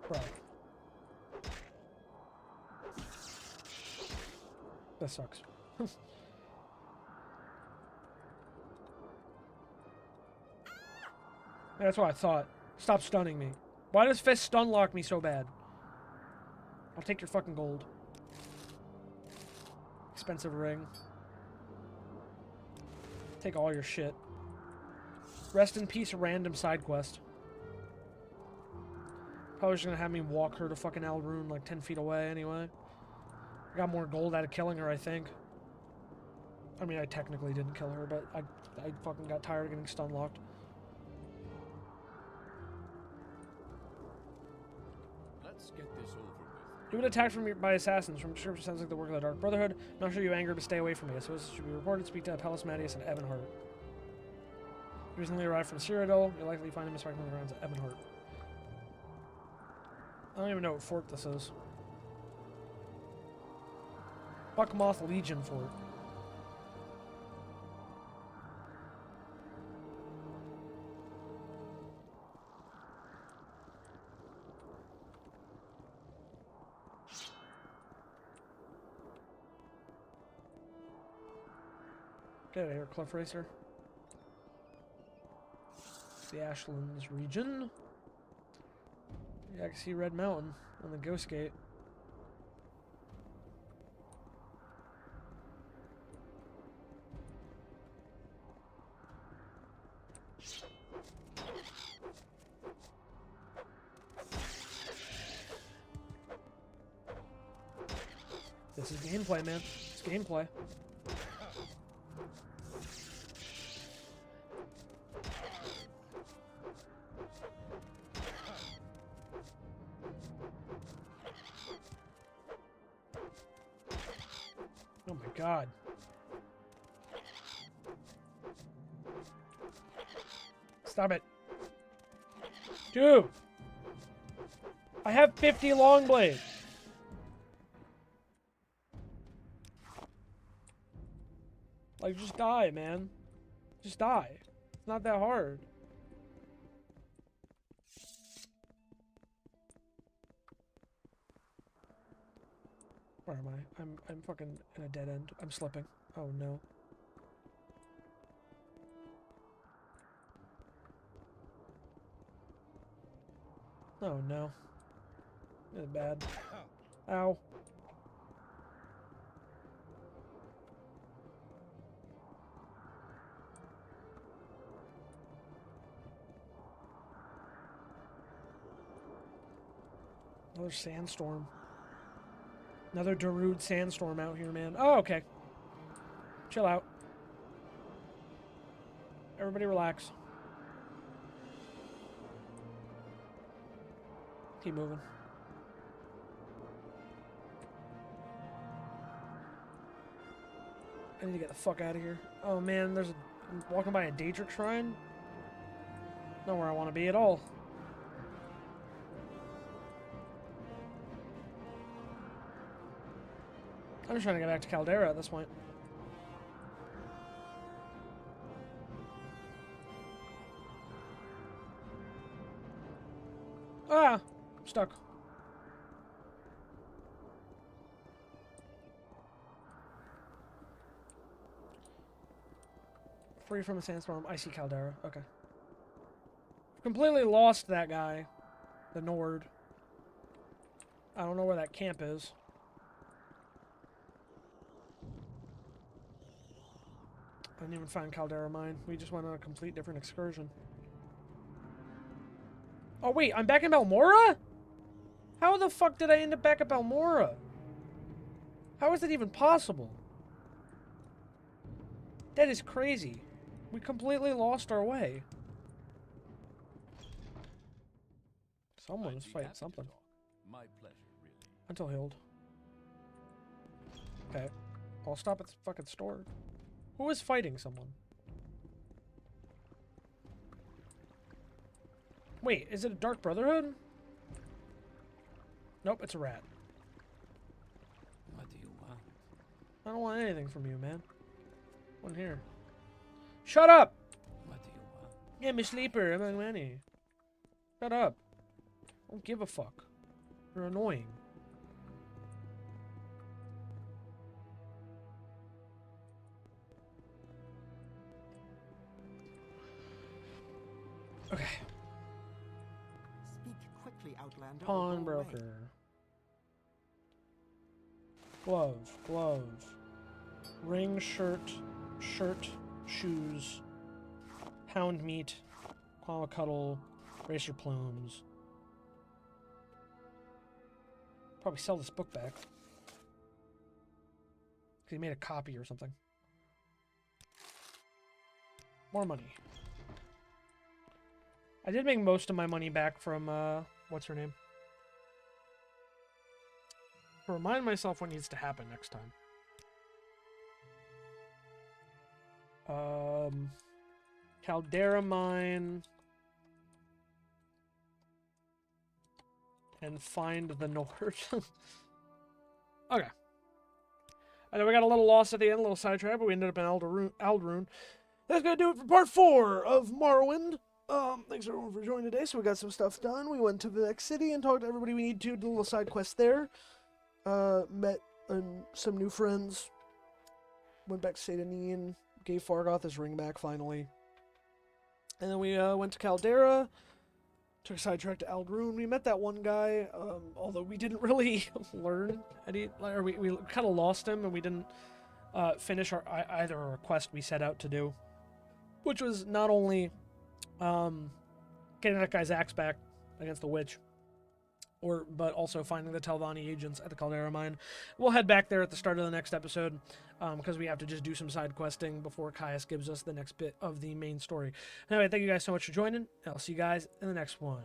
Bro. That sucks. That's what I thought. Stop stunning me. Why does Fist stun lock me so bad? I'll take your fucking gold. Expensive ring. Take all your shit. Rest in peace, random side quest. Probably just gonna have me walk her to fucking Alrune like 10 feet away anyway. I got more gold out of killing her, I think. I mean, I technically didn't kill her, but I fucking got tired of getting stun locked. Let's get this over with. You've been attacked by assassins. From description, sounds like the work of the Dark Brotherhood. Not sure you angered, but stay away from me. So this should be reported. Speak to Apelles, Mattias, and Ebonheart. You recently arrived from Cyrodiil. You'll likely find him misfiring on the grounds at Ebonheart. I don't even know what fort this is. Buckmoth Legion Fort. Get out of here, Cliff Racer. The Ashlands region. Yeah, I can see Red Mountain on the Ghost Gate. This is gameplay, man. It's gameplay. Oh my god. Stop it. Dude! I have 50 long blades. Like, just die, man. Just die. It's not that hard. Where am I? I'm fucking in a dead end. I'm slipping. Oh no. Oh no. This is bad. Ow. Another sandstorm. Another Darude sandstorm out here, man. Oh, okay. Chill out. Everybody relax. Keep moving. I need to get the fuck out of here. Oh man, I'm walking by a Daedric shrine. Not where I want to be at all. I'm just trying to get back to Caldera at this point. Ah! I'm stuck. Free from a sandstorm. I see Caldera. Okay. Completely lost that guy. The Nord. I don't know where that camp is. I didn't even find Caldera Mine. We just went on a complete different excursion. Oh wait, I'm back in Balmora? How the fuck did I end up back at Balmora? How is that even possible? That is crazy. We completely lost our way. Someone was fighting something. My pleasure, really. Until healed. Okay. I'll stop at the fucking store. Who is fighting someone? Wait, is it a Dark Brotherhood? Nope, it's a rat. What do you want? I don't want anything from you, man. One here. Shut up! What do you want? Yeah, I'm a sleeper among many. Shut up. Don't give a fuck. You're annoying. Okay. Speak quickly, Outlander. or go away. Pawnbroker. Glove, glove. Ring, shirt, shoes. Pound meat. Qualla cuddle. Racer plumes. Probably sell this book back. Because he made a copy or something. More money. I did make most of my money back from, what's her name? To remind myself what needs to happen next time. Caldera Mine. And find the North. Okay. I know we got a little lost at the end, a little sidetrack, but we ended up in Aldrune. That's gonna do it for part 4 of Morrowind. Thanks everyone for joining today. So we got some stuff done. We went to the next city and talked to everybody we need to. Did a little side quest there. Met some new friends. Went back to Satanin. Gave Fargoth his ring back finally. And then we went to Caldera. Took a sidetrack to Aldrune. We met that one guy, although we didn't really learn any, or we kind of lost him, and we didn't finish either a quest we set out to do, which was not only getting that guy's axe back against the witch, but also finding the Telvanni agents at the Caldera Mine. We'll head back there at the start of the next episode, because we have to just do some side questing before Caius gives us the next bit of the main story. Anyway, thank you guys so much for joining. I'll see you guys in the next one.